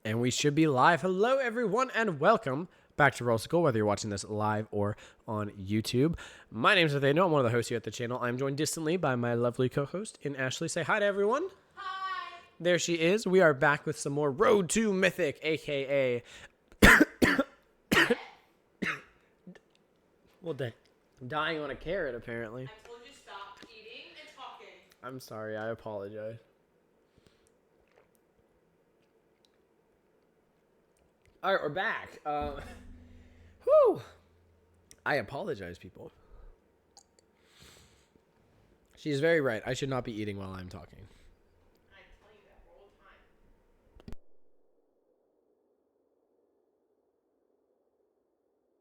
And we should be live. Hello, everyone, and welcome back to Roll School, whether you're watching this live or on YouTube. My name is Nathaniel. I'm one of the hosts here at the channel. I'm joined distantly by my lovely co-host in Ashley. Say hi to everyone. Hi. There she is. We are back with some more Road to Mythic, a.k.a. well, dying on a carrot, apparently. I told you stop eating and talking. I'm sorry. I apologize. All right, we're back. Whew. I apologize, people. She's very right. I should not be eating while I'm talking. I tell you that all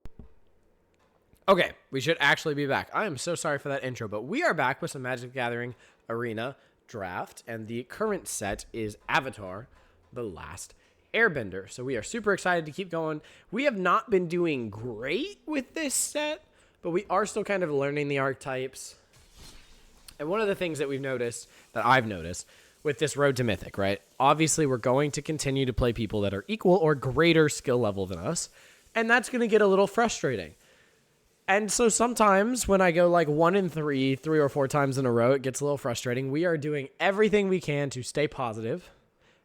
the time. Okay, we should actually be back. I am so sorry for that intro, but we are back with some Magic the Gathering Arena draft, and the current set is Avatar: The Last Airbender. So we are super excited to keep going. We have not been doing great with this set, but we are still kind of learning the archetypes. And one of the things that we've noticed, that I've noticed, with this Road to Mythic, right? Obviously, we're going to continue to play people that are equal or greater skill level than us, and that's going to get a little frustrating. And so sometimes when I go like 1-3, 3 or 4 times in a row, it gets a little frustrating. We are doing everything we can to stay positive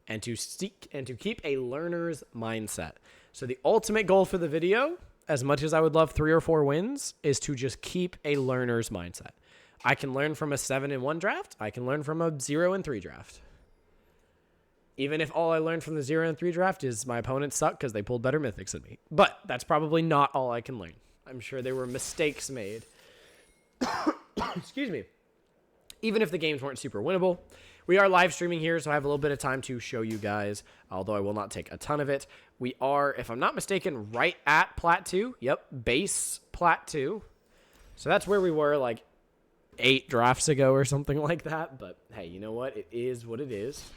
and to seek and to keep a learner's mindset. So the ultimate goal for the video, as much as I would love 3 or 4 wins, is to just keep a learner's mindset. I can learn from a 7-1 draft. I can learn from a 0-3 draft. Even if all I learned from the 0-3 draft is my opponents suck because they pulled better mythics than me. But that's probably not all I can learn. I'm sure there were mistakes made. Excuse me. Even if the games weren't super winnable. We are live streaming here, so I have a little bit of time to show you guys, although I will not take a ton of it. We are, if I'm not mistaken, right at Plat 2. Yep, base Plat 2. So that's where we were like 8 drafts ago or something like that. But hey, you know what? It is what it is.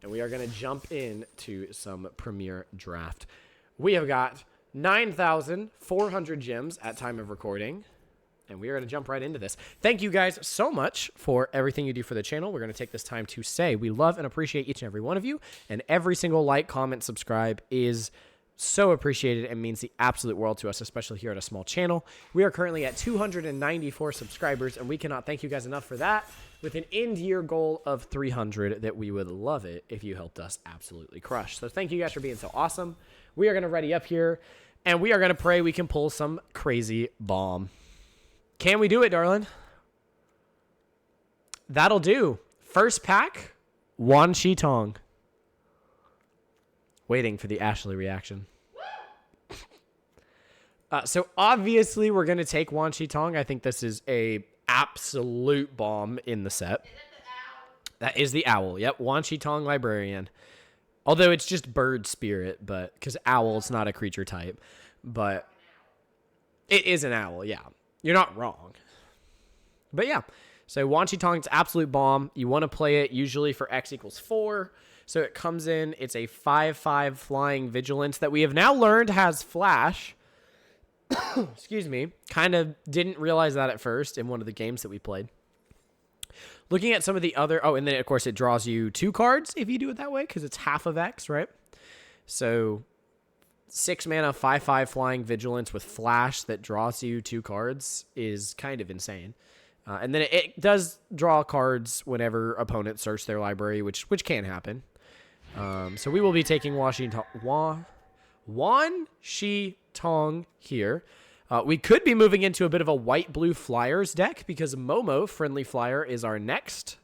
And we are going to jump into some Premier Draft. We have got 9,400 gems at time of recording. And we are going to jump right into this. Thank you guys so much for everything you do for the channel. We're going to take this time to say we love and appreciate each and every one of you. And every single like, comment, subscribe is so appreciated and means the absolute world to us, especially here at a small channel. We are currently at 294 subscribers, and we cannot thank you guys enough for that. With an end-year goal of 300 that we would love it if you helped us absolutely crush. So thank you guys for being so awesome. We are going to ready up here, and we are going to pray we can pull some crazy bomb. Can we do it, darling? That'll do. First pack, Wan Shi Tong. Waiting for the Ashley reaction. So obviously we're going to take Wan Shi Tong. I think this is a absolute bomb in the set. Is it the owl? That is the owl. Yep, Wan Shi Tong Librarian. Although it's just bird spirit, but because owl's not a creature type. But it is an owl, yeah. You're not wrong. But yeah, so Wan Shi Tong's absolute bomb. You want to play it usually for X equals 4. So it comes in, it's a 5/5 flying vigilance that we have now learned has flash. Excuse me. Kind of didn't realize that at first in one of the games that we played. Looking at some of the other, and then of course it draws you 2 cards if you do it that way because it's half of X, right? So 6 mana, 5/5 flying vigilance with flash that draws you 2 cards is kind of insane. And then it does draw cards whenever opponents search their library, which can happen. So we will be taking Wan Shi Tong here. We could be moving into a bit of a white-blue flyers deck because Momo, Friendly Flyer, is our next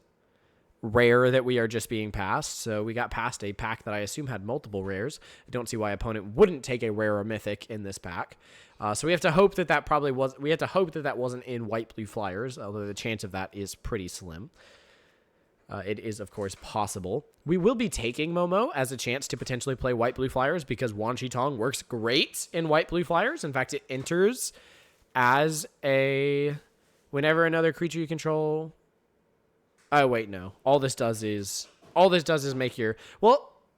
rare that we are just being passed. So we got past a pack that I assume had multiple rares. I don't see why opponent wouldn't take a rare or mythic in this pack. So we have to hope that that probably was. We have to hope that that wasn't in white blue flyers, although the chance of that is pretty slim. It is of course possible. We will be taking Momo as a chance to potentially play white blue flyers because Wan Shi Tong works great in white blue flyers. In fact, it enters as a whenever another creature you control. Oh wait, no. All this does is make your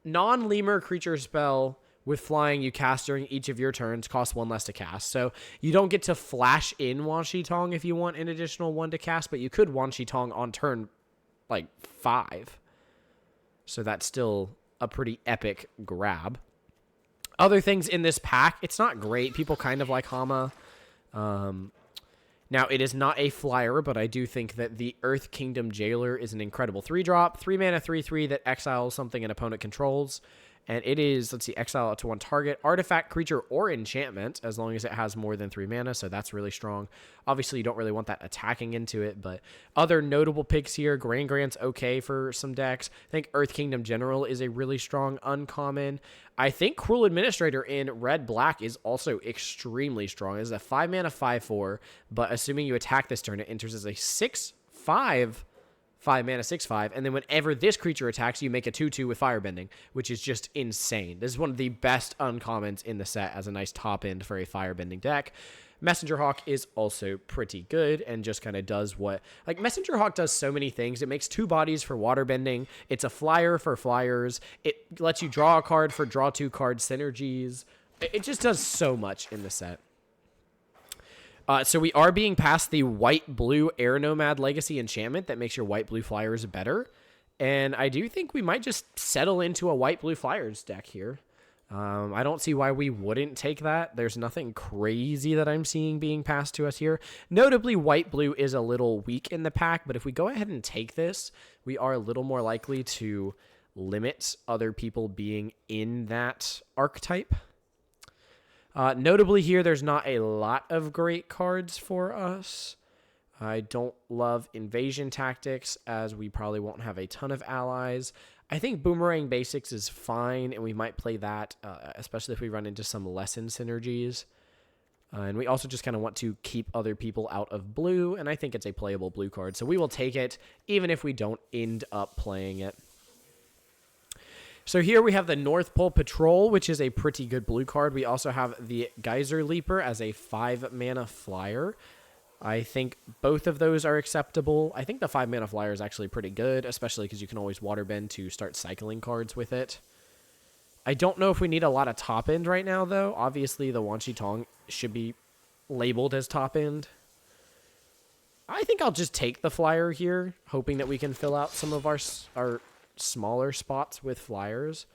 non-lemur creature spell with flying you cast during each of your turns costs 1 less to cast. So you don't get to flash in Wan Shi Tong if you want an additional 1 to cast, but you could Wan Shi Tong on turn like 5. So that's still a pretty epic grab. Other things in this pack, it's not great. People kind of like Hama. Now, it is not a flyer, but I do think that the Earth Kingdom Jailer is an incredible 3-drop. 3-mana, 3/3 that exiles something an opponent controls. And it is, let's see, exile it to one target, artifact, creature, or enchantment, as long as it has more than 3 mana, so that's really strong. Obviously, you don't really want that attacking into it, but other notable picks here, Grant's okay for some decks. I think Earth Kingdom General is a really strong uncommon. I think Cruel Administrator in red-black is also extremely strong. It's a 5-mana, 5/4, but assuming you attack this turn, it enters as a 6/5, 5-mana, 6/5, and then whenever this creature attacks, you make a 2/2 with Firebending, which is just insane. This is one of the best uncommons in the set as a nice top end for a Firebending deck. Messenger Hawk is also pretty good and just kind of does what... Like, Messenger Hawk does so many things. It makes 2 bodies for waterbending. It's a flyer for flyers. It lets you draw a card for draw 2 card synergies. It just does so much in the set. So we are being passed the white-blue Air Nomad Legacy enchantment that makes your white-blue flyers better. And I do think we might just settle into a white-blue flyers deck here. I don't see why we wouldn't take that. There's nothing crazy that I'm seeing being passed to us here. Notably, white-blue is a little weak in the pack, but if we go ahead and take this, we are a little more likely to limit other people being in that archetype. Notably here, there's not a lot of great cards for us. I don't love Invasion Tactics, as we probably won't have a ton of allies. I think Boomerang Basics is fine, and we might play that, especially if we run into some lesson synergies. And we also just kind of want to keep other people out of blue, and I think it's a playable blue card. So we will take it, even if we don't end up playing it. So here we have the North Pole Patrol, which is a pretty good blue card. We also have the Geyser Leaper as a 5-mana flyer. I think both of those are acceptable. I think the 5-mana flyer is actually pretty good, especially because you can always waterbend to start cycling cards with it. I don't know if we need a lot of top end right now, though. Obviously, the Wan Shi Tong should be labeled as top end. I think I'll just take the flyer here, hoping that we can fill out some of our smaller spots with flyers.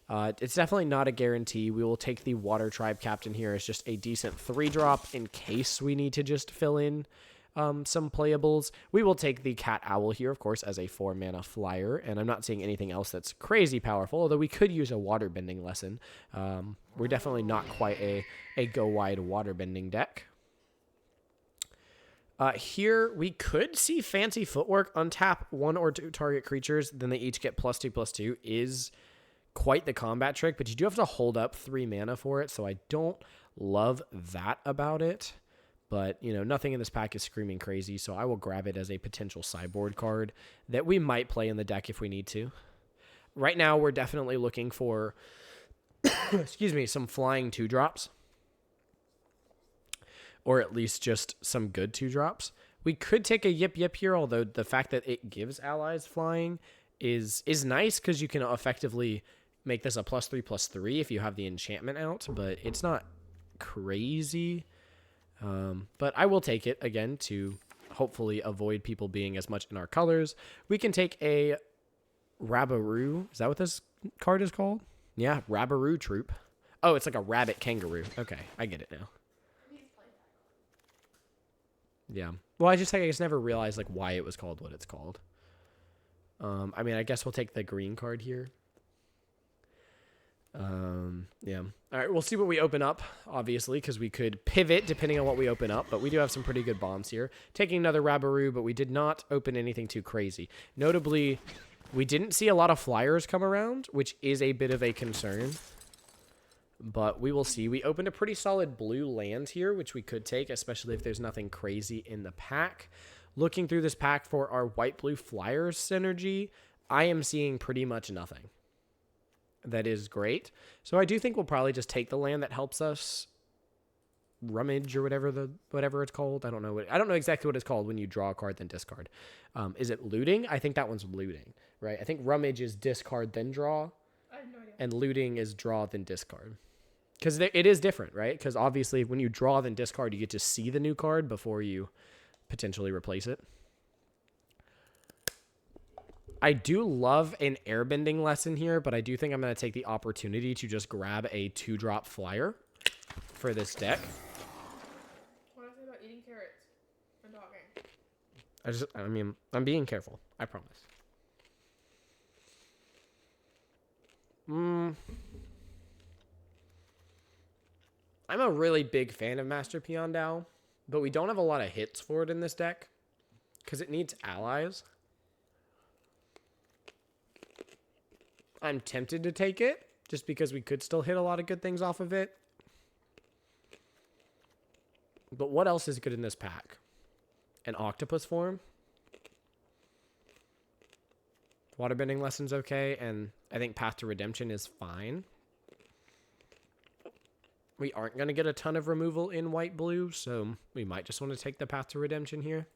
It's definitely not a guarantee. We will take the Water Tribe Captain here as just a decent 3-drop in case we need to just fill in some playables. We will take the Cat Owl here, of course, as a 4-mana flyer, and I'm not seeing anything else that's crazy powerful, although we could use a waterbending lesson. We're definitely not quite a go-wide waterbending deck. Here, we could see Fancy Footwork untap 1 or 2 target creatures, then they each get +2/+2 is quite the combat trick, but you do have to hold up 3 mana for it, so I don't love that about it. But, you know, nothing in this pack is screaming crazy, so I will grab it as a potential sideboard card that we might play in the deck if we need to. Right now, we're definitely looking for, excuse me, some flying 2-drops. Or at least just some good 2-drops. We could take a Yip Yip here, although the fact that it gives allies flying is nice because you can effectively make this a +3/+3 if you have the enchantment out, but it's not crazy. But I will take it, again, to hopefully avoid people being as much in our colors. We can take a Rabaroo. Is that what this card is called? Yeah, Rabaroo Troop. Oh, it's like a rabbit kangaroo. Okay, I get it now. Yeah. Well, I just never realized like why it was called what it's called. I mean, I guess we'll take the green card here. Yeah. All right, we'll see what we open up, obviously, because we could pivot depending on what we open up, but we do have some pretty good bombs here. Taking another Rabaroo, but we did not open anything too crazy. Notably, we didn't see a lot of flyers come around, which is a bit of a concern. But we will see. We opened a pretty solid blue land here, which we could take, especially if there's nothing crazy in the pack. Looking through this pack for our white-blue flyers synergy, I am seeing pretty much nothing. That is great. So I do think we'll probably just take the land that helps us rummage or whatever it's called. I don't know exactly what it's called when you draw a card then discard. Is it looting? I think that one's looting, right? I think rummage is discard then draw. I have no idea. And looting is draw then discard. Because it is different, right? Because obviously when you draw then discard, you get to see the new card before you potentially replace it. I do love an airbending lesson here, but I do think I'm going to take the opportunity to just grab a 2-drop flyer for this deck. What did I say about eating carrots and talking? I'm being careful. I promise. I'm a really big fan of Master Peon Dow, but we don't have a lot of hits for it in this deck because it needs allies. I'm tempted to take it just because we could still hit a lot of good things off of it. But what else is good in this pack? An octopus form. Waterbending lesson's okay, and I think Path to Redemption is fine. We aren't going to get a ton of removal in white-blue, so we might just want to take the Path to Redemption here.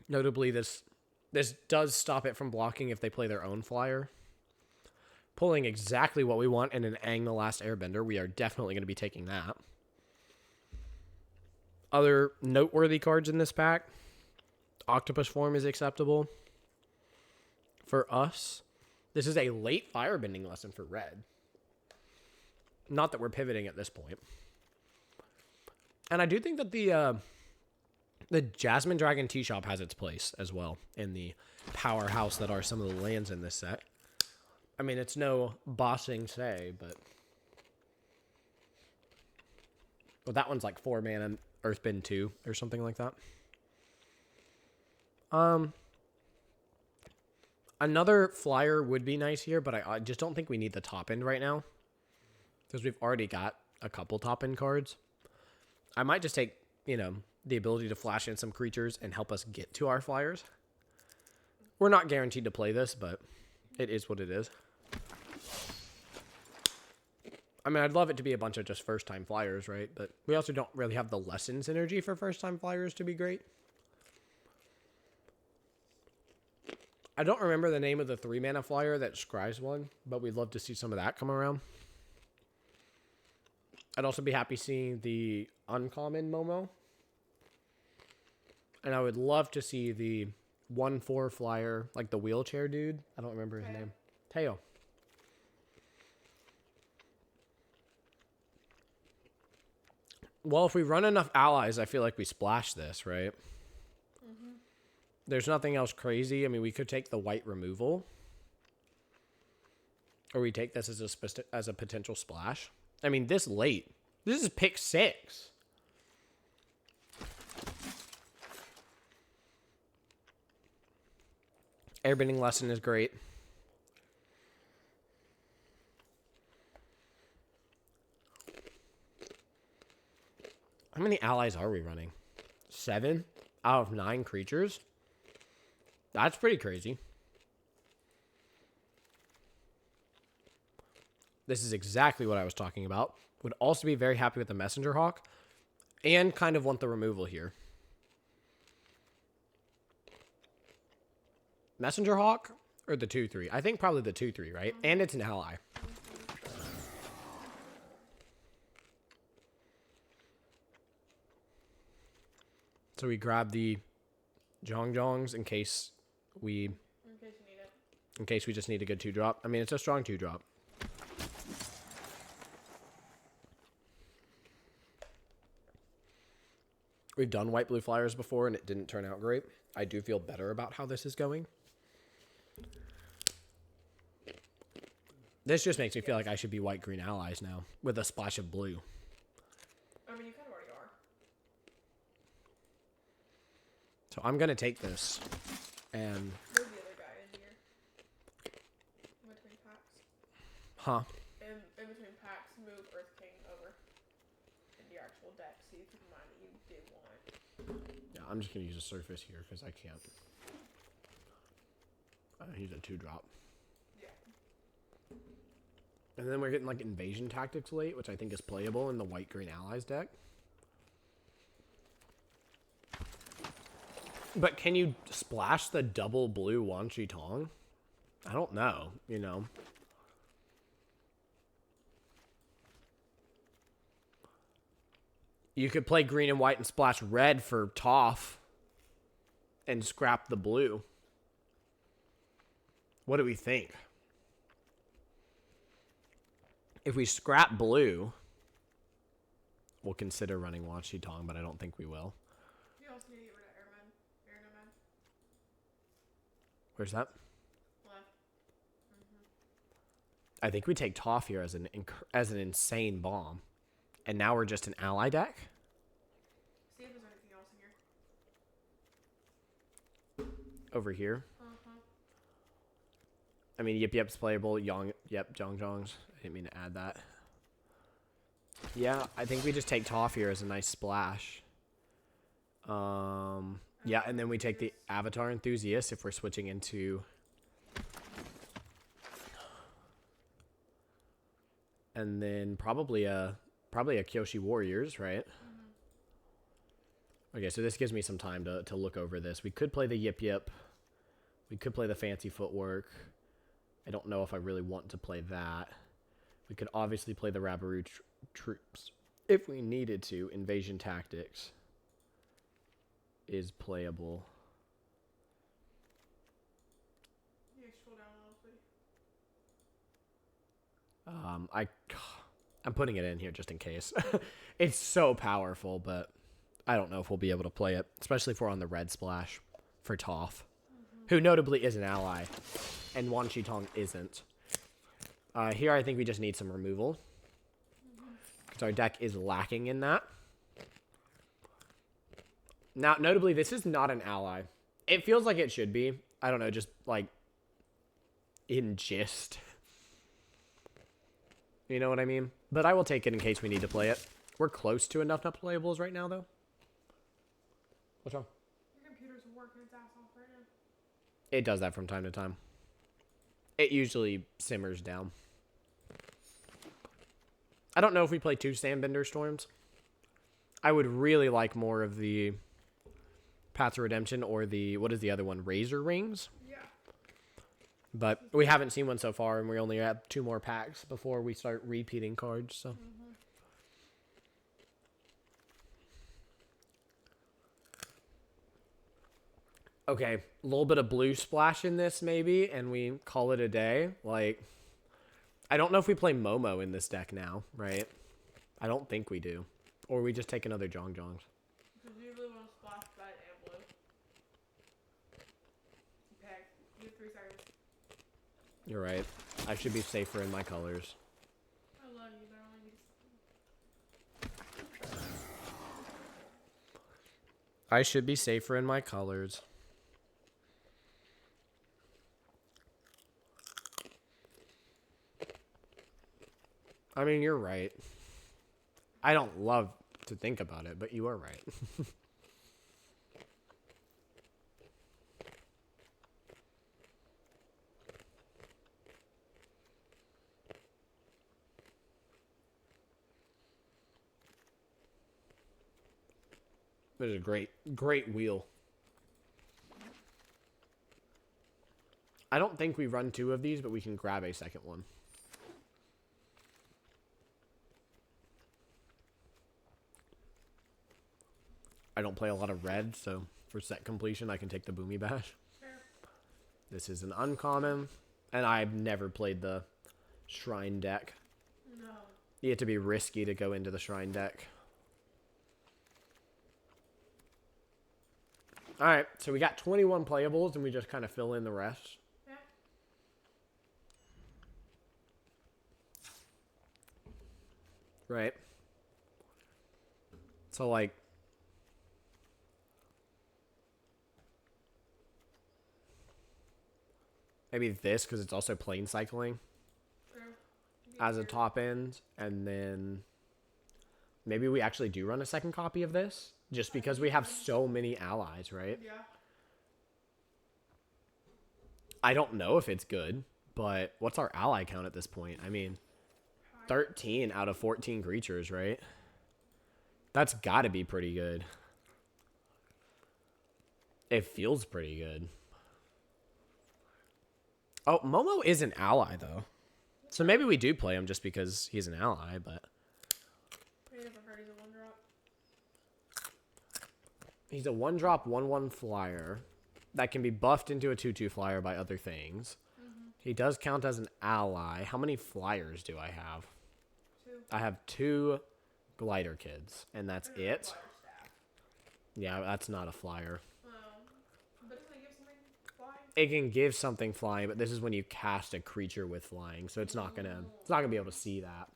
Notably, this does stop it from blocking if they play their own flyer. Pulling exactly what we want in an Aang the Last Airbender. We are definitely going to be taking that. Other noteworthy cards in this pack. Octopus form is acceptable. For us, this is a late firebending lesson for red. Not that we're pivoting at this point. And I do think that the Jasmine Dragon Tea Shop has its place as well in the powerhouse that are some of the lands in this set. I mean, it's no bossing say, but... Well, that one's like 4 mana, Earthbend 2 or something like that. Another flyer would be nice here, but I just don't think we need the top end right now. Because we've already got a couple top end cards. I might just take, the ability to flash in some creatures and help us get to our flyers. We're not guaranteed to play this, but it is what it is. I mean, I'd love it to be a bunch of just first-time flyers, right? But we also don't really have the lesson synergy for first-time flyers to be great. I don't remember the name of the 3-mana flyer that Scry's one, but we'd love to see some of that come around. I'd also be happy seeing the uncommon Momo. And I would love to see the 1/4 flyer, like the wheelchair dude. I don't remember his name. Teo. Well, if we run enough allies, I feel like we splash this, right? Mm-hmm. There's nothing else crazy. I mean, we could take the white removal. Or we take this as a potential splash. I mean, this late. This is pick 6. Airbending lesson is great. How many allies are we running? 7 out of 9 creatures? That's pretty crazy. This is exactly what I was talking about. Would also be very happy with the Messenger Hawk. And kind of want the removal here. Messenger Hawk or the 2/3? I think probably the 2/3, right? And it's an ally. So we grab the Jongs in case we... In case you need it. In case we just need a good 2-drop. I mean, it's a strong 2-drop. We've done white-blue flyers before, and it didn't turn out great. I do feel better about how this is going. This just makes me feel like I should be white-green allies now, with a splash of blue. I mean, you kind of already are. So I'm going to take this, and... Move the other guy in here. In between packs. Huh? In between packs, move Earth King over into your actual deck, so you keep in mind that you did want. Yeah, I'm just going to use a surface here, because I can't. He's a 2-drop. Yeah. And then we're getting like invasion tactics late, which I think is playable in the white-green allies deck. But can you splash the double blue Wan Shi Tong? I don't know, You could play green and white and splash red for Toph. and scrap the blue. What do we think? If we scrap blue, we'll consider running Wan Shi Tong, but I don't think we will. You also need to get rid of Air Nomad. Where's that? Left. I think we take Toph here as an insane bomb. And now we're just an ally deck? See if there's anything else in here. Over here? Uh-huh. I mean, Yip Yip's playable. Jong Jong's. I didn't mean to add that. Yeah, I think we just take Toph here as a nice splash. Yeah, and then we take the Avatar Enthusiast if we're switching into... And then probably a Kyoshi Warriors, right? Okay, so this gives me some time to look over this. We could play the Yip Yip. We could play the Fancy Footwork. I don't know if I really want to play that. We could obviously play the Rabaru Troops if we needed to. Invasion Tactics is playable. Yeah, scroll down a little, please. I'm putting it in here just in case. It's so powerful, but I don't know if we'll be able to play it, especially if we're on the red splash for Toph, who notably is an ally, and Wan Shi Tong isn't. Here I think we just need some removal, because our deck is lacking in that. Now, notably, this is not an ally. It feels like it should be. I don't know, just like in gist. You know what I mean? But I will take it in case we need to play it. We're close to enough playables right now, though. What's wrong? Your computer's working its ass off right now. It does that from time to time. It usually simmers down. I don't know if we play 2 Sandbender Storms. I would really like more of the Paths of Redemption or the, what is the other one? Razor Rings? Yeah. But we haven't seen one so far, and we only have 2 more packs before we start repeating cards, so... Okay, a little bit of blue splash in this, maybe, and we call it a day. Like, I don't know if we play Momo in this deck now, right? I don't think we do. Or we just take another Jong Jongs. Because you really want to splash red and blue. Okay, you have 3 seconds. You're right. I should be safer in my colors. I love you, but I only need... I should be safer in my colors. I mean, you're right. I don't love to think about it, but you are right. This is a great wheel. I don't think we run 2 of these, but we can grab a second one. I don't play a lot of red, so for set completion, I can take the Boomy Bash. Fair. This is an uncommon, and I've never played the Shrine deck. No. You have to be risky to go into the Shrine deck. Alright, so we got 21 playables, and we just kind of fill in the rest. Yeah. Right? So, like... maybe this, because it's also plane cycling True. as a top end. And then maybe we actually do run a second copy of this, just because we have so many allies, right? Yeah. I don't know if it's good, but what's our ally count at this point? I mean, 13 out of 14 creatures, right? That's got to be pretty good. It feels pretty good. Oh, Momo is an ally, though. So maybe we do play him just because he's an ally, but... I never heard he's a 1-drop. he's a 1-drop, 1/1 flyer. that can be buffed into a 2/2 flyer by other things. He does count as an ally. How many flyers do I have? 2. I have 2 glider kids, and that's And a it. water staff. Yeah, that's not a flyer. But doesn't it give something flying? It can give something flying, but this is when you cast a creature with flying, so it's not gonna be able to see that.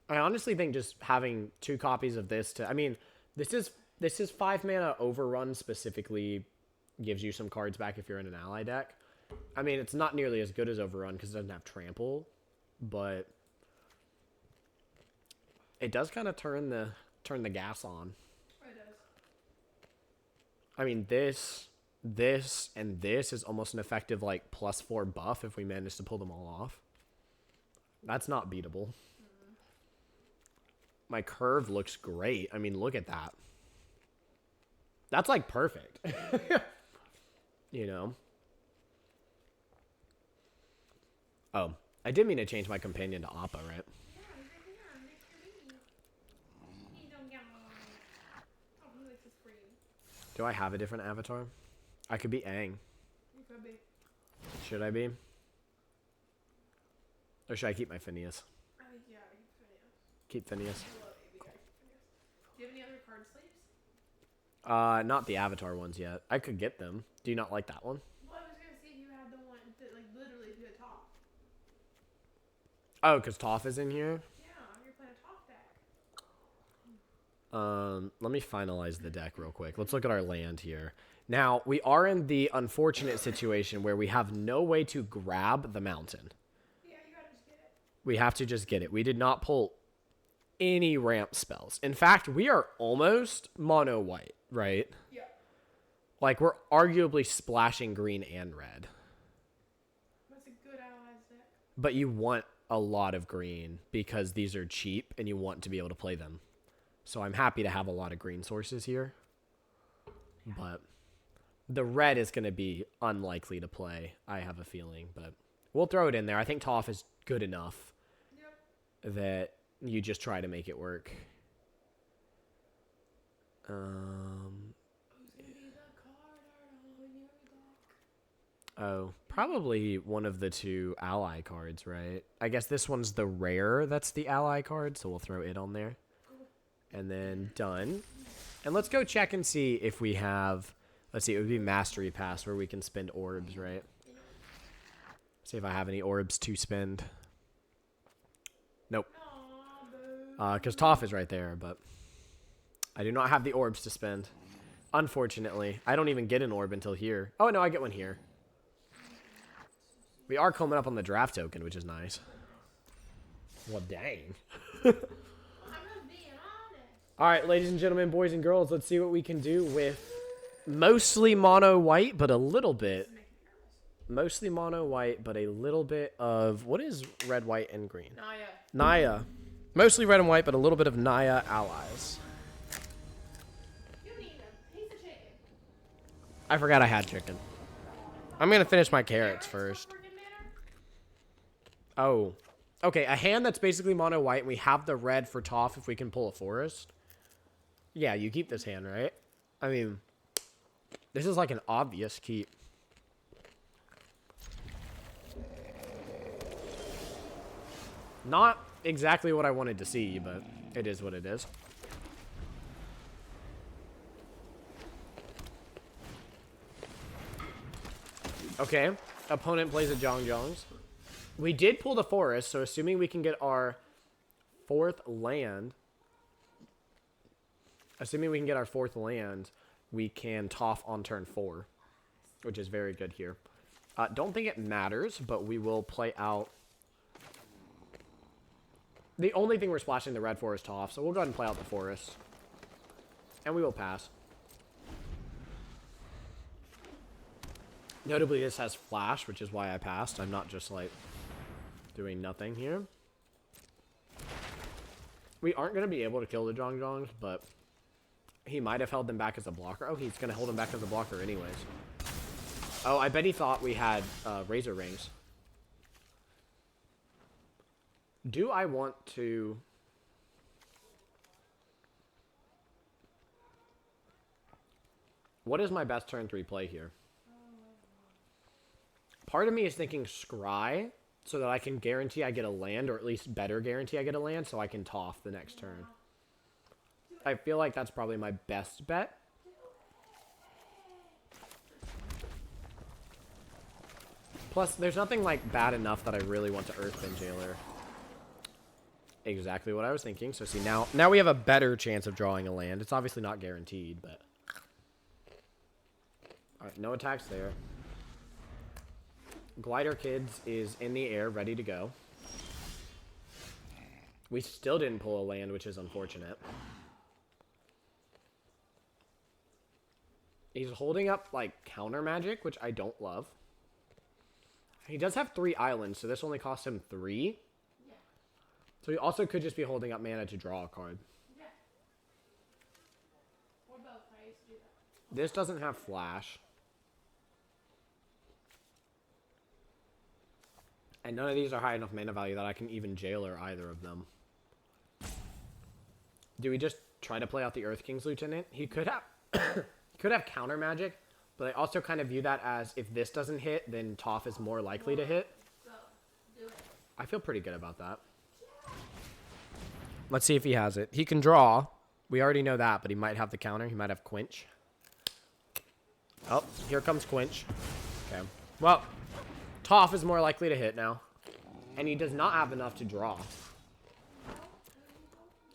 I honestly think just having 2 copies of this I mean, this is 5 mana overrun specifically gives you some cards back if you're in an ally deck. I mean, it's not nearly as good as overrun because it doesn't have trample, but it does kind of turn the gas on. It does. I mean, this, and this is almost an effective, like, +4 buff if we manage to pull them all off. That's not beatable. My curve looks great. I mean, look at that. That's, like, perfect. You know? Oh, I did mean to change my companion to Appa, right? Do I have a different avatar? I could be Aang. You could be. Should I be? Or should I keep my Phineas? I think, yeah, Phineas. Keep Phineas. I love ABI Phineas. Do you have any other card sleeves? Not the avatar ones yet. I could get them. Do you not like that one? Well, I was going to see if you had the one that, like, literally to the top. Oh, because Toph is in here? Yeah, you're playing a top deck. Let me finalize the deck real quick. Let's look at our land here. Now, we are in the unfortunate situation where we have no way to grab the mountain. Yeah, you gotta just get it. We have to just get it. We did not pull any ramp spells. In fact, we are almost mono white, right? Yeah. Like, we're arguably splashing green and red. That's a good allies deck. But you want a lot of green because these are cheap and you want to be able to play them. So I'm happy to have a lot of green sources here. But the red is going to be unlikely to play, I have a feeling. But we'll throw it in there. I think Toph is good enough that you just try to make it work. Who's gonna be the card art on your deck? Oh, probably one of the 2 ally cards, right? I guess this one's the rare that's the ally card, so we'll throw it on there. And then done. And let's go check and see if we have... Let's see, it would be Mastery Pass where we can spend orbs, right? See if I have any orbs to spend. Nope. Because Toph is right there, but I do not have the orbs to spend. Unfortunately. I don't even get an orb until here. Oh, no, I get one here. We are coming up on the draft token, which is nice. Well, dang. All right, ladies and gentlemen, boys and girls, let's see what we can do with mostly mono white, but a little bit. Mostly mono white, but a little bit of... What is red, white, and green? Naya. Naya. Mostly red and white, but a little bit of Naya allies. You need a piece of chicken. I forgot I had chicken. I'm going to finish my carrots first. Oh. Okay, a hand that's basically mono white, and we have the red for Toph if we can pull a forest. Yeah, you keep this hand, right? I mean, this is like an obvious keep. Not exactly what I wanted to see, but it is what it is. Okay, opponent plays a Jong-Jongs. We did pull the forest, so assuming we can get our 4th land... Assuming we can get our 4th land, we can Toph on turn 4, which is very good here. Don't think it matters, but we will play out... The only thing we're splashing the red for is Toph, so we'll go ahead and play out the forest. And we will pass. Notably, this has flash, which is why I passed. I'm not just, like, doing nothing here. We aren't going to be able to kill the Jong-Jongs, but he might have held them back as a blocker. Oh, he's going to hold them back as a blocker anyways. Oh, I bet he thought we had Razor Rings. Do I want to... What is my best turn 3 play here? Part of me is thinking scry, so that I can guarantee I get a land, or at least better guarantee I get a land, so I can toff the next turn. I feel like that's probably my best bet. Plus, there's nothing like bad enough that I really want to Earthbend Jailer. Exactly what I was thinking. So see, now we have a better chance of drawing a land. It's obviously not guaranteed, but... Alright, no attacks there. Glider Kids is in the air, ready to go. We still didn't pull a land, which is unfortunate. He's holding up, like, counter magic, which I don't love. He does have 3 islands, so this only costs him 3. Yeah. So he also could just be holding up mana to draw a card. Yeah. Or both. I used to do that. This doesn't have flash. And none of these are high enough mana value that I can even jailer either of them. Do we just try to play out the Earth King's Lieutenant? He could have he could have counter magic, but I also kind of view that as if this doesn't hit, then Toph is more likely to hit. Go. Do it. I feel pretty good about that. Let's see if he has it. He can draw. We already know that, but he might have the counter. He might have Quench. Oh, here comes Quench. Okay. Well, Toph is more likely to hit now. And he does not have enough to draw.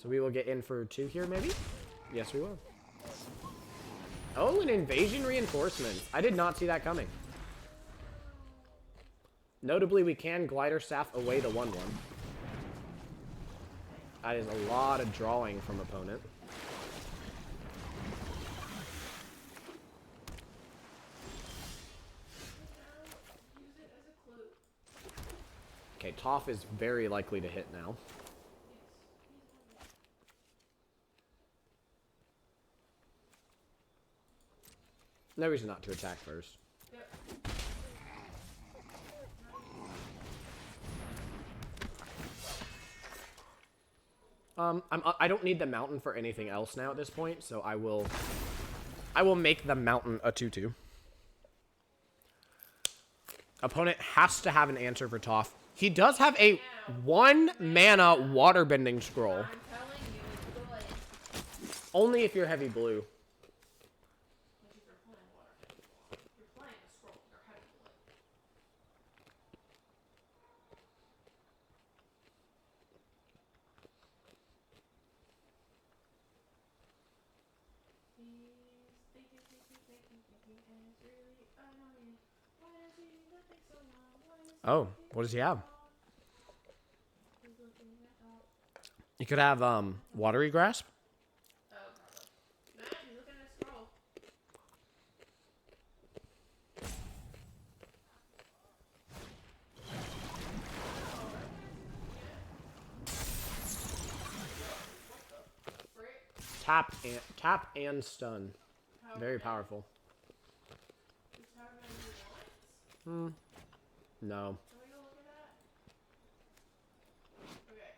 So we will get in for 2 here, maybe? Yes, we will. Oh, an Invasion Reinforcement. I did not see that coming. Notably, we can Glider Staff away the 1/1. That is a lot of drawing from opponent. Okay, Toph is very likely to hit now. No reason not to attack first. I don't need the mountain for anything else now at this point, so I will make the mountain a 2/2. Opponent has to have an answer for Toph. He does have a 1 mana waterbending scroll. I'm telling you, it's good. Only if you're heavy blue. Which if you're playing water, you're playing a scroll. You're heavy blue. He's thinking, and it's really annoying. Why does he nothing so long? Oh, what does he have? He's looking at You could have Watery Grasp. oh, Matt, he's looking at a scroll. Tap and stun. Very powerful. Is how many wants? No. Can we go look at that? Okay.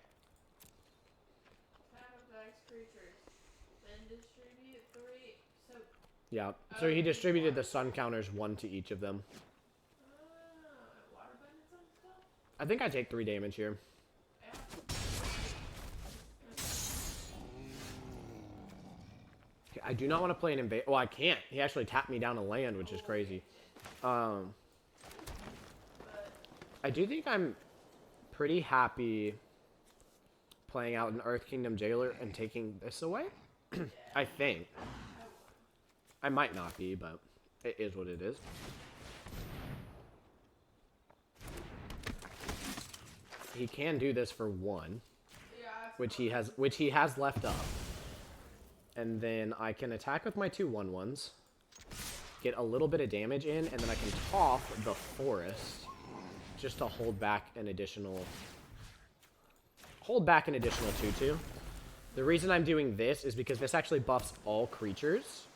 Tap attacks creatures. Then distribute 3. So, Yeah. So he distributed the sun counters 1 to each of them. water buttons and stuff? I think I take 3 damage here. Yeah. I do not want to play an invade. Well, I can't. He actually tapped me down a land, which is crazy. I do think I'm pretty happy playing out an Earth Kingdom Jailer and taking this away. I think. I might not be, but it is what it is. He can do this for 1, Yeah, which he has left up. And then I can attack with my 2 1/1s, get a little bit of damage in, and then I can Toph the Forest just to hold back an additional 2/2. The reason I'm doing this is because this actually buffs all creatures.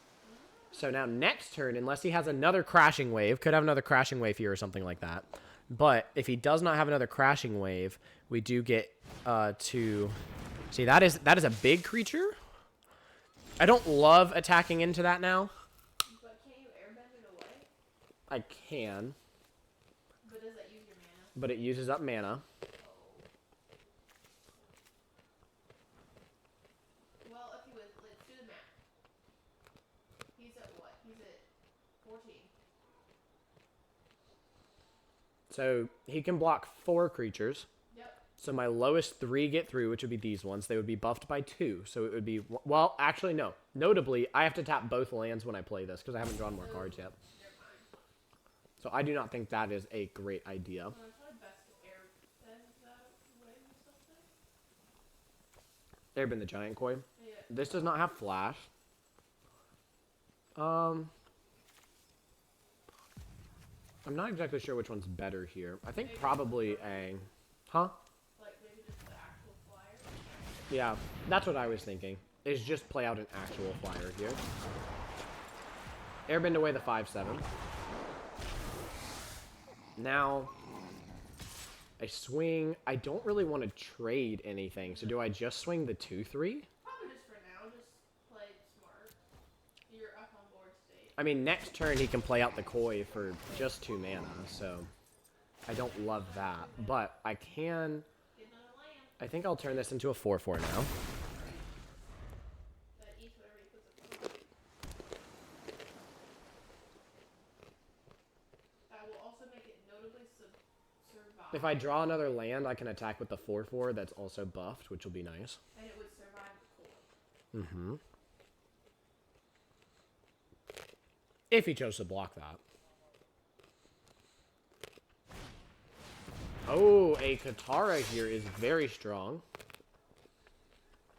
So now next turn, unless he has another Crashing Wave, could have another Crashing Wave here or something like that. But if he does not have another Crashing Wave, we do get to see that is a big creature. I don't love attacking into that now. but I can, But does that use your mana? but it uses up mana. Oh. Well, okay, let's do the math. He's at what? He's at 14. So he can block 4 creatures. Yep. So my lowest 3 get through, which would be these ones. They would be buffed by 2. So it would be, well, actually, no. Notably, I have to tap both lands when I play this because I haven't drawn more cards yet. Never mind. So I do not think that is a great idea. Well, it's probably best to airbend that way or something. Airbend the Giant Koi. Yeah. This does not have flash. I'm not exactly sure which one's better here. I think probably a... Huh? Like maybe just the actual flyer? Yeah, that's what I was thinking. Is just play out an actual flyer here. Airbend away the 5/7. Now, I swing. I don't really want to trade anything, so do I just swing the 2/3? Probably just for now, just play smart. You're up on board state. I mean, next turn he can play out the Koi for just 2 mana, so I don't love that. But I can... Get another land. I think I'll turn this into a 4/4 now. That eats whatever he puts up. That will also make it notably survive. If I draw another land, I can attack with the 4/4 that's also buffed, which will be nice. And it would survive the core. Mm-hmm. If he chose to block that. Oh, a Katara here is very strong.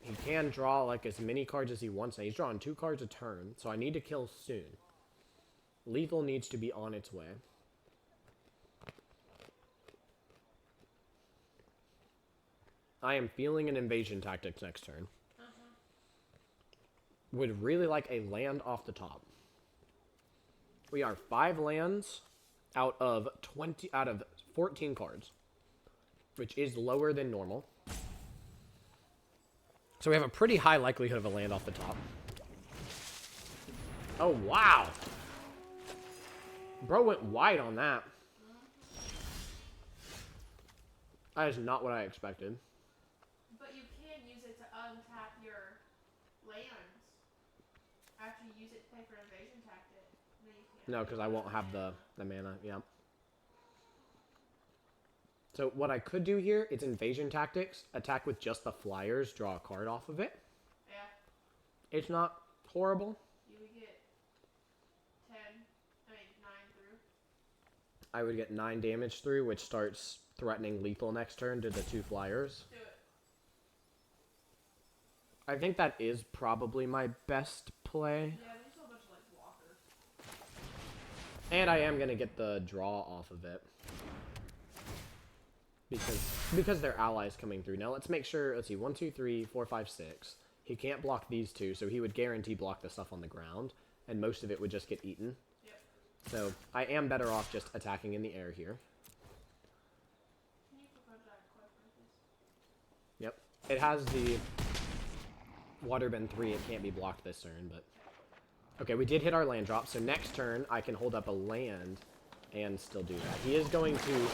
He can draw like as many cards as he wants. Now he's drawing 2 cards a turn, so I need to kill soon. Lethal needs to be on its way. I am feeling an invasion tactics next turn. Would really like a land off the top. We are 5 lands out of 14 cards, which is lower than normal. So we have a pretty high likelihood of a land off the top. Oh, wow. Bro went wide on that. That is not what I expected. But you can use it to untap your lands after you use it to pay for invasion tactic. Then you can't. No, because I won't have the mana, yeah. So what I could do here is invasion tactics, attack with just the flyers, draw a card off of it. Yeah. It's not horrible. You would get 9 through. I would get 9 damage through, which starts threatening lethal next turn to the 2 flyers. Do it. I think that is probably my best play. Yeah, there's a bunch of like blockers. And I am going to get the draw off of it. Because they're allies coming through. Now let's make sure, let's see, 1, 2, 3, 4, 5, 6. He can't block these 2, so he would guarantee block the stuff on the ground. And most of it would just get eaten. Yep. So I am better off just attacking in the air here. Can you put that question, please? Yep. It has the Waterbend 3. It can't be blocked this turn, but... Okay, we did hit our land drop, so next turn I can hold up a land and still do that. He is going to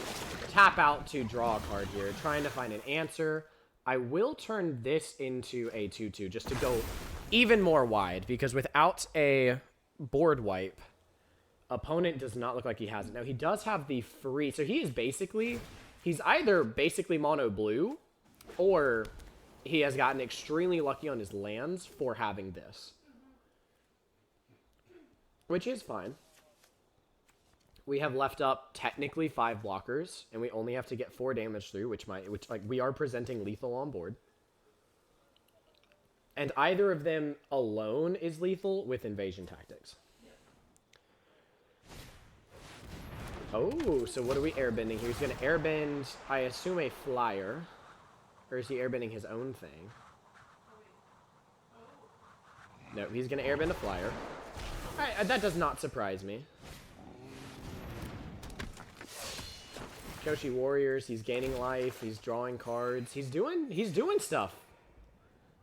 tap out to draw a card here, trying to find an answer. I will turn this into a 2/2 just to go even more wide, because without a board wipe, opponent does not look like he has it. Now, he does have the free, so he is basically, he's either basically mono blue, or he has gotten extremely lucky on his lands for having this. Which is fine. We have left up technically 5 blockers, and we only have to get 4 damage through, which like we are presenting lethal on board. And either of them alone is lethal with invasion tactics. Oh, so what are we airbending here? He's going to airbend, I assume, a flyer. Or is he airbending his own thing? No, he's going to airbend a flyer. That does not surprise me. Koshi Warriors, he's gaining life, he's drawing cards, he's doing stuff.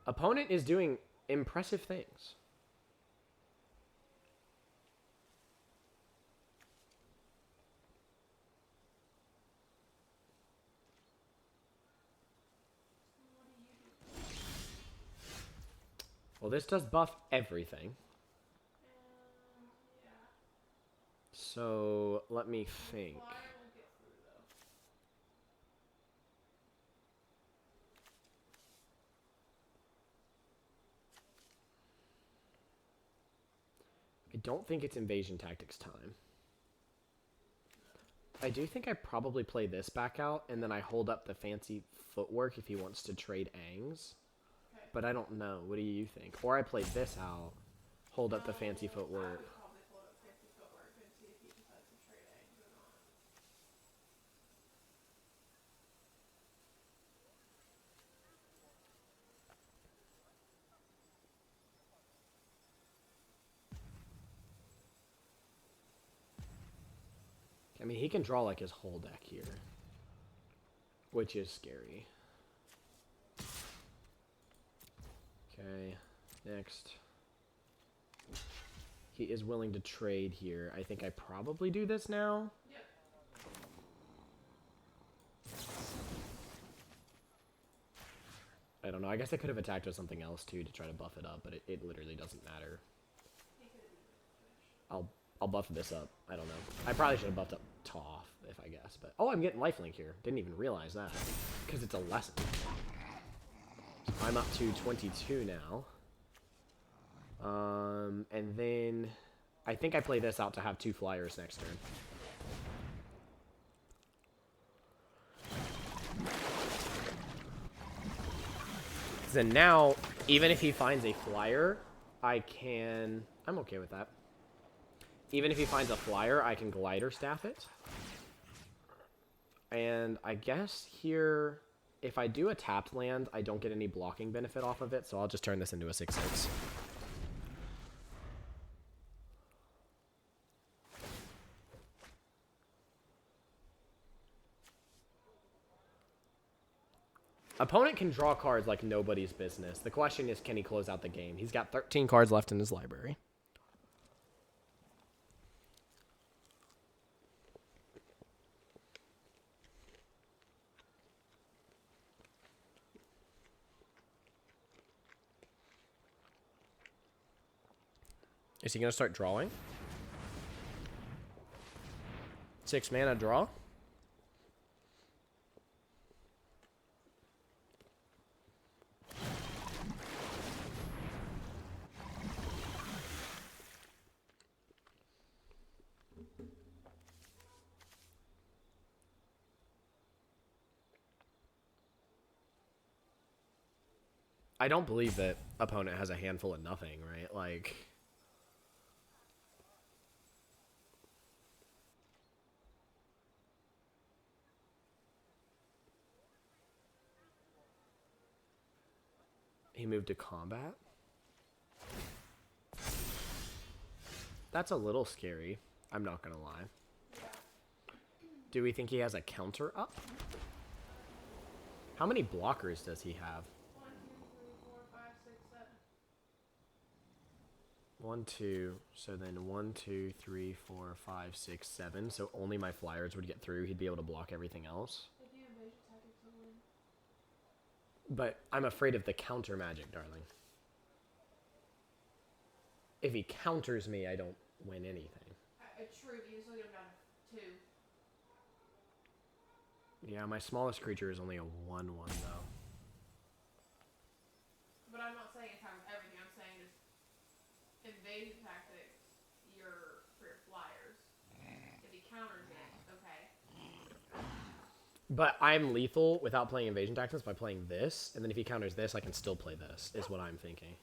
Opponent is doing impressive things. Well, this does buff everything. Yeah. So let me think. Flyer will get through though. I don't think it's invasion tactics time. I do think I probably play this back out, and then I hold up the fancy footwork if he wants to trade Angs. Okay. But I don't know. What do you think? Or I play this out, hold up the fancy I footwork. would probably hold up fancy footwork and see if he decides to trade eggs or not. I mean, he can draw like his whole deck here, which is scary. Okay, next. He is willing to trade here. I think I probably do this now. Yep. I don't know. I guess I could have attacked with something else too to try to buff it up, but it literally doesn't matter. He could have even finished. I'll buff this up. I don't know. I probably should have buffed up Toph, if I guess. But oh, I'm getting lifelink here. Didn't even realize that because it's a lesson. So I'm up to 22 now. And then I think I play this out to have 2 flyers next turn. Then now, even if he finds a flyer, I'm okay with that. Even if he finds a flyer, I can glider staff it. And I guess here, if I do a tapped land, I don't get any blocking benefit off of it, so I'll just turn this into a 6/6. Opponent can draw cards like nobody's business. The question is, can he close out the game? He's got 13 cards left in his library. Is he going to start drawing? 6 mana draw? I don't believe that opponent has a handful of nothing, right? Like, he moved to combat? That's a little scary. I'm not gonna lie. Yeah. Do we think he has a counter up? How many blockers does he have? 1, 2, 3, 4, 5, 6, 7. 1, 2. So then 1, 2, 3, 4, 5, 6, 7. So only my flyers would get through. He'd be able to block everything else. If you invasion tactics, you'll win. But I'm afraid of the counter magic, darling. If he counters me, I don't win anything. True, but you still get him down to 2. Yeah, my smallest creature is only a 1/1 though. But I'm not saying attack with everything. I'm saying just invasion tactics for your flyers. If he counters it, okay. But I'm lethal without playing invasion tactics by playing this, and then if he counters this, I can still play this, is what I'm thinking.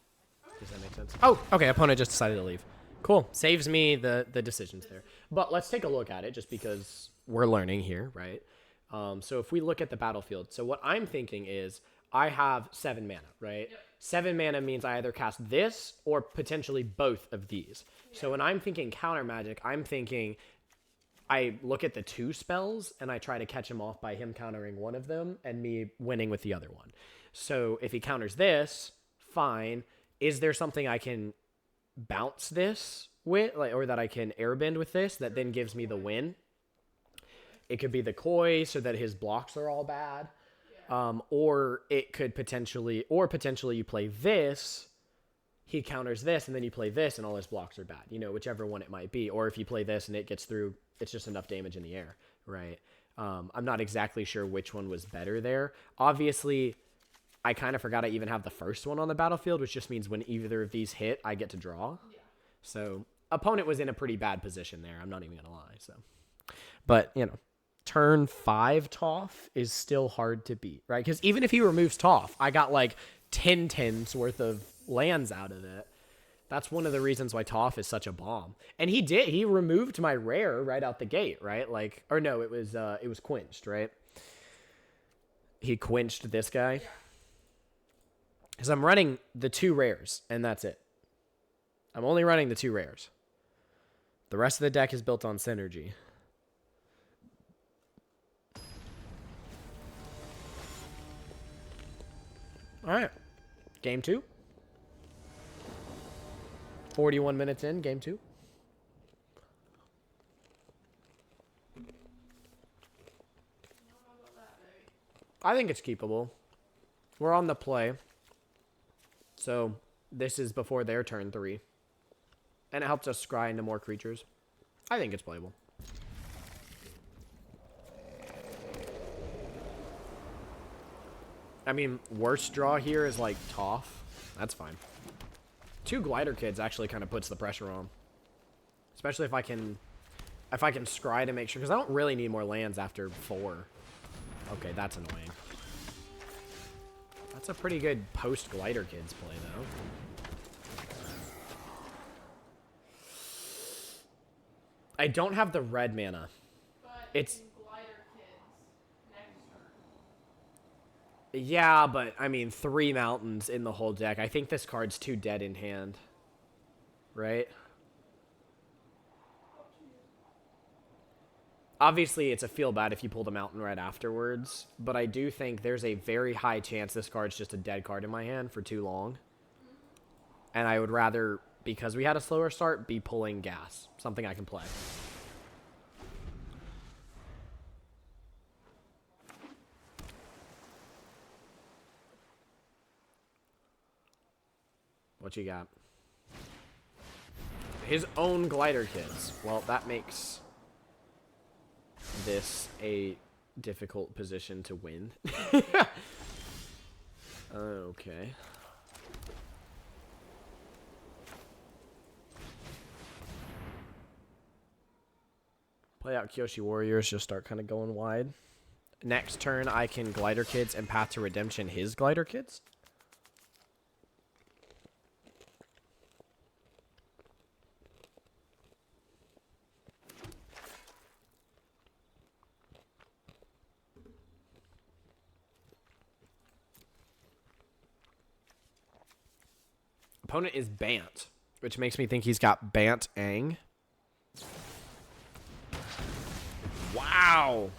Does that make sense? Oh, okay, opponent just decided to leave. Cool, saves me the decisions there. But let's take a look at it, just because we're learning here, right? So if we look at the battlefield, so what I'm thinking is, I have 7 mana, right? Yep. 7 mana means I either cast this, or potentially both of these. Yeah. So when I'm thinking counter magic, I'm thinking I look at the 2 spells and I try to catch him off by him countering one of them and me winning with the other one. So if he counters this, fine. Is there something I can bounce this with, like, or that I can airbend with this that then gives me the win? It could be the koi so that his blocks are all bad. Or it could potentially you play this he counters this, and then you play this, and all his blocks are bad. You know, whichever one it might be. Or if you play this and it gets through, it's just enough damage in the air, right? I'm not exactly sure which one was better there. Obviously, I kind of forgot I even have the first one on the battlefield, which just means when either of these hit, I get to draw. Yeah. So, opponent was in a pretty bad position there. I'm not even going to lie. So, but, you know, turn 5 Toph is still hard to beat, right? Because even if he removes Toph, I got like 10 tens worth of lands out of it. That's one of the reasons why Toph is such a bomb. And he did. He removed my rare right out the gate, right? Like, or no, it was quenched, right? He quenched this guy. Yeah. Because I'm running the 2 rares, and that's it. I'm only running the 2 rares. The rest of the deck is built on synergy. All right. Game 2. 41 minutes in, game 2. I think it's keepable. We're on the play. So this is before their turn 3. And it helps us scry into more creatures. I think it's playable. I mean, worst draw here is like Toph. That's fine. 2 Glider Kids actually kind of puts the pressure on. Especially if I can scry to make sure, because I don't really need more lands after 4. Okay, that's annoying. That's a pretty good post Glider Kids play, though. I don't have the red mana. But It's Glider Kids next turn. yeah, but I mean 3 mountains in the whole deck. I think this card's too dead in hand. Right? Obviously, it's a feel bad if you pull the mountain right afterwards, but I do think there's a very high chance this card's just a dead card in my hand for too long. And I would rather, because we had a slower start, be pulling gas. Something I can play. What you got? His own Glider Kids. Well, that makes this a difficult position to win. Okay. Play out Kyoshi Warriors, just start kind of going wide. Next turn, I can Glider Kids and Path to Redemption his Glider Kids. Opponent is Bant, which makes me think he's got Bant Ang. Wow.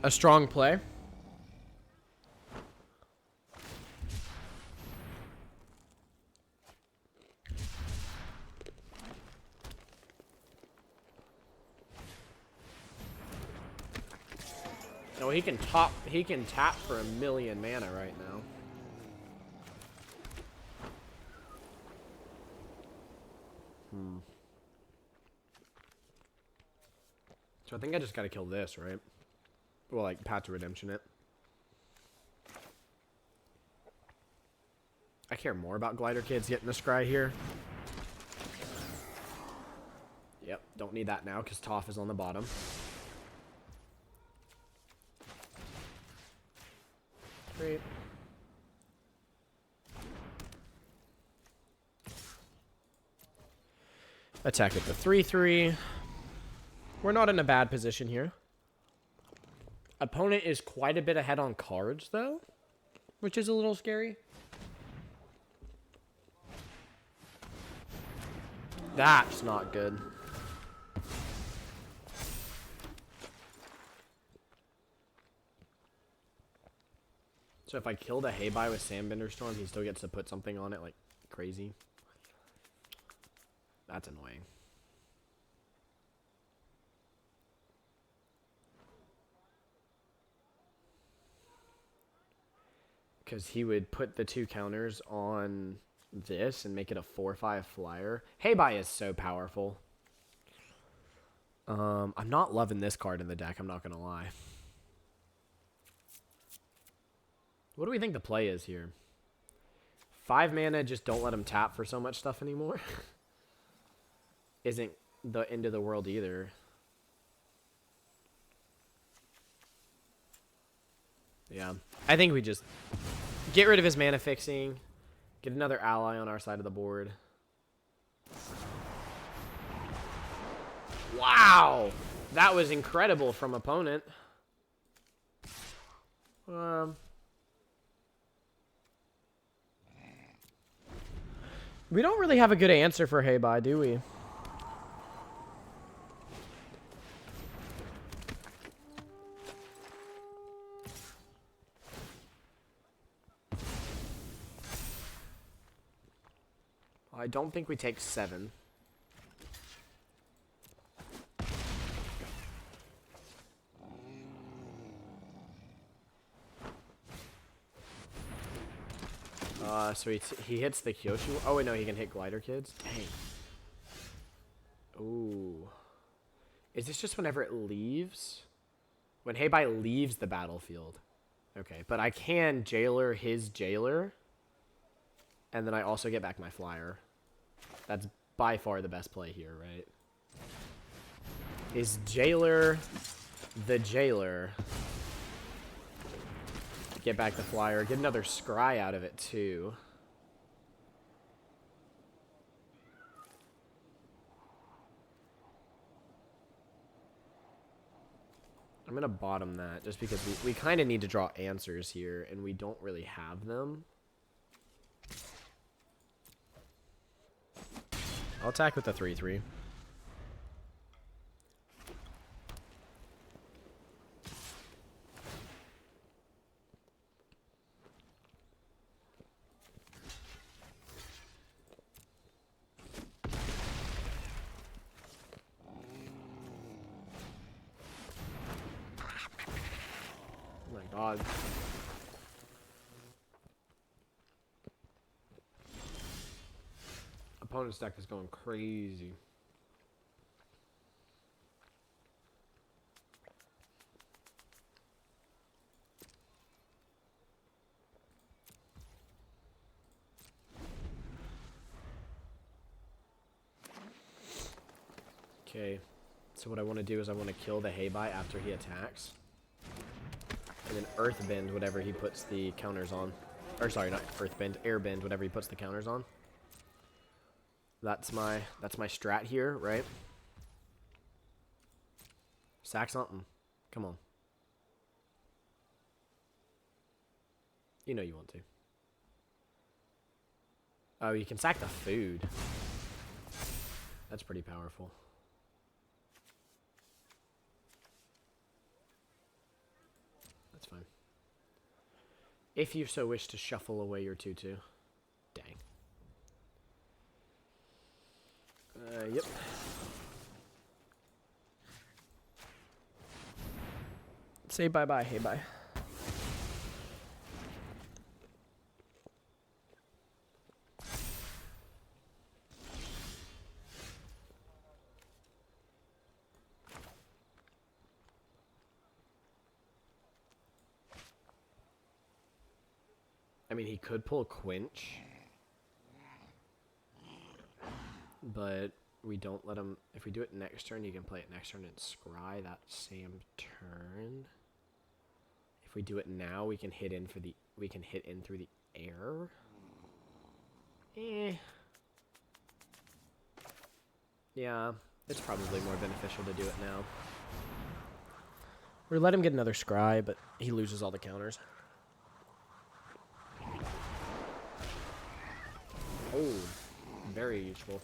A strong play. No, he can tap for 1,000,000 mana right now. So I think I just gotta kill this, right? Well, like, Path to Redemption it. I care more about Glider Kids getting the scry here. Yep, don't need that now because Toph is on the bottom. Great. Attack with the 3/3. We're not in a bad position here. Opponent is quite a bit ahead on cards, though, which is a little scary. That's not good. So if I killed a Haybai with Sandbender Storm, he still gets to put something on it like crazy. That's annoying. Because he would put the 2 counters on this and make it a 4/5 flyer. Hey-Bye is so powerful. I'm not loving this card in the deck, I'm not going to lie. What do we think the play is here? 5 mana, just don't let him tap for so much stuff anymore. Isn't the end of the world either. Yeah. I think we just get rid of his mana fixing. Get another ally on our side of the board. Wow! That was incredible from opponent. We don't really have a good answer for Hey-Bye, do we? I don't think we take 7. So he hits the Kyoshu. Oh, wait, no, he can hit Glider Kids. Dang. Ooh. Is this just whenever it leaves? When Hey-Bye leaves the battlefield. Okay, but I can Jailer his Jailer. And then I also get back my flyer. That's by far the best play here, right? Is Jailer the Jailer? Get back the flyer. Get another scry out of it, too. I'm going to bottom that just because we kind of need to draw answers here, and we don't really have them. I'll attack with the 3/3. Oh my god. Opponent's deck is going crazy. Okay, so what I want to do is I want to kill the Hey-Bye after he attacks. And then Earthbend whatever he puts the counters on. Or sorry, not Earthbend, Airbend whatever he puts the counters on. That's my strat here, right? Sack something. Come on. You know you want to. Oh, you can sack the food. That's pretty powerful. That's fine. If you so wish to shuffle away your 2/2. Dang. Yep. Say bye-bye, Hey-Bye. I mean, he could pull Quench. But we don't let him... If we do it next turn, you can play it next turn and scry that same turn. If we do it now, we can hit in for the... We can hit in through the air. Yeah, it's probably more beneficial to do it now. Or let him get another scry, but he loses all the counters. Oh, very useful.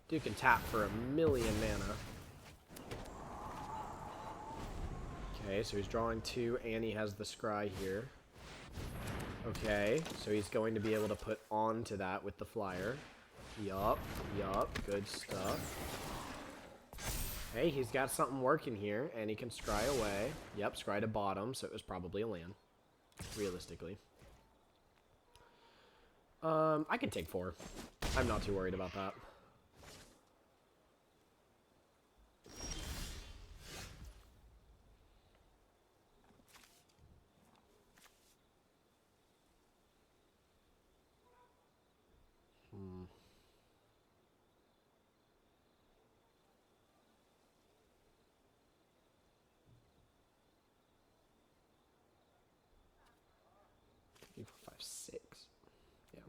Dude can tap for 1,000,000 mana. Okay, so he's drawing 2, and he has the scry here. Okay, so he's going to be able to put onto that with the flyer. Yup, good stuff. Hey, he's got something working here, and he can scry away. Yep, scry to bottom, so it was probably a land, realistically. I can take 4. I'm not too worried about that. Three, four, five, 6. Yeah.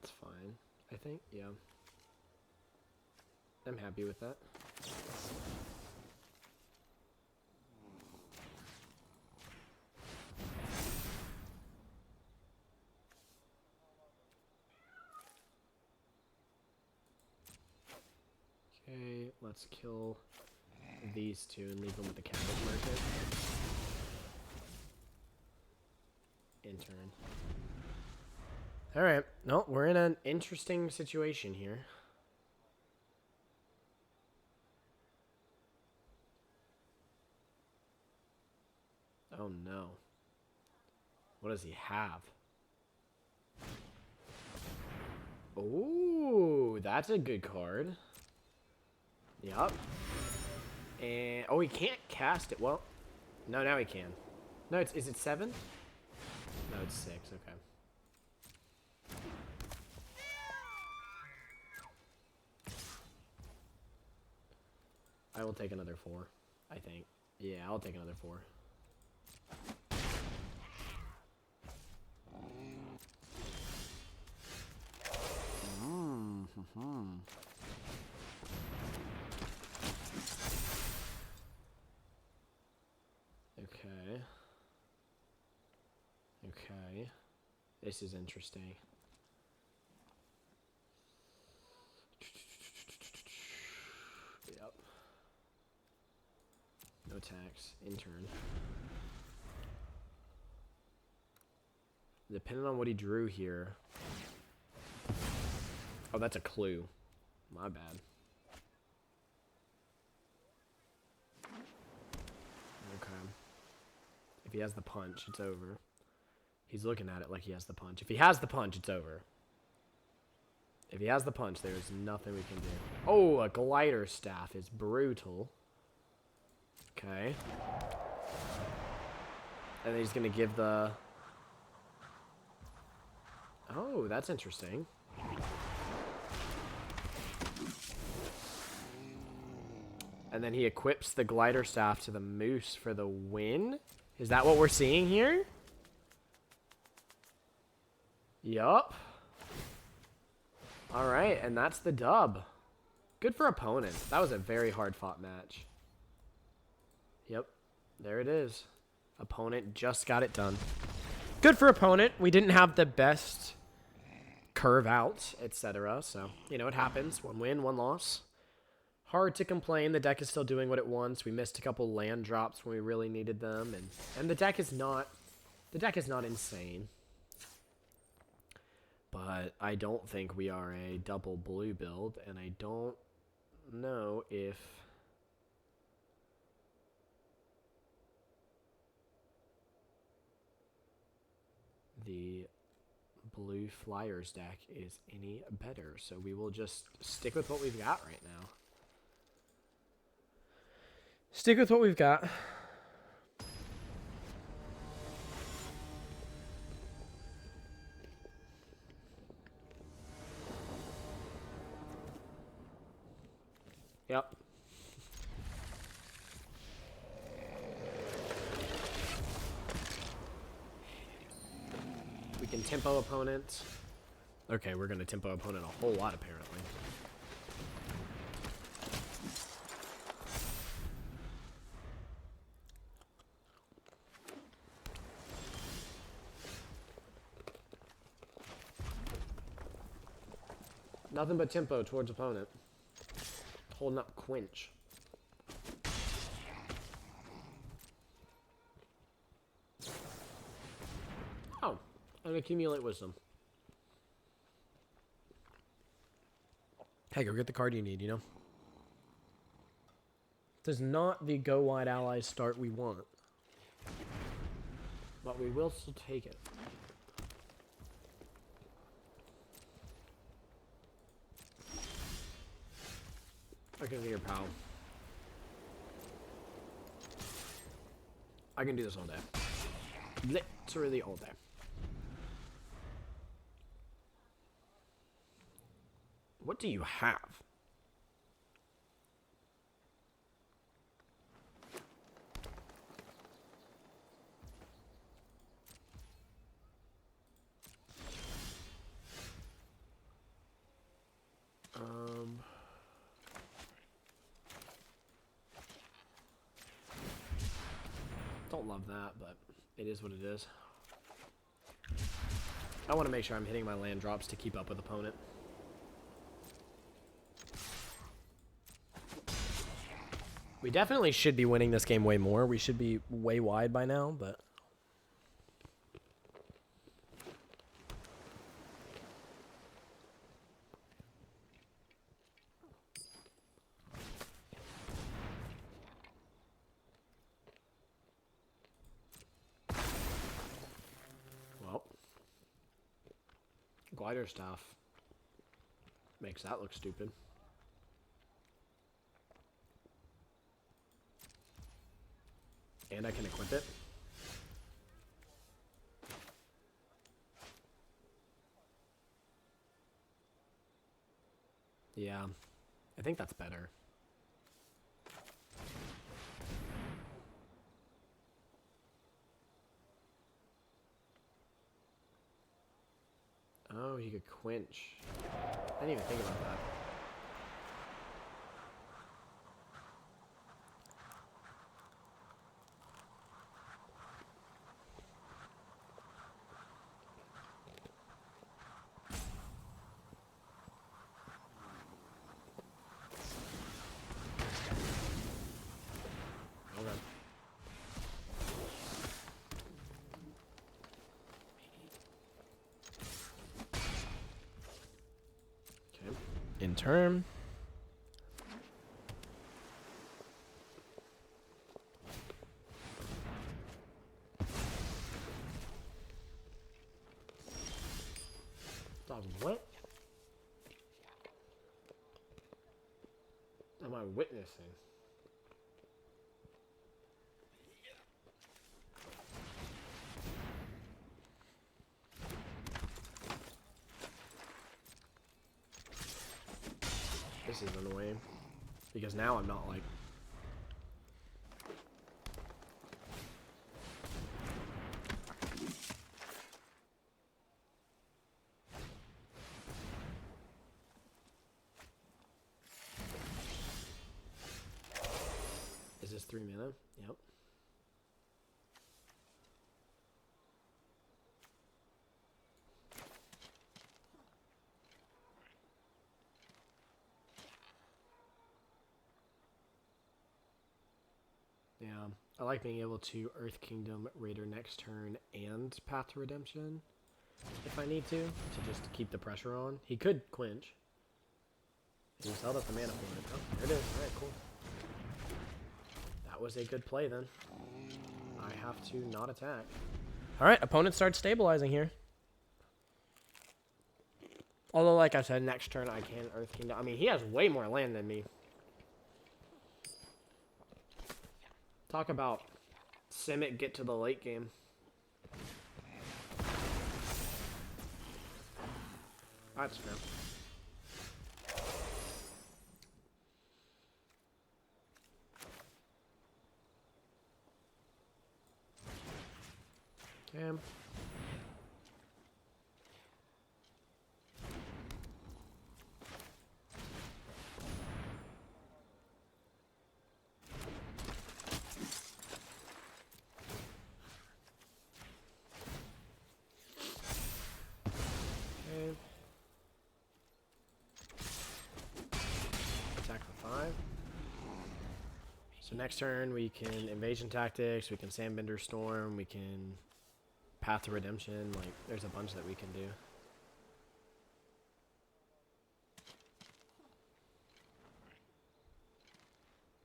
It's fine, I think. Yeah. I'm happy with that. Okay, let's kill these two and leave them with the cabbage market. In turn. Alright, no, we're in an interesting situation here. Oh no. What does he have? Ooh, that's a good card. Yup. And oh, he can't cast it. Well, no, now he can. No, is it 7? No, it's 6. Okay. I will take another 4, I think. Yeah, I'll take another 4. Okay. Okay. This is interesting. Yep. No tax. In turn. Depending on what he drew here. Oh, that's a clue. My bad. Okay. If he has the punch, it's over. He's looking at it like he has the punch. If he has the punch, it's over. If he has the punch, there's nothing we can do. Oh, a glider staff is brutal. Okay. And then he's going to give the... Oh, that's interesting. And then he equips the glider staff to the moose for the win? Is that what we're seeing here? Yup. Alright, and that's the dub. Good for opponent. That was a very hard-fought match. Yep, there it is. Opponent just got it done. Good for opponent. We didn't have the best curve out, etc. So, you know, it happens. 1 win, 1 loss. Hard to complain. The deck is still doing what it wants. We missed a couple land drops when we really needed them, and the deck is not insane. But I don't think we are a double blue build, and I don't know if the blue Flyers deck is any better. So we will just stick with what we've got right now. Stick with what we've got. can tempo opponents. Okay, we're going to tempo opponent a whole lot, apparently. Nothing but tempo towards opponent. Holding up Quench. Oh, and accumulate wisdom. Hey, go get the card you need, you know? This is not the go wide allies start we want. But we will still take it. I can hear pal. I can do this all day. Literally all day. What do you have? Don't love that, but it is what it is. I want to make sure I'm hitting my land drops to keep up with opponent. We definitely should be winning this game way more. We should be way wide by now, but... Well. Glider Staff makes that look stupid. And I can equip it. Yeah, I think that's better. Oh, he could quench. I didn't even think about that. In turn. Dog, what am I witnessing? This is annoying. Because now I'm not like... Is this 3 mana? Yep. Yeah, I like being able to Earth Kingdom Raider next turn and Path to Redemption if I need to just keep the pressure on. He could quench. He just held up the mana for it. Oh, there it is. Alright, cool. That was a good play then. I have to not attack. Alright, opponent starts stabilizing here. Although, like I said, next turn I can Earth Kingdom. I mean, he has way more land than me. Talk about Simic get to the late game. That's fair. Okay. So next turn we can Invasion Tactics, we can Sandbender Storm, we can Path to Redemption. Like, there's a bunch that we can do.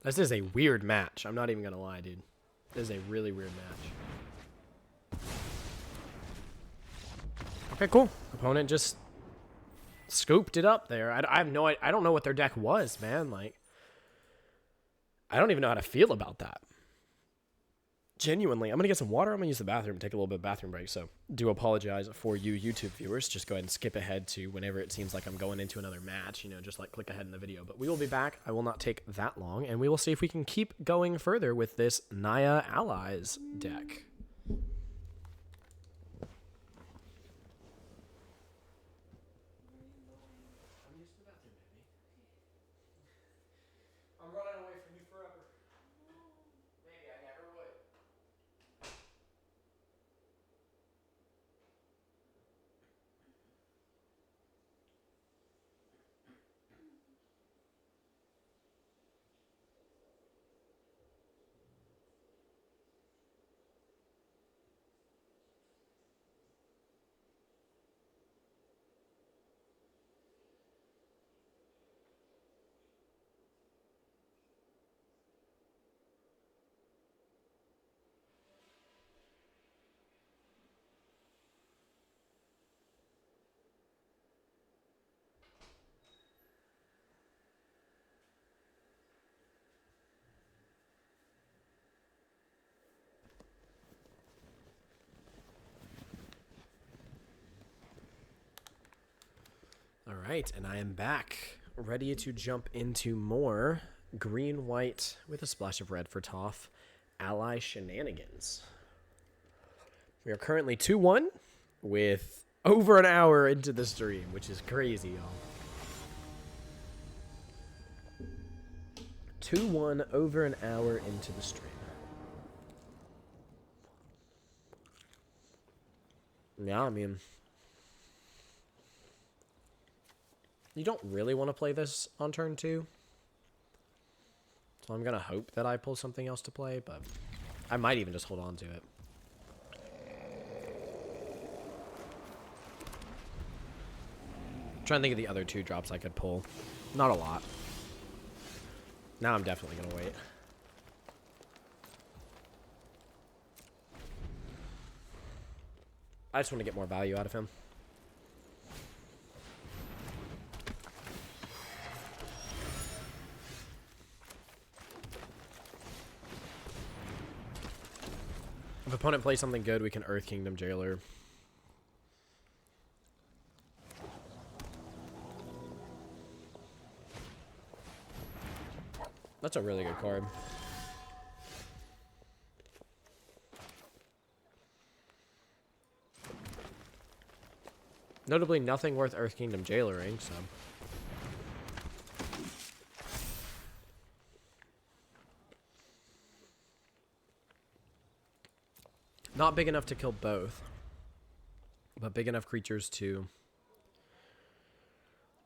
This is a weird match. I'm not even gonna lie, dude. This is a really weird match. Okay, cool. Opponent just scooped it up there. I have no. I don't know what their deck was, man. Like, I don't even know how to feel about that. Genuinely, I'm gonna get some water. I'm gonna use the bathroom, take a little bit of bathroom break. So, do apologize for you YouTube viewers. Just go ahead and skip ahead to whenever it seems like I'm going into another match. You know, just like click ahead in the video. But we will be back. I will not take that long, and we will see if we can keep going further with this Naya Allies deck. I'm running away from you forever. Maybe I never would. All right, and I am back, ready to jump into more green-white with a splash of red for Toph ally shenanigans. We are currently 2-1 with over an hour into the stream, which is crazy, y'all. 2-1 over an hour into the stream. Yeah, I mean, you don't really want to play this on turn 2. So I'm going to hope that I pull something else to play, but I might even just hold on to it. I'm trying to think of the other 2 drops I could pull. Not a lot. Now I'm definitely going to wait. I just want to get more value out of him. If opponent plays something good, we can Earth Kingdom Jailer. That's a really good card. Notably, nothing worth Earth Kingdom Jailering, so... Not big enough to kill both, but big enough creatures to...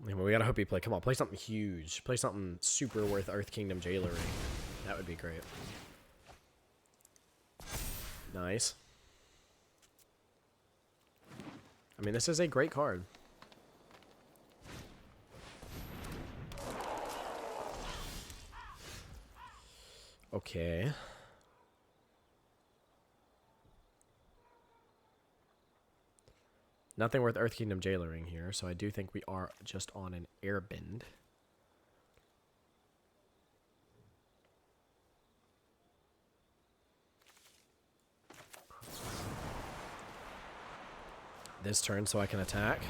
We gotta hope he play... Come on, play something huge. Play something super worth Earth Kingdom Jailering. That would be great. Nice. I mean, this is a great card. Okay. Nothing worth Earth Kingdom Jailering here, so I do think we are just on an Airbend. This turn so I can attack.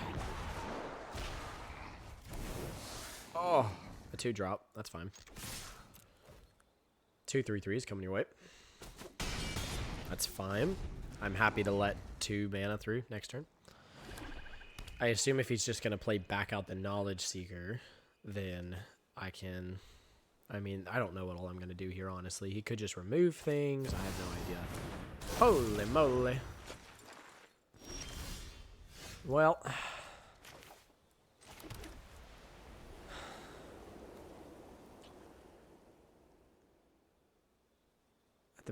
Oh, a 2-drop. That's fine. 2 3/3s coming your way. That's fine. I'm happy to let 2 mana through next turn. I assume if he's just going to play back out the Knowledge Seeker, then I can... I mean, I don't know what all I'm going to do here, honestly. He could just remove things. I have no idea. Holy moly. Well...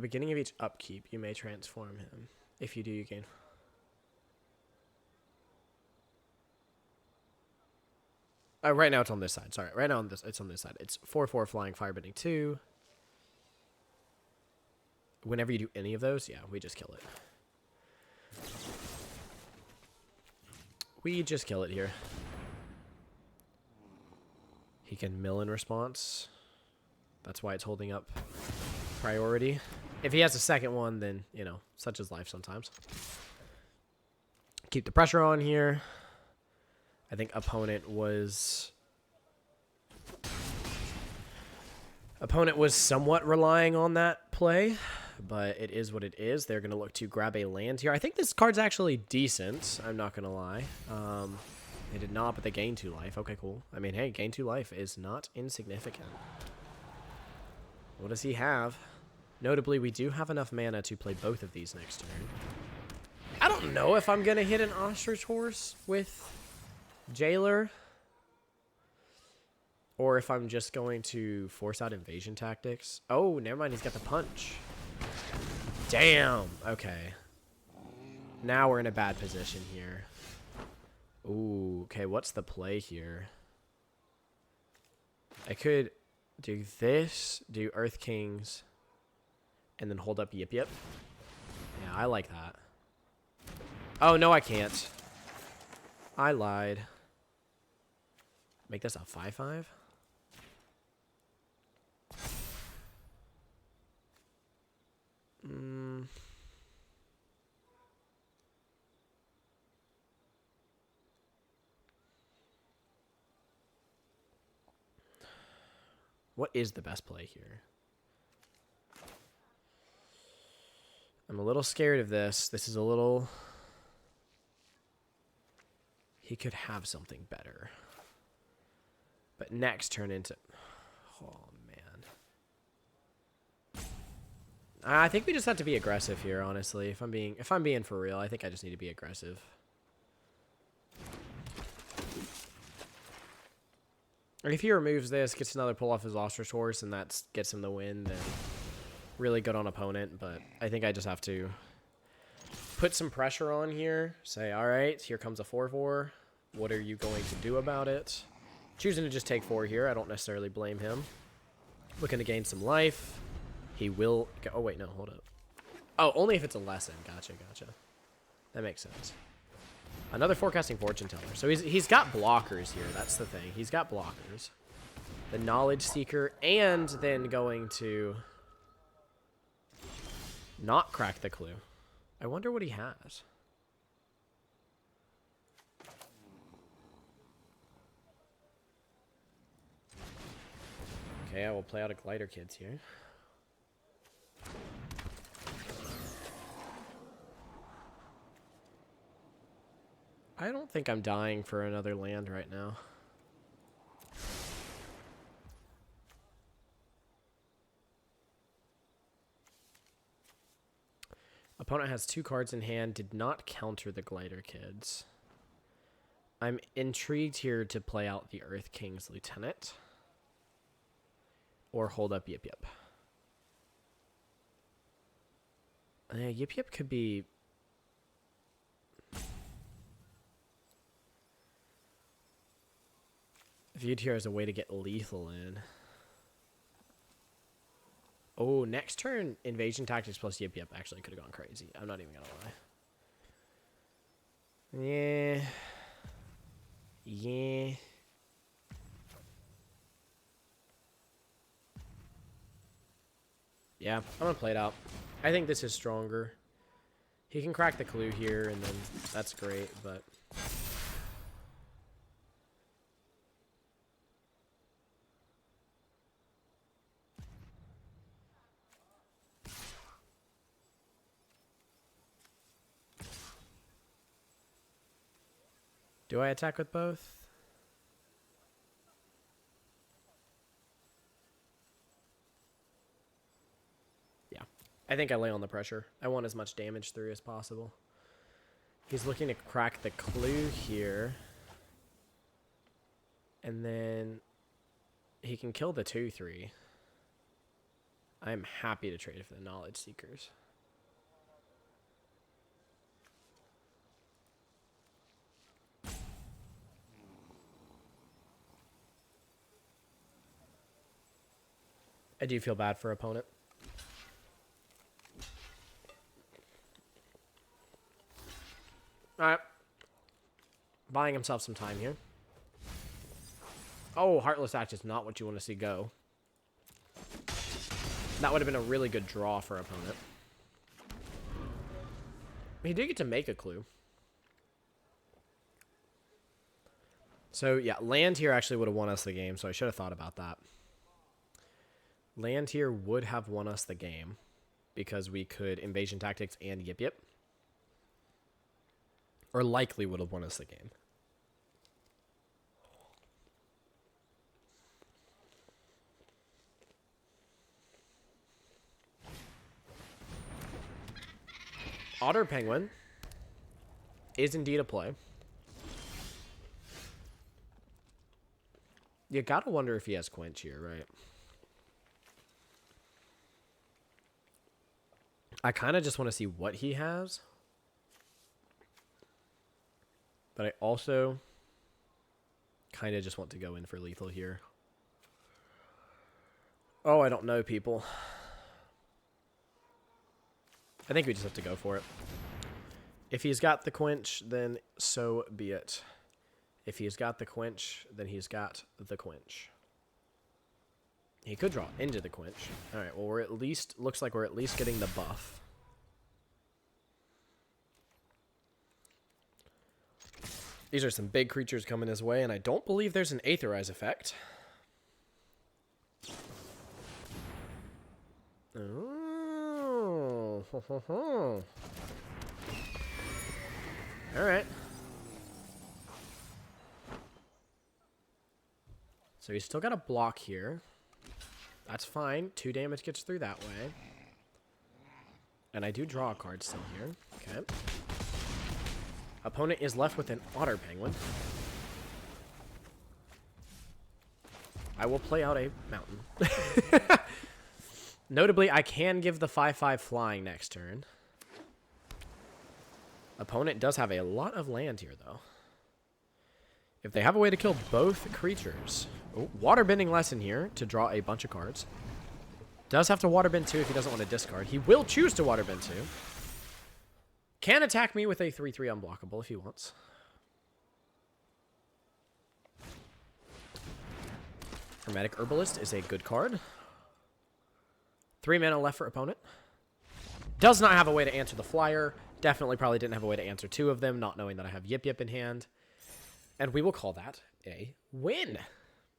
the beginning of each upkeep, you may transform him. If you do, you gain. Oh, right now it's on this side. Sorry, right now it's on this side. It's 4/4 flying firebending 2. Whenever you do any of those, yeah, we just kill it. We just kill it here. He can mill in response. That's why it's holding up priority. If he has a second one, then, you know, such is life sometimes. Keep the pressure on here. I think opponent was somewhat relying on that play, but it is what it is. They're going to look to grab a land here. I think this card's actually decent. I'm not going to lie. They did not, but they gained 2 life. Okay, cool. I mean, hey, gain 2 life is not insignificant. What does he have? Notably, we do have enough mana to play both of these next turn. I don't know if I'm going to hit an Ostrich Horse with Jailer, or if I'm just going to force out Invasion Tactics. Oh, never mind. He's got the punch. Damn. Okay. Now we're in a bad position here. Ooh, okay. What's the play here? I could do this, do Earth Kings, and then hold up Yip Yip. Yeah, I like that. Oh, no, I can't. I lied. Make this a 5/5? What is the best play here? I'm a little scared of this. This is a little... He could have something better. But next turn into... Oh, man. I think we just have to be aggressive here, honestly. If I'm being for real, I think I just need to be aggressive. If he removes this, gets another pull off his Ostrich Horse, and that gets him the win, then really good on opponent. But I think I just have to put some pressure on here. Say, all right, here comes a 4/4. What are you going to do about it? Choosing to just take 4 here. I don't necessarily blame him. Looking to gain some life. He will... Oh, wait, no, hold up. Oh, only if it's a lesson. Gotcha, gotcha. That makes sense. Another Forecasting Fortune Teller. So he's got blockers here. That's the thing. He's got blockers. The Knowledge Seeker, and then going to not crack the clue. I wonder what he has. Okay, I will play out a Glider Kids here. I don't think I'm dying for another land right now. Opponent has 2 cards in hand, did not counter the Glider Kids. I'm intrigued here to play out the Earth King's Lieutenant. Or hold up Yip Yip. Yip Yip could be... Viewed here as a way to get lethal in. Oh, next turn, Invasion Tactics plus Yip Yip actually could have gone crazy. I'm not even going to lie. Yeah. Yeah. Yeah, I'm going to play it out. I think this is stronger. He can crack the clue here, and then that's great, but... Do I attack with both? Yeah. I think I lay on the pressure. I want as much damage through as possible. He's looking to crack the clue here. And then he can kill the 2/3. I'm happy to trade for the Knowledge Seekers. I do feel bad for opponent. Alright. Buying himself some time here. Oh, Heartless Act is not what you want to see go. That would have been a really good draw for opponent. He did get to make a clue. So, yeah, land here actually would have won us the game, so I should have thought about that. Land here would have won us the game because we could Invasion Tactics and Yip Yip. Or likely would have won us the game. Otter Penguin is indeed a play. You gotta wonder if he has Quench here, right? I kind of just want to see what he has. But I also kind of just want to go in for lethal here. Oh, I don't know, people. I think we just have to go for it. If he's got the Quench, then so be it. If he's got the Quench, then he's got the Quench. He could draw into the Quench. Alright, well, we're at least... Looks like we're at least getting the buff. These are some big creatures coming his way, and I don't believe there's an Aetherize effect. Oh. Alright. So he's still got a block here. That's fine. 2 damage gets through that way. And I do draw a card still here. Okay. Opponent is left with an Otter Penguin. I will play out a mountain. Notably, I can give the 5/5 flying next turn. Opponent does have a lot of land here, though. If they have a way to kill both creatures... Oh, waterbending lesson here to draw a bunch of cards. Does have to waterbend 2 if he doesn't want to discard. He will choose to waterbend 2. Can attack me with a 3/3 unblockable if he wants. Hermetic Herbalist is a good card. 3 mana left for opponent. Does not have a way to answer the flyer. Definitely probably didn't have a way to answer 2 of them, not knowing that I have Yip Yip in hand. And we will call that a win.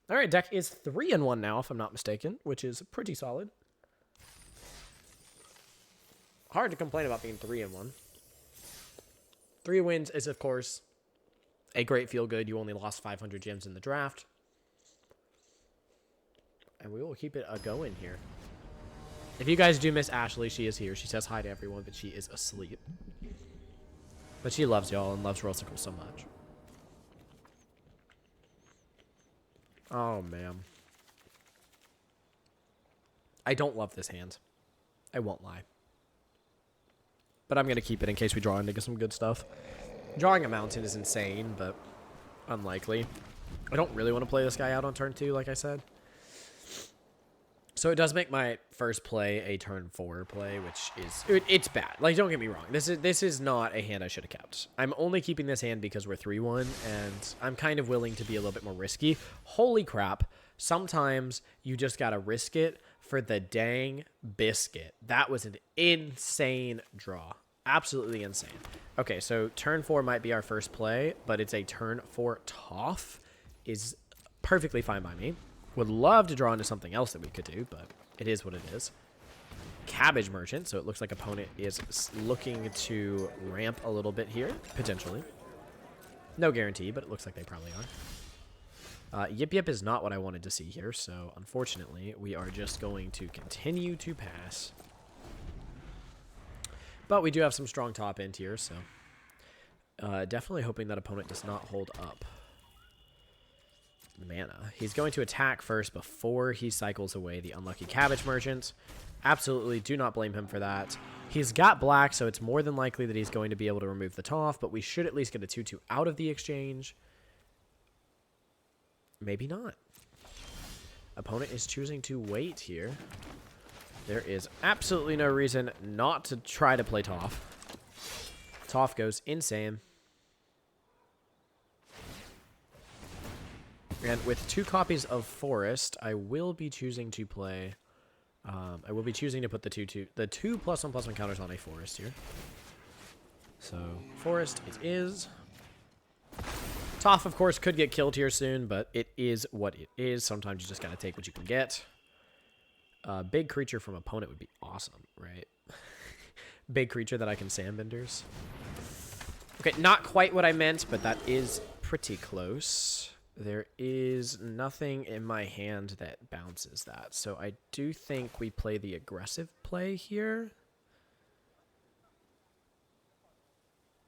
All right, deck is 3-1 now, if I'm not mistaken, which is pretty solid. Hard to complain about being 3-1. 3 wins is, of course, a great feel-good. You only lost 500 gems in the draft. And we will keep it going here. If you guys do miss Ashley, she is here. She says hi to everyone, but she is asleep. But she loves y'all and loves Rossicle so much. Oh, man. I don't love this hand. I won't lie. But I'm going to keep it in case we draw into some good stuff. Drawing a mountain is insane, but unlikely. I don't really want to play this guy out on turn 2, like I said. So it does make my first play a turn 4 play, which is... It's bad. Like, don't get me wrong. This is not a hand I should have kept. I'm only keeping this hand because we're 3-1, and I'm kind of willing to be a little bit more risky. Holy crap. Sometimes you just gotta risk it for the dang biscuit. That was an insane draw. Absolutely insane. Okay, so turn 4 might be our first play, but it's a turn 4 Toph. Is perfectly fine by me. Would love to draw into something else that we could do, but it is what it is. Cabbage Merchant, so it looks like opponent is looking to ramp a little bit here, potentially. No guarantee, but it looks like they probably are. Yip Yip is not what I wanted to see here, so unfortunately, we are just going to continue to pass. But we do have some strong top end here, so definitely hoping that opponent does not hold up. mana. He's going to attack first before he cycles away the Unlucky Cabbage Merchant. Absolutely do not blame him for that. He's got black, so it's more than likely that he's going to be able to remove the Toph, but we should at least get a 2-2 out of the exchange. Maybe not. Opponent is choosing to wait here. There is absolutely no reason not to try to play Toph. Toph goes insane. And with 2 copies of Forest, I will be choosing to play... I will be choosing to put the 2 +1/+1 counters on a Forest here. So, Forest it is. Toph, of course, could get killed here soon, but it is what it is. Sometimes you just gotta take what you can get. Big creature from opponent would be awesome, right? Big creature that I can Sandbenders. Okay, not quite what I meant, but that is pretty close. There is nothing in my hand that bounces that. So I do think we play the aggressive play here.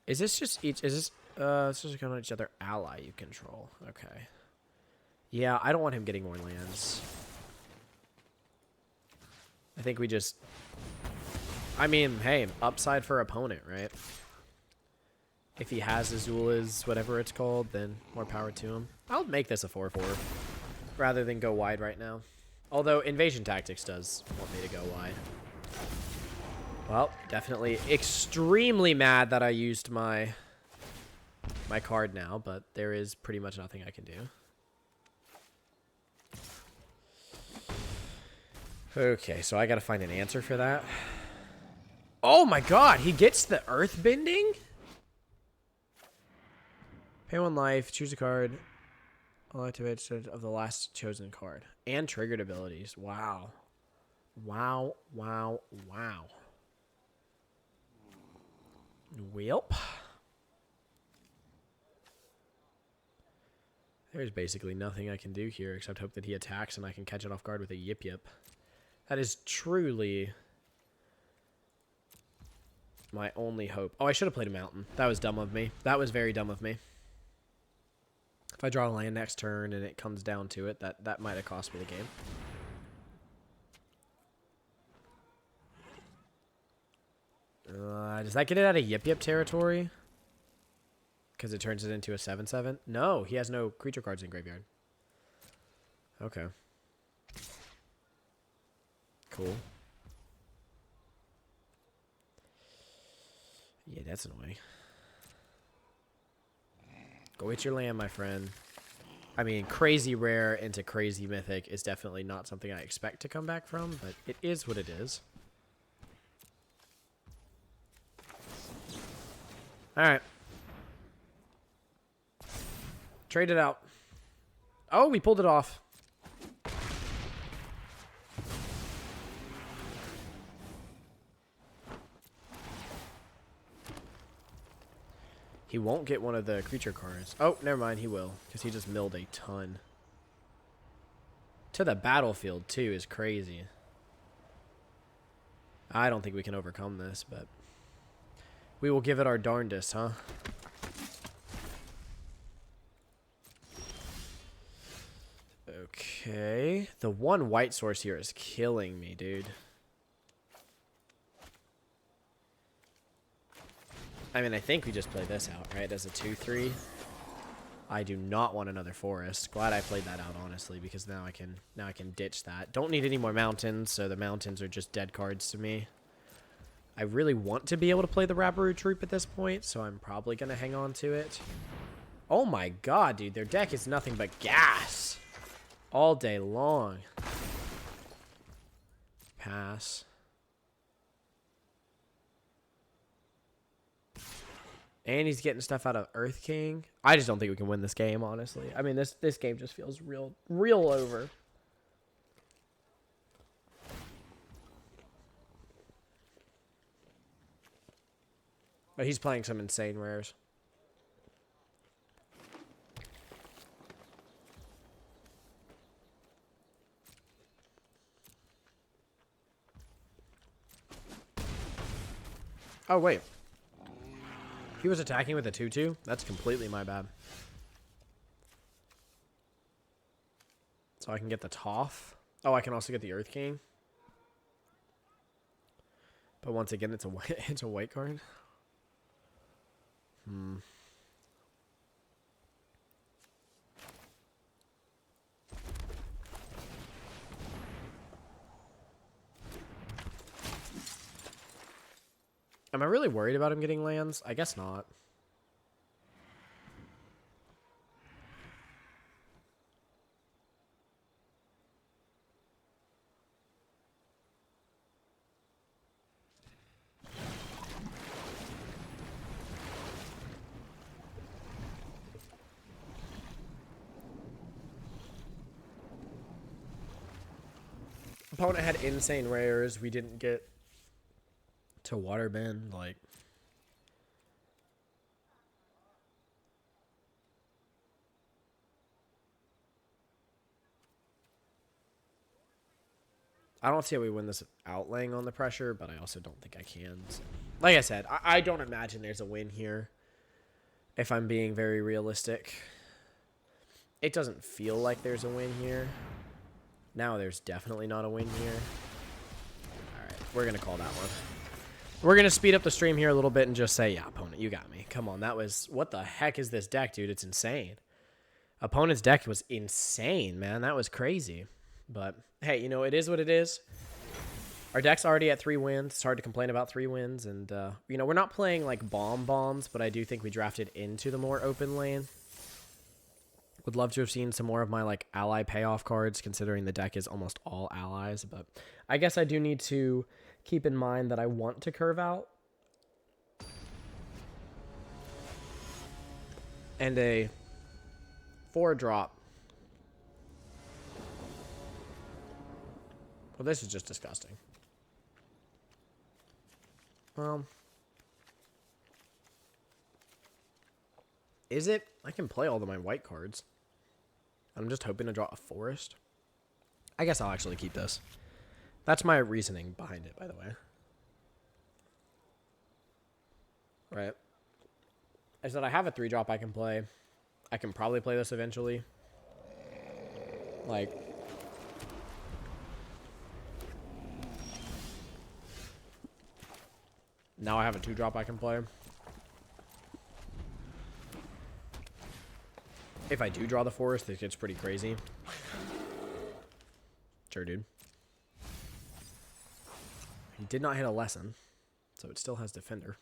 Is this just each... Is this... it's just kind of each other ally you control. Okay. Yeah, I don't want him getting more lands. I think we just... I mean, hey, upside for opponent, right? If he has Azula's, whatever it's called, then more power to him. I'll make this a 4-4 rather than go wide right now. Although Invasion Tactics does want me to go wide. Well, definitely extremely mad that I used my card now, but there is pretty much nothing I can do. Okay, so I gotta find an answer for that. Oh my god, he gets the Earth Bending? Pay 1 life, choose a card. I'll activate of the last chosen card. And triggered abilities. Wow. Wow, wow, wow. Welp. There's basically nothing I can do here except hope that he attacks and I can catch it off guard with a Yip Yip. That is truly my only hope. Oh, I should have played a mountain. That was dumb of me. That was very dumb of me. If I draw a land next turn and it comes down to it, that might have cost me the game. Does that get it out of Yip Yip territory? Because it turns it into a 7/7? No, he has no creature cards in graveyard. Okay. Cool. Yeah, that's annoying. Go hit your land, my friend. I mean, crazy rare into crazy mythic is definitely not something I expect to come back from, but it is what it is. Alright. Trade it out. Oh, we pulled it off. He won't get one of the creature cards. Oh, never mind, he will. Because he just milled a ton. To the battlefield, too, is crazy. I don't think we can overcome this, but... we will give it our darndest, huh? Okay. The one white source here is killing me, dude. I mean, I think we just play this out, right? As a 2-3. I do not want another forest. Glad I played that out, honestly, because now I can ditch that. Don't need any more mountains, so the mountains are just dead cards to me. I really want to be able to play the Rabaroo Troop at this point, so I'm probably going to hang on to it. Oh my god, dude. Their deck is nothing but gas. All day long. Pass. And he's getting stuff out of Earth King. I just don't think we can win this game, honestly. I mean, this game just feels real over. But he's playing some insane rares. Oh, wait. He was attacking with a 2-2? That's completely my bad. So I can get the Toph. Oh, I can also get the Earth King. But once again, it's a white, it's a white card. Am I really worried about him getting lands? I guess not. Opponent had insane rares. We didn't get to waterbend. Like, I don't see how we win this outlaying on the pressure, but I also don't think I can. So, like I said, I don't imagine there's a win here. If I'm being very realistic, it doesn't feel like there's a win here. Now there's definitely not a win here. All right, we're gonna call that one. We're gonna speed up the stream here a little bit and just say, yeah, opponent, you got me. Come on, that was, what the heck is this deck, dude? It's insane. Opponent's deck was insane, man. That was crazy. But hey, you know, it is what it is. Our deck's already at 3 wins. It's hard to complain about 3 wins. And, you know, we're not playing like bombs, but I do think we drafted into the more open lane. Would love to have seen some more of my like ally payoff cards, considering the deck is almost all allies. But I guess I do need to keep in mind that I want to curve out. And a 4-drop. Well, this is just disgusting. Is it? I can play all of my white cards. I'm just hoping to draw a forest. I guess I'll actually keep this. That's my reasoning behind it, by the way. Right. Is that I have a 3-drop I can play. I can probably play this eventually. Like, now I have a 2-drop I can play. If I do draw the forest, it gets pretty crazy. Sure, dude. He did not hit a lesson, so it still has defender.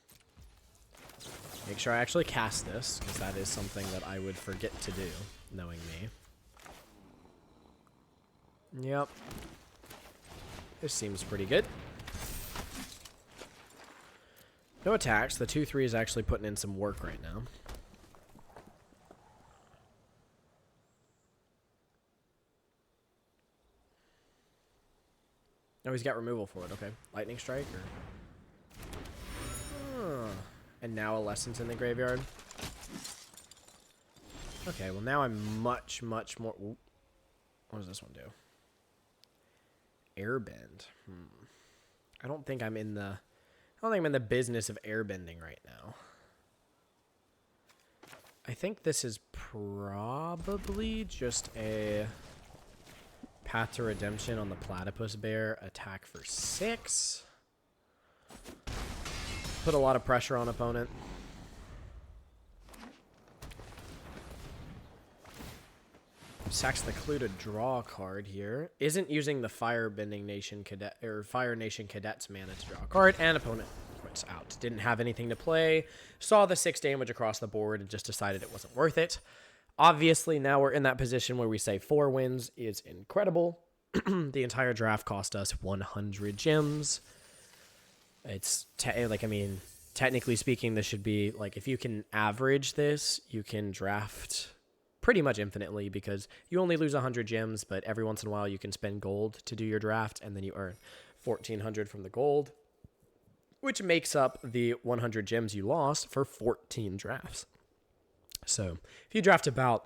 Make sure I actually cast this, because that is something that I would forget to do, knowing me. Yep. This seems pretty good. No attacks. The 2/3 is actually putting in some work right now. Oh, he's got removal for it. Okay. Lightning strike or... And now a lesson's in the graveyard. Okay, well now I'm much more... Ooh. What does this one do? Airbend. I don't think I'm in the... I don't think I'm in the business of airbending right now. I think this is probably just a Path to Redemption on the Platypus Bear. Attack for 6. Put a lot of pressure on opponent. Sacks the clue to draw a card here. Isn't using the Firebending Nation Cadet or Fire Nation Cadet's mana to draw a card, and opponent quits out. Didn't have anything to play. Saw the 6 damage across the board and just decided it wasn't worth it. Obviously, now we're in that position where we say 4 wins is incredible. The entire draft cost us 100 gems. It's like, I mean, technically speaking, this should be like, if you can average this, you can draft pretty much infinitely, because you only lose 100 gems, but every once in a while you can spend gold to do your draft, and then you earn 1,400 from the gold, which makes up the 100 gems you lost for 14 drafts. So if you draft about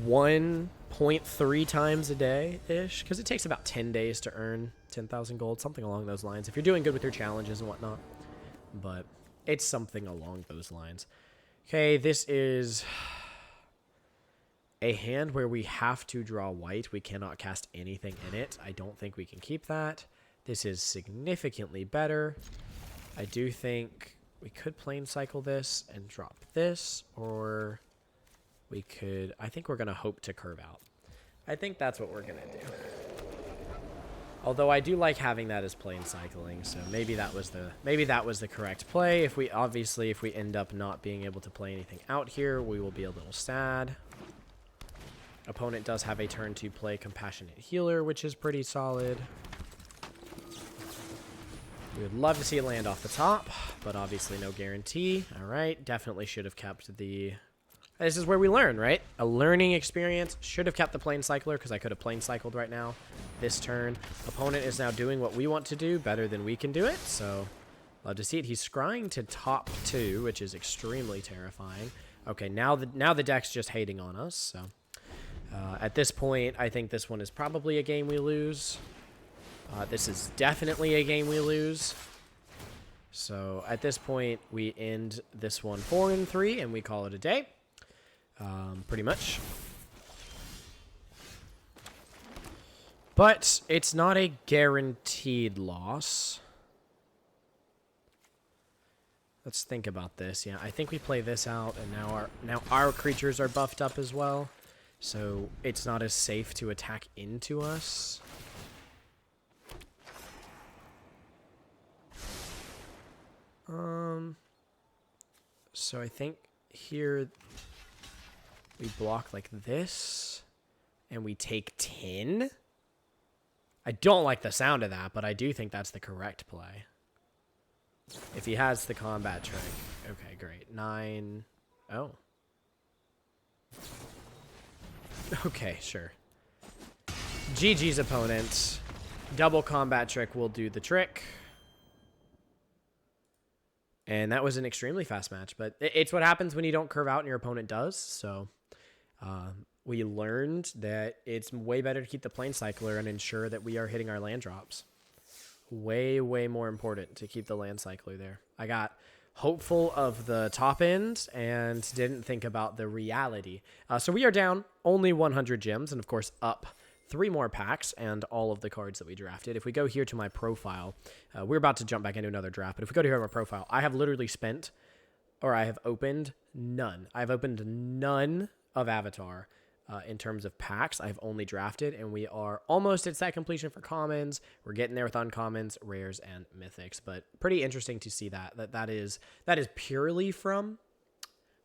1.3 times a day-ish, because it takes about 10 days to earn 10,000 gold, something along those lines, if you're doing good with your challenges and whatnot, but it's something along those lines. Okay, this is A hand where we have to draw white. We cannot cast anything in it. I don't think we can keep that. This is significantly better. I do think we could plane cycle this and drop this, or we could... I think we're going to hope to curve out. I think that's what we're going to do. Although I do like having that as plane cycling, so maybe that was the correct play. If we end up not being able to play anything out here, we will be a little sad. Opponent does have a turn to play Compassionate Healer, which is pretty solid. We would love to see it land off the top, but obviously no guarantee. All right, definitely should have kept the... This is where we learn, right? A learning experience. Should have kept the Plane Cycler because I could have Plane Cycled right now this turn. Opponent is now doing what we want to do better than we can do it, so love to see it. He's scrying to top 2, which is extremely terrifying. Okay, now the deck's just hating on us, so... at this point, I think this one is probably a game we lose. This is definitely a game we lose. So at this point, we end this one 4-3, and we call it a day. Pretty much. But it's not a guaranteed loss. Let's think about this. Yeah, I think we play this out, and now our creatures are buffed up as well. So it's not as safe to attack into us. So I think here we block like this, and we take 10. I don't like the sound of that, but I do think that's the correct play. If he has the combat trick. Okay, great. 9. Oh. Okay, sure. GG's opponent. Double combat trick will do the trick. And that was an extremely fast match, but it's what happens when you don't curve out and your opponent does. So we learned that it's way better to keep the Plane Cycler and ensure that we are hitting our land drops. Way, way more important to keep the Land Cycler there. I got hopeful of the top end and didn't think about the reality. So we are down only 100 gems and, of course, up 3 more packs and all of the cards that we drafted. If we go here to my profile, we're about to jump back into another draft, but if we go to here to my profile, I have literally spent, or I have opened none. I've opened none of Avatar in terms of packs. I've only drafted, and we are almost at set completion for commons. We're getting there with uncommons, rares, and mythics, but pretty interesting to see that is purely from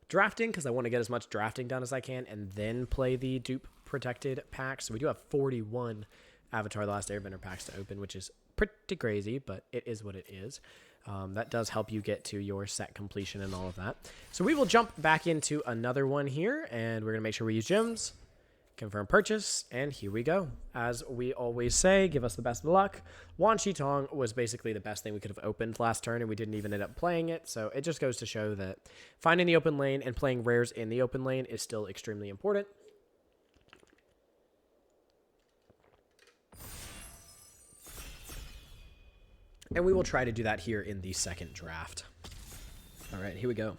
drafting, because I want to get as much drafting done as I can and then play the dupe protected packs. So we do have 41 Avatar The Last Airbender packs to open, which is pretty crazy, but it is what it is. That does help you get to your set completion and all of that. So we will jump back into another one here, and we're going to make sure we use gems, confirm purchase, and here we go. As we always say, give us the best of luck. Wan Shi Tong was basically the best thing we could have opened last turn, and we didn't even end up playing it, so it just goes to show that finding the open lane and playing rares in the open lane is still extremely important. And we will try to do that here in the second draft. All right, here we go.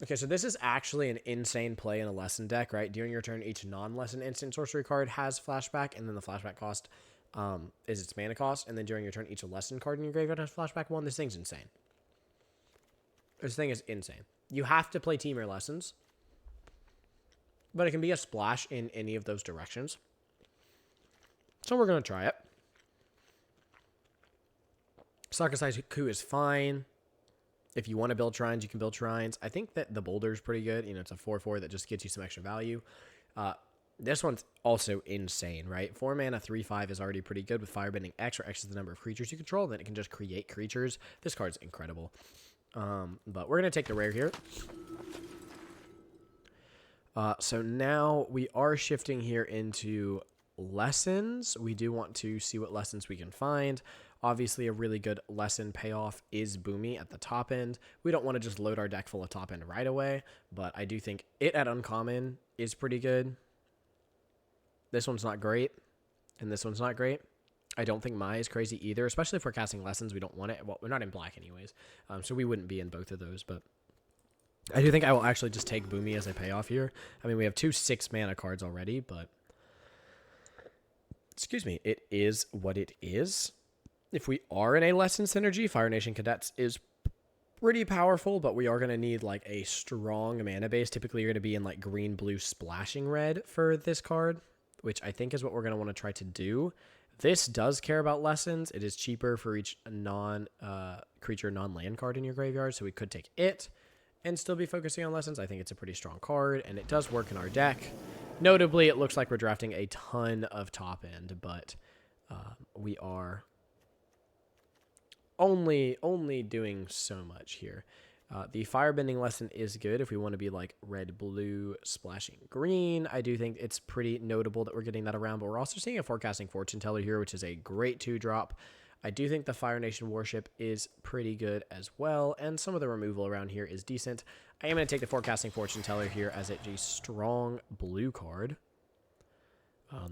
Okay, so this is actually an insane play in a lesson deck, right? During your turn, each non-lesson instant sorcery card has flashback, and then the flashback cost is its mana cost, and then during your turn, each lesson card in your graveyard has flashback 1. This thing's insane. This thing is insane. You have to play Temur Lessons, but it can be a splash in any of those directions. So we're going to try it. Sakusai Ku is fine. If you want to build shrines, you can build shrines. I think that the boulder is pretty good. You know, it's a 4/4 that just gets you some extra value. This one's also insane, right? 4 mana, 3/5 is already pretty good with Firebending X, where X is the number of creatures you control. Then it can just create creatures. This card's incredible. But we're going to take the rare here. So now we are shifting here into lessons. We do want to see what lessons we can find. Obviously, a really good lesson payoff is Boomy at the top end. We don't want to just load our deck full of top end right away, but I do think it at uncommon is pretty good. This one's not great, and this one's not great. I don't think Mai is crazy either, especially if we're casting Lessons. We don't want it. Well, we're not in black anyways, so we wouldn't be in both of those. But I do think I will actually just take Boomy as a payoff here. I mean, we have 2 6-mana cards already, but excuse me, it is what it is. If we are in a Lesson synergy, Fire Nation Cadets is pretty powerful, but we are going to need like a strong mana base. Typically, you're going to be in like green, blue, splashing red for this card, which I think is what we're going to want to try to do. This does care about Lessons. It is cheaper for each creature non-land card in your graveyard, so we could take it and still be focusing on Lessons. I think it's a pretty strong card, and it does work in our deck. Notably, it looks like we're drafting a ton of top end, but we are only doing so much here. The Firebending Lesson is good if we want to be like red, blue, splashing green. I do think it's pretty notable that we're getting that around, but we're also seeing a Forecasting Fortune Teller here, which is a great 2-drop. I do think the Fire Nation Warship is pretty good as well, and some of the removal around here is decent. I am going to take the Forecasting Fortune Teller here as a strong blue card,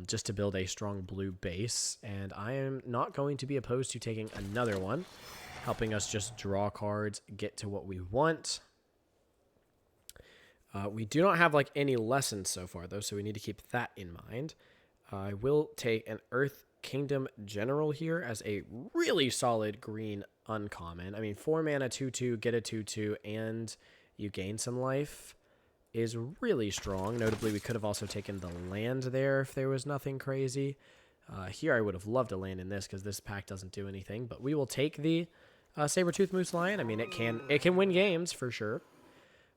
just to build a strong blue base, and I am not going to be opposed to taking another one, helping us just draw cards, get to what we want. We do not have like any lessons so far though, so we need to keep that in mind. I will take an Earth Kingdom General here as a really solid green uncommon. I mean, 4 mana, 2/2, get a 2/2, and you gain some life is really strong. Notably, we could have also taken the land there if there was nothing crazy. Here, I would have loved to land in this because this pack doesn't do anything, but we will take the Saber-Tooth Moose Lion. I mean, it can win games for sure.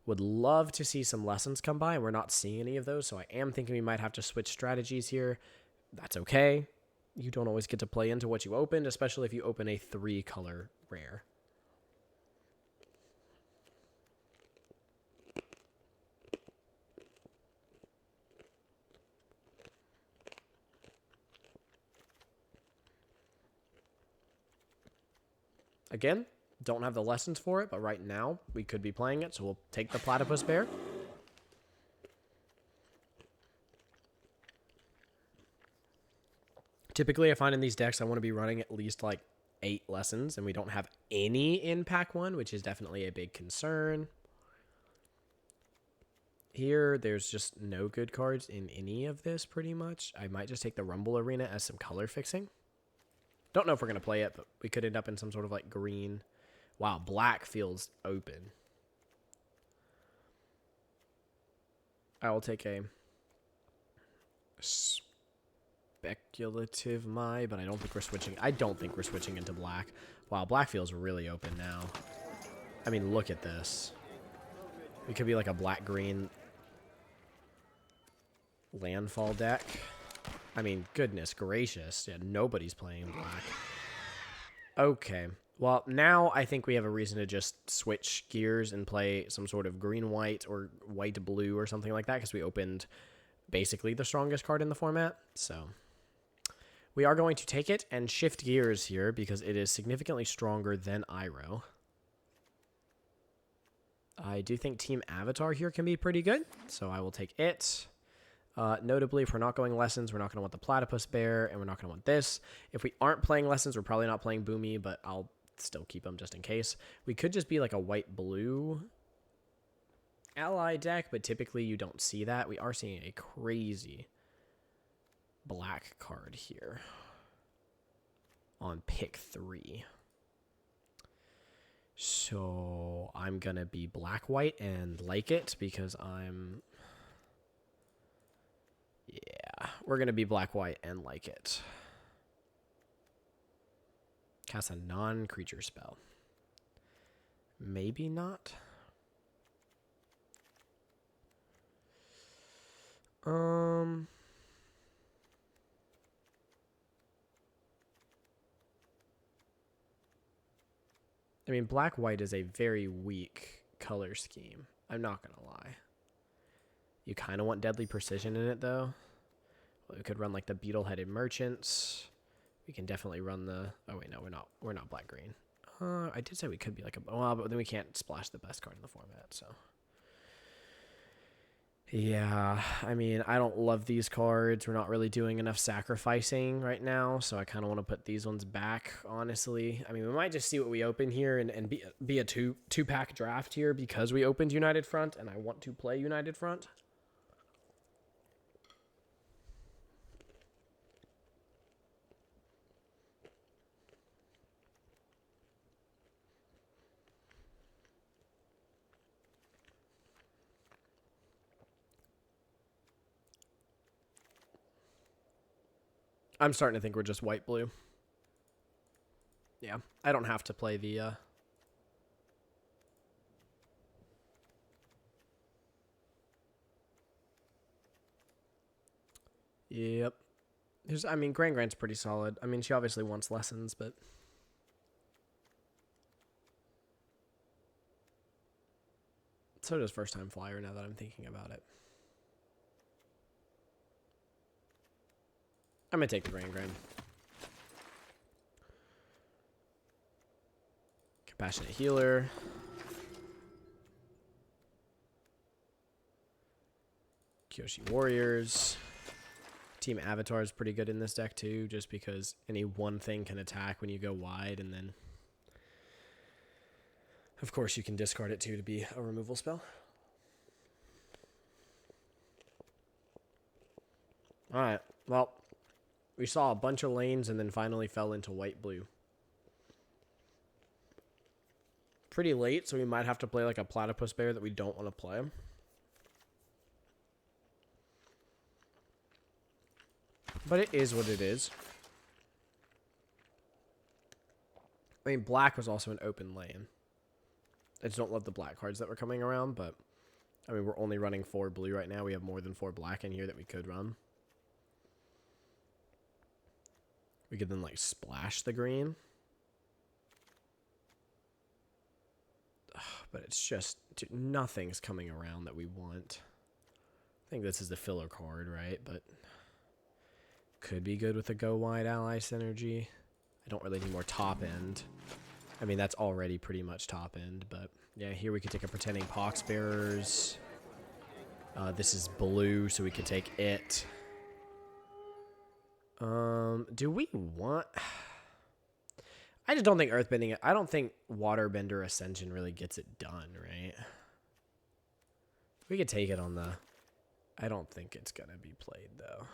Would love to see some lessons come by, and we're not seeing any of those, so I am thinking we might have to switch strategies here. That's okay. You don't always get to play into what you opened, especially if you open a 3-color rare. Again, don't have the lessons for it, but right now we could be playing it, so we'll take the Platypus Bear. Typically, I find in these decks I want to be running at least like 8 lessons, and we don't have any in pack 1, which is definitely a big concern. Here, there's just no good cards in any of this, pretty much. I might just take the Rumble Arena as some color fixing. Don't know if we're going to play it, but we could end up in some sort of like green. Wow, black feels open. I will take a speculative Mai, but I don't think we're switching. I don't think we're switching into black. Wow, black feels really open now. I mean, look at this. We could be like a black-green landfall deck. I mean, goodness gracious. Yeah, nobody's playing black. Okay. Well, now I think we have a reason to just switch gears and play some sort of green-white or white-blue or something like that, because we opened basically the strongest card in the format. So we are going to take it and shift gears here because it is significantly stronger than Iroh. I do think Team Avatar here can be pretty good, so I will take it. Notably, if we're not going lessons, we're not going to want the Platypus Bear, and we're not going to want this. If we aren't playing lessons, we're probably not playing Boomy, but I'll still keep them just in case. We could just be like a white-blue ally deck, but typically you don't see that. We are seeing a crazy black card here on pick 3. So I'm going to be black-white and like it because I'm... Yeah, we're going to be black-white and like it. Cast a non-creature spell. Maybe not. I mean, black-white is a very weak color scheme. I'm not going to lie. You kind of want Deadly Precision in it, though. Well, we could run, like, the Beetle-Headed Merchants. We can definitely run the... Oh, wait, no, we're not. We're not black-green. I did say we could be, like, a... Well, but then we can't splash the best card in the format, so... Yeah, I mean, I don't love these cards. We're not really doing enough sacrificing right now, so I kind of want to put these ones back, honestly. I mean, we might just see what we open here and be a two-pack draft here because we opened United Front, and I want to play United Front. I'm starting to think we're just white-blue. Yeah, I don't have to play the... Yep. I mean, Grant's pretty solid. I mean, she obviously wants lessons, but... So does First Time Flyer, now that I'm thinking about it. I'm going to take the Gran. Compassionate Healer. Kyoshi Warriors. Team Avatar is pretty good in this deck too, just because any one thing can attack when you go wide, and then of course you can discard it too to be a removal spell. Alright, well, we saw a bunch of lanes and then finally fell into white-blue. Pretty late, so we might have to play like a Platypus Bear that we don't want to play. But it is what it is. I mean, black was also an open lane. I just don't love the black cards that were coming around, but... I mean, we're only running 4 blue right now. We have more than 4 black in here that we could run. We could then, like, splash the green. Ugh, but it's just... Dude, nothing's coming around that we want. I think this is the filler card, right? But... Could be good with a go wide ally synergy. I don't really need more top end. I mean, that's already pretty much top end, but yeah, here we could take a Pretending Poxbearers. This is blue, so we could take it. Do we want... I just don't think Earthbending... I don't think Waterbender Ascension really gets it done, right? We could take it on the... I don't think it's gonna be played, though.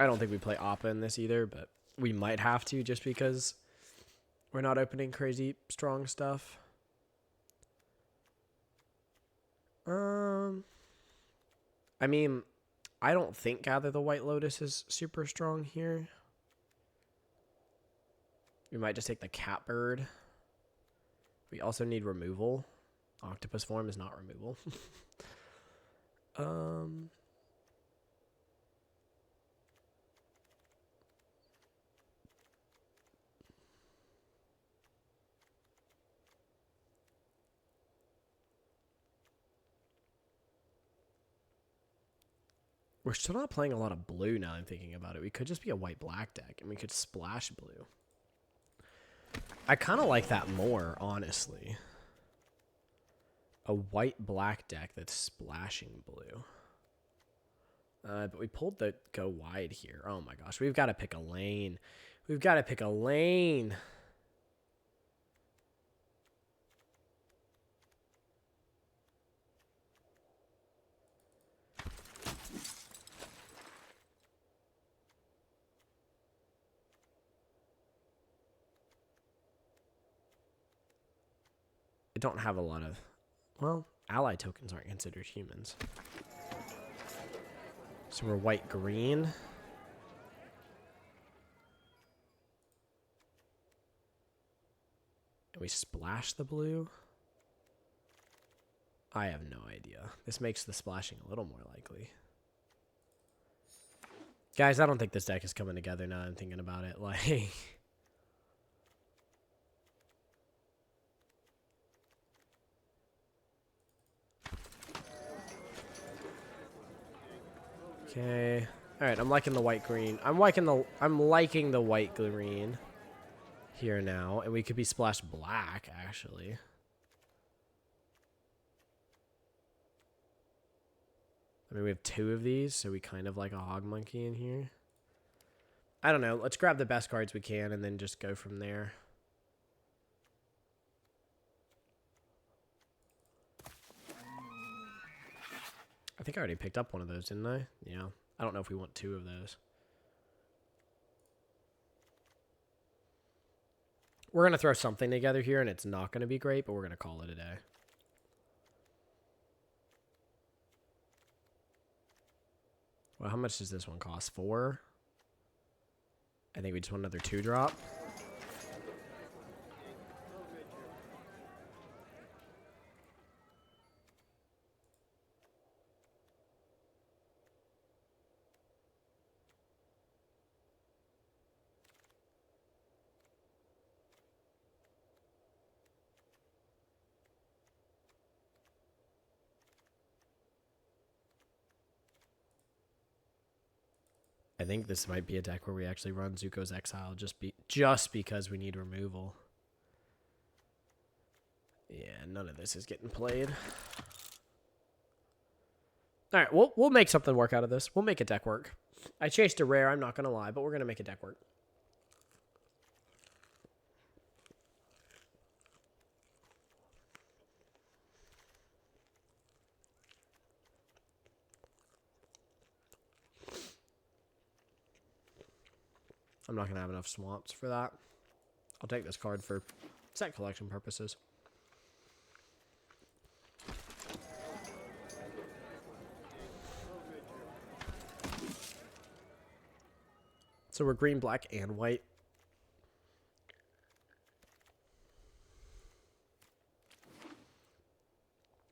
I don't think we play Appa in this either, but we might have to just because we're not opening crazy strong stuff. I mean, I don't think Gather the White Lotus is super strong here. We might just take the Catbird. We also need removal. Octopus form is not removal. We're still not playing a lot of blue now I'm thinking about it. We could just be a white-black deck, and we could splash blue. I kind of like that more, honestly. A white-black deck that's splashing blue. But we pulled the go wide here. Oh my gosh, we've got to pick a lane. We've got to pick a lane. I don't have a lot of... Well, ally tokens aren't considered humans. So we're white-green. And we splash the blue? I have no idea. This makes the splashing a little more likely. Guys, I don't think this deck is coming together now I'm thinking about it. Like... Okay. All right, I'm liking the white-green. I'm liking the white-green here now, and we could be splashed black, actually. I mean, we have 2 of these, so we kind of like a hog monkey in here. I don't know. Let's grab the best cards we can and then just go from there. I think I already picked up one of those, didn't I? Yeah. I don't know if we want 2 of those. We're going to throw something together here, and it's not going to be great, but we're going to call it a day. Well, how much does this one cost? 4? I think we just want another 2-drop. I think this might be a deck where we actually run Zuko's Exile just because we need removal. Yeah, none of this is getting played. All right, we'll make something work out of this. We'll make a deck work. I chased a rare, I'm not going to lie, but we're going to make a deck work. I'm not going to have enough swamps for that. I'll take this card for set collection purposes. So we're green, black, and white.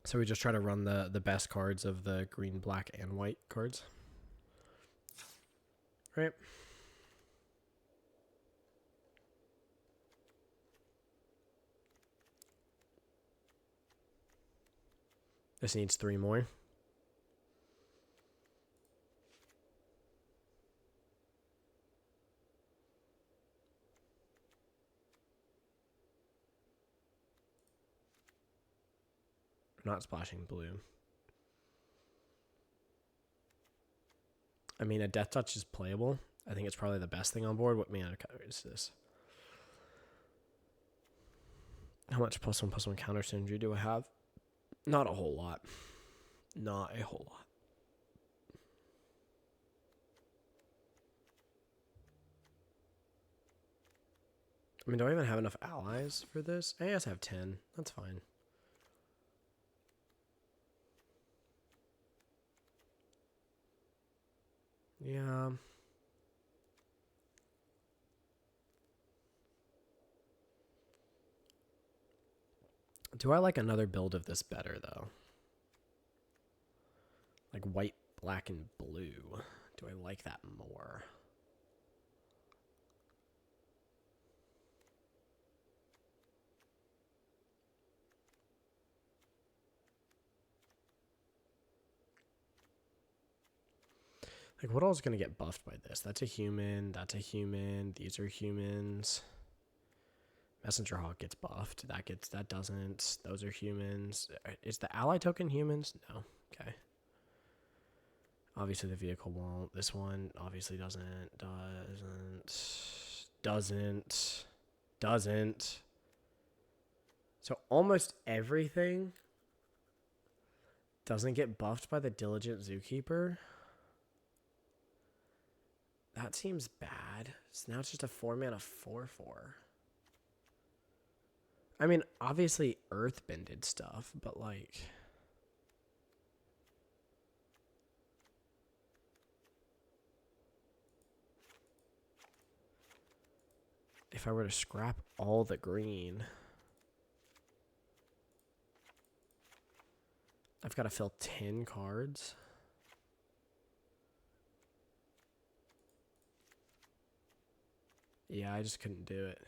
So we just try to run the best cards of the green, black, and white cards. Right? This needs 3 more. Not splashing blue. I mean, a Death Touch is playable. I think it's probably the best thing on board. What mana is this? How much +1/+1 counter synergy do I have? Not a whole lot. Not a whole lot. I mean, do I even have enough allies for this? I guess I have 10. That's fine. Yeah. Do I like another build of this better, though? Like white, black, and blue. Do I like that more? Like, what all is going to get buffed by this? That's a human. That's a human. These are humans. Messenger Hawk gets buffed. That doesn't. Those are humans. Is the ally token humans? No. Okay. Obviously the vehicle won't. This one obviously doesn't. Doesn't. So almost everything doesn't get buffed by the Diligent Zookeeper. That seems bad. So now it's just a 4-mana 4/4. I mean, obviously earthbended stuff, but like... If I were to scrap all the green... I've got to fill 10 cards. Yeah, I just couldn't do it.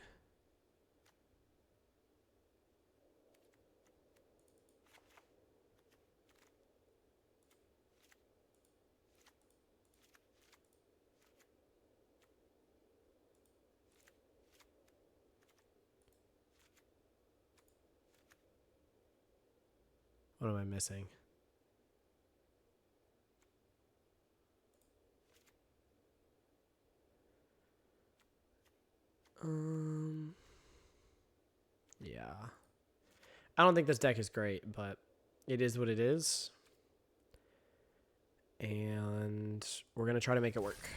What am I missing? Yeah. I don't think this deck is great, but it is what it is. And we're going to try to make it work.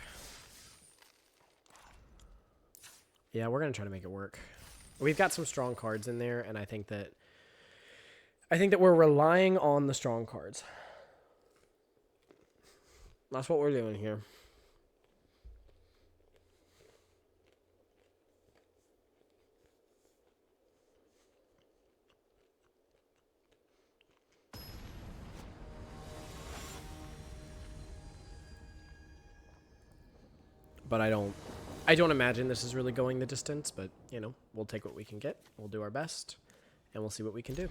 Yeah, we're going to try to make it work. We've got some strong cards in there, and I think that we're relying on the strong cards. That's what we're doing here. But I don't imagine this is really going the distance, but, you know, we'll take what we can get. We'll do our best, and we'll see what we can do.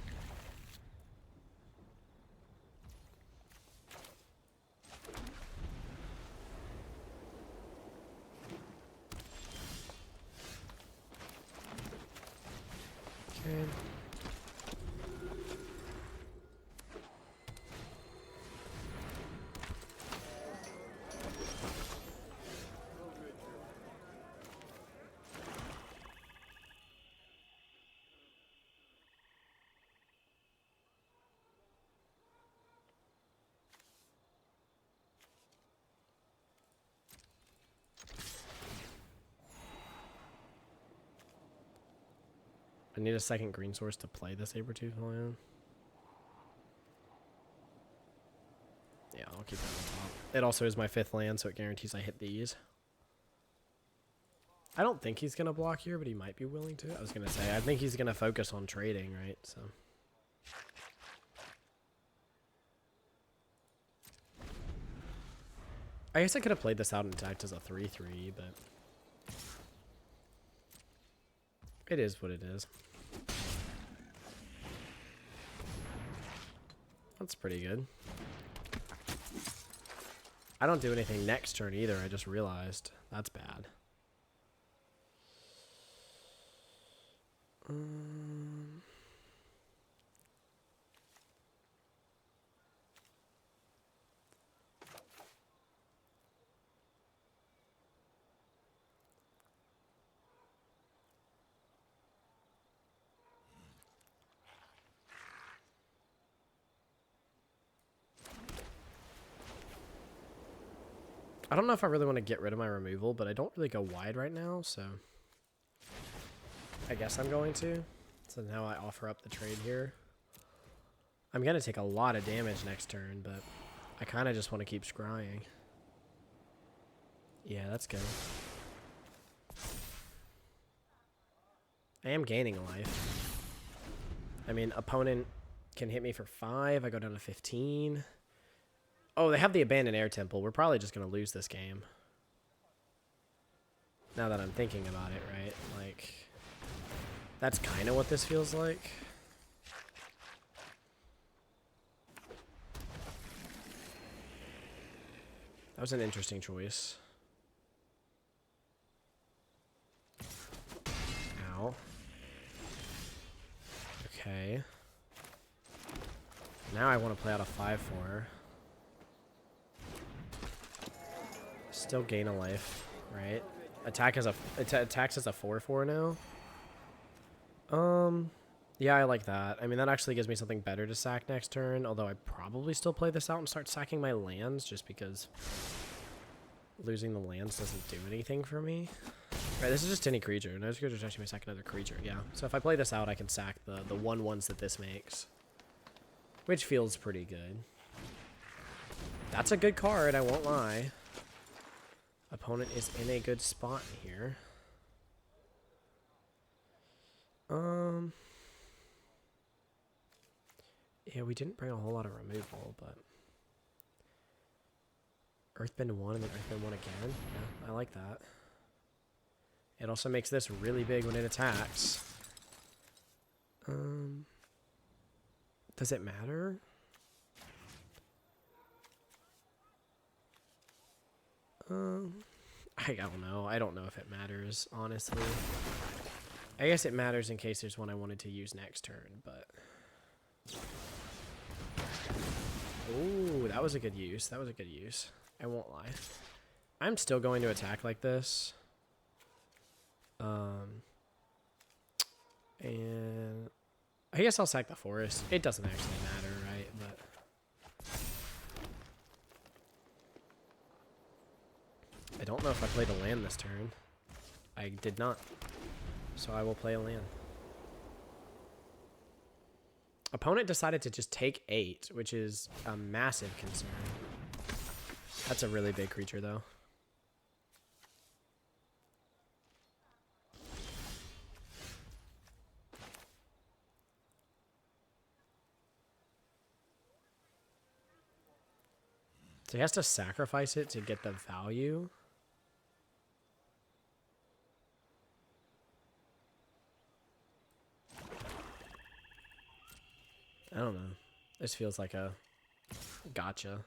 Okay. I need a second green source to play the Sabertooth Lion. Yeah, I'll keep that on top. It also is my 5th land, so it guarantees I hit these. I don't think he's going to block here, but he might be willing to. I was going to say, I think he's going to focus on trading, right? So I guess I could have played this out and attacked as a 3/3, but it is what it is. That's pretty good. I don't do anything next turn either. I just realized. That's bad. I don't know if I really want to get rid of my removal, but I don't really go wide right now, so I guess I'm going to. So now I offer up the trade here. I'm going to take a lot of damage next turn, but I kind of just want to keep scrying. Yeah, that's good. I am gaining a life. I mean, opponent can hit me for 5. I go down to 15. Oh, they have the Abandoned Air Temple. We're probably just going to lose this game. Now that I'm thinking about it, right? Like, that's kind of what this feels like. That was an interesting choice. Ow. Okay. Now I want to play out a 5/4. Still gain a life, right? Attacks as a 4/4 now. Yeah, I like that. I mean, that actually gives me something better to sack next turn, although I probably still play this out and start sacking my lands just because losing the lands doesn't do anything for me. Right, this is just any creature. No creature actually may sack another creature, yeah. So if I play this out, I can sack the 1/1s that this makes, which feels pretty good. That's a good card, I won't lie. Opponent is in a good spot here. Yeah, we didn't bring a whole lot of removal, but Earthbend 1 and then Earthbend 1 again. Yeah, I like that. It also makes this really big when it attacks. Does it matter? I don't know. I don't know if it matters, honestly. I guess it matters in case there's one I wanted to use next turn, but... Ooh, that was a good use. That was a good use. I won't lie. I'm still going to attack like this. And I guess I'll sack the forest. It doesn't actually matter, right? But I don't know if I played a land this turn. I did not. So I will play a land. Opponent decided to just take 8, which is a massive concern. That's a really big creature, though. So he has to sacrifice it to get the value. I don't know. This feels like a gotcha.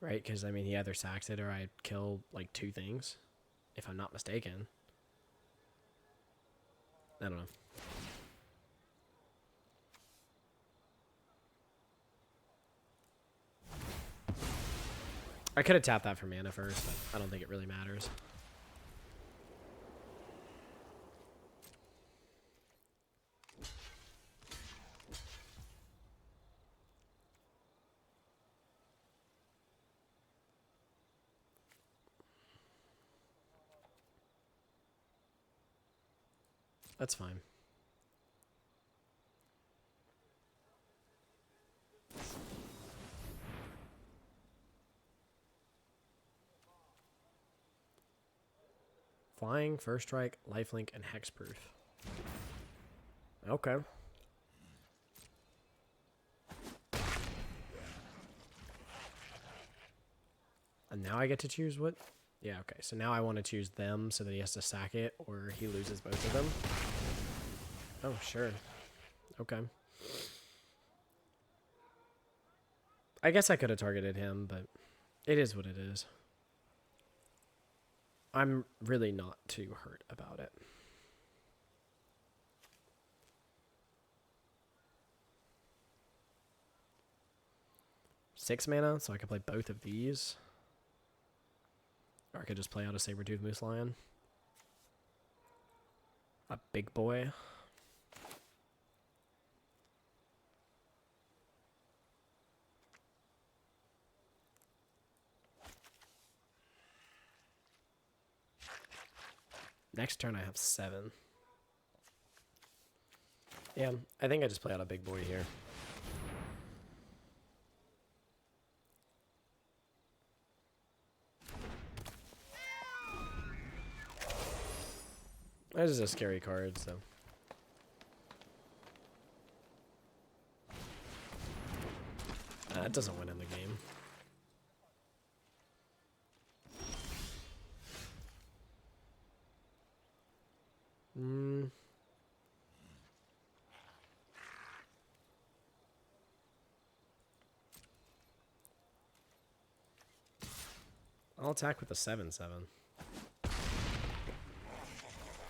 Right? Because, I mean, he either sacks it or I kill, like, 2 things. If I'm not mistaken. I don't know. I could have tapped that for mana first, but I don't think it really matters. That's fine. Flying, First Strike, Lifelink, and Hexproof. Okay. And now I get to choose what? Yeah, okay. So now I want to choose them so that he has to sack it or he loses both of them. Oh, sure. Okay. I guess I could have targeted him, but it is what it is. I'm really not too hurt about it. Six mana, so I could play both of these. Or I could just play out a Saber-Tooth Moose Lion. A big boy. Next turn I have 7. Yeah, I think I just play out a big boy here. This is a scary card, so. It doesn't win in the game. I'll attack with a 7/7.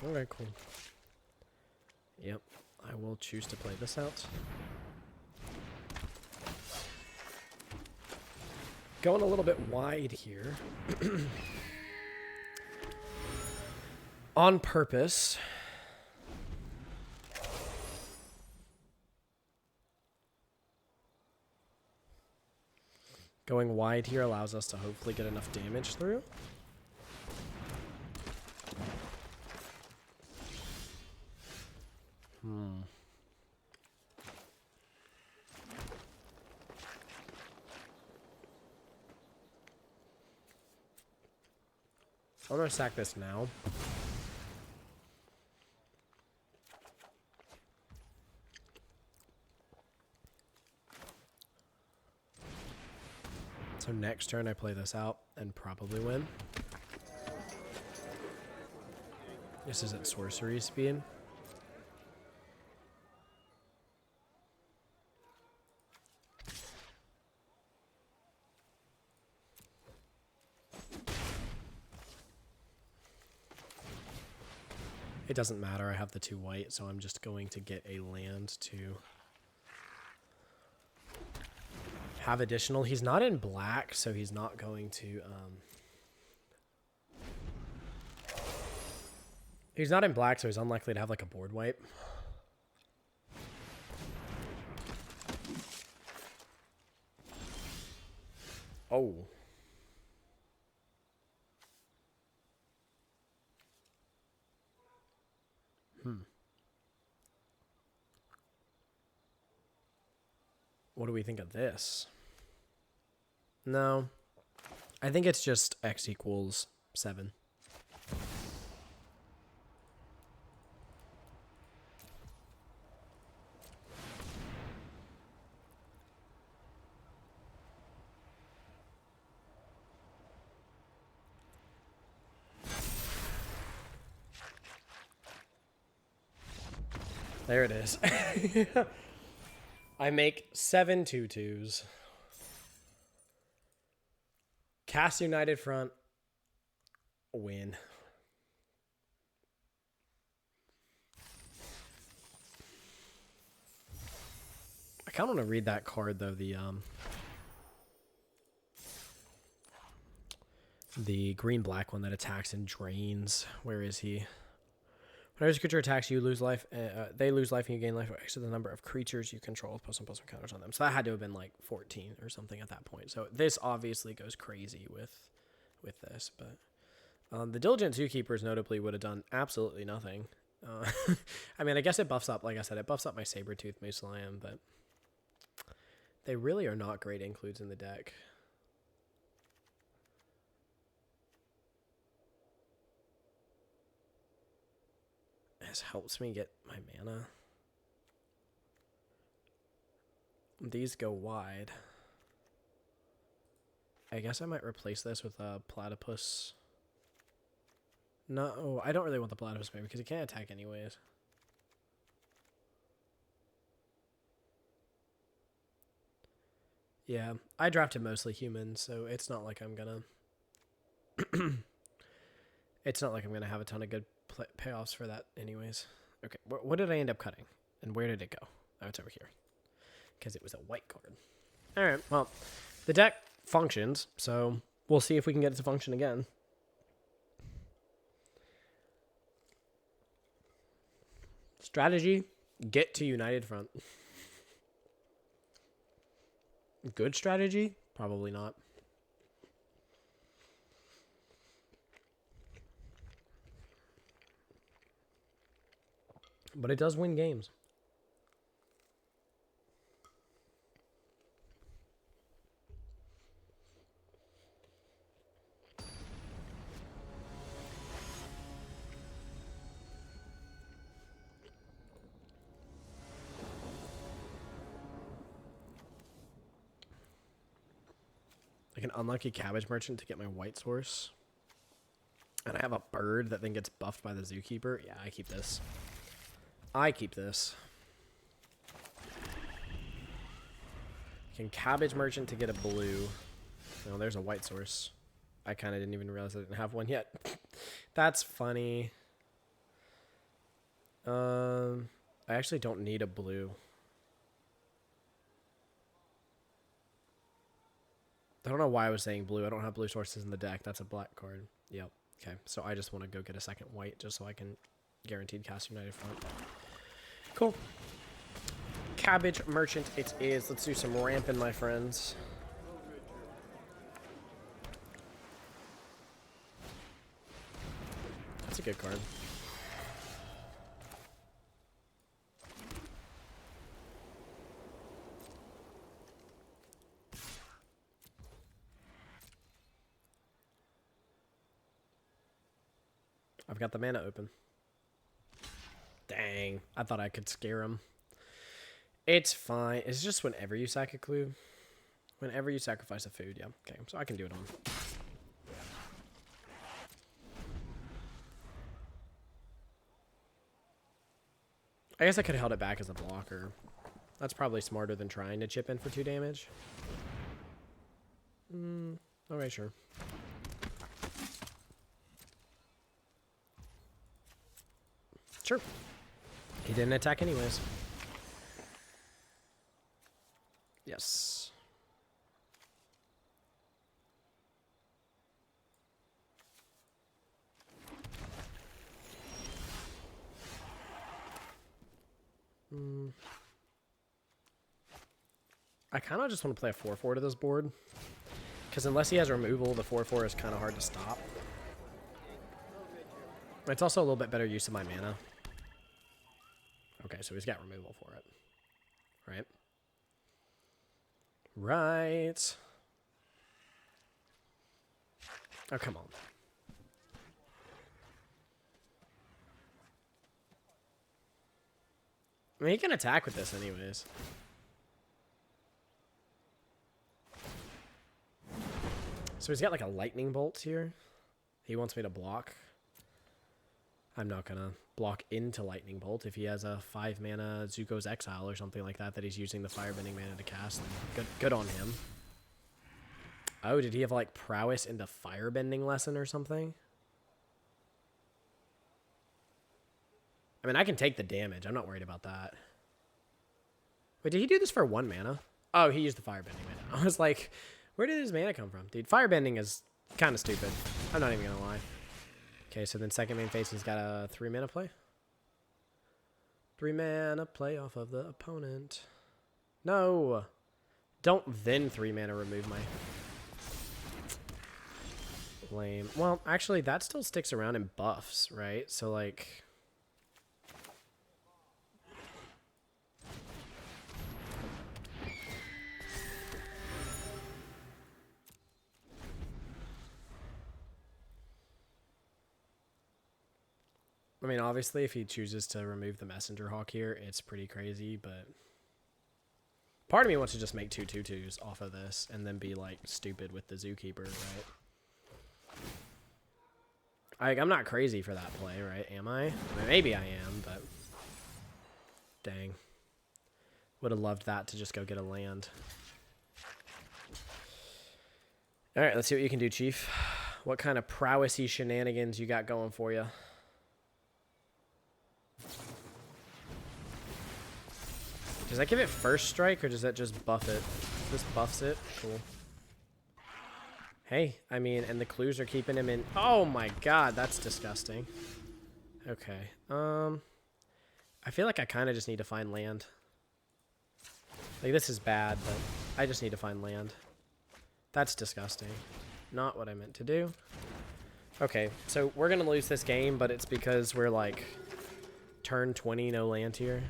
Okay, cool. Yep, I will choose to play this out. Going a little bit wide here. On purpose. Going wide here allows us to hopefully get enough damage through. I'm going to sack this now. So next turn I play this out and probably win. This is at sorcery speed. It doesn't matter, I have the 2 white, so I'm just going to get a land to have additional. He's not in black, so he's not going to He's not in black, so he's unlikely to have like a board wipe. Oh. What do we think of this? No. I think it's just x equals 7. There it is. I make 7 2/2s. Cast United Front. Win. I kind of want to read that card though. The green-black one that attacks and drains. Where is he? Whenever this creature attacks, you lose life. They lose life and you gain life extra the number of creatures you control with +1/+1 counters on them. So that had to have been like 14 or something at that point. So this obviously goes crazy with this. But the Diligent Zookeepers notably would have done absolutely nothing. I mean, I guess it buffs up, like I said, it buffs up my Saber-Tooth Moose Lion, but they really are not great includes in the deck. This helps me get my mana. These go wide. I guess I might replace this with a Platypus. No, I don't really want the Platypus maybe because he can't attack anyways. Yeah, I drafted mostly humans, so it's not like I'm gonna... it's not like I'm gonna have a ton of good payoffs for that anyways. Okay, what did I end up cutting? And where did it go? Oh, it's over here. Because it was a white card. Alright, well, the deck functions, so we'll see if we can get it to function again. Strategy, get to United Front. Good strategy? Probably not. But it does win games. Like an unlucky Cabbage Merchant to get my white source. And I have a bird that then gets buffed by the Zookeeper. Yeah, I keep this. I keep this. Can Cabbage Merchant to get a blue. Oh, there's a white source. I kind of didn't even realize I didn't have one yet. That's funny. I actually don't need a blue. I don't know why I was saying blue. I don't have blue sources in the deck. That's a black card. Yep. Okay, so I just want to go get a second white just so I can guaranteed cast United Front. Cool. Cabbage Merchant it is. Let's do some ramping, my friends. That's a good card. I've got the mana open. Dang. I thought I could scare him. It's fine. It's just whenever you sack a clue. Whenever you sacrifice a food, yeah. Okay, so I can do it on. I guess I could have held it back as a blocker. That's probably smarter than trying to chip in for 2 damage. Okay, sure. Sure. He didn't attack anyways. Yes. I kind of just want to play a 4/4 to this board. Because unless he has removal, the 4/4 is kind of hard to stop. It's also a little bit better use of my mana. Okay, so he's got removal for it. Right? Right. Oh, come on. I mean, he can attack with this anyways. So he's got like a lightning bolt here. He wants me to block. I'm not going to block into lightning bolt. If he has a 5 mana Zuko's Exile or something like that he's using the firebending mana to cast, then good on him. Oh, did he have like prowess into firebending lesson or something? I mean, I can take the damage. I'm not worried about that. Wait, did he do this for 1 mana? Oh, he used the firebending mana. I was like, where did his mana come from? Dude, firebending is kind of stupid. I'm not even going to lie. Okay, so then second main phase, he's got a 3 mana play. 3 mana play off of the opponent. No. Don't then 3 mana remove my... Lame. Well, actually, that still sticks around and buffs, right? So, like... I mean, obviously, if he chooses to remove the Messenger Hawk here, it's pretty crazy, but... Part of me wants to just make 2 2/2s off of this and then be, like, stupid with the Zookeeper, right? I'm not crazy for that play, right? Am I? I mean, maybe I am, but... Dang. Would have loved that to just go get a land. Alright, let's see what you can do, Chief. What kind of prowessy shenanigans you got going for you? Does that give it first strike, or does that just buff it? This buffs it? Cool. Hey, I mean, and the clues are keeping him in... Oh my god, that's disgusting. Okay. I feel like I kind of just need to find land. Like, this is bad, but I just need to find land. That's disgusting. Not what I meant to do. Okay, so we're going to lose this game, but it's because we're, like, turn 20, no land here.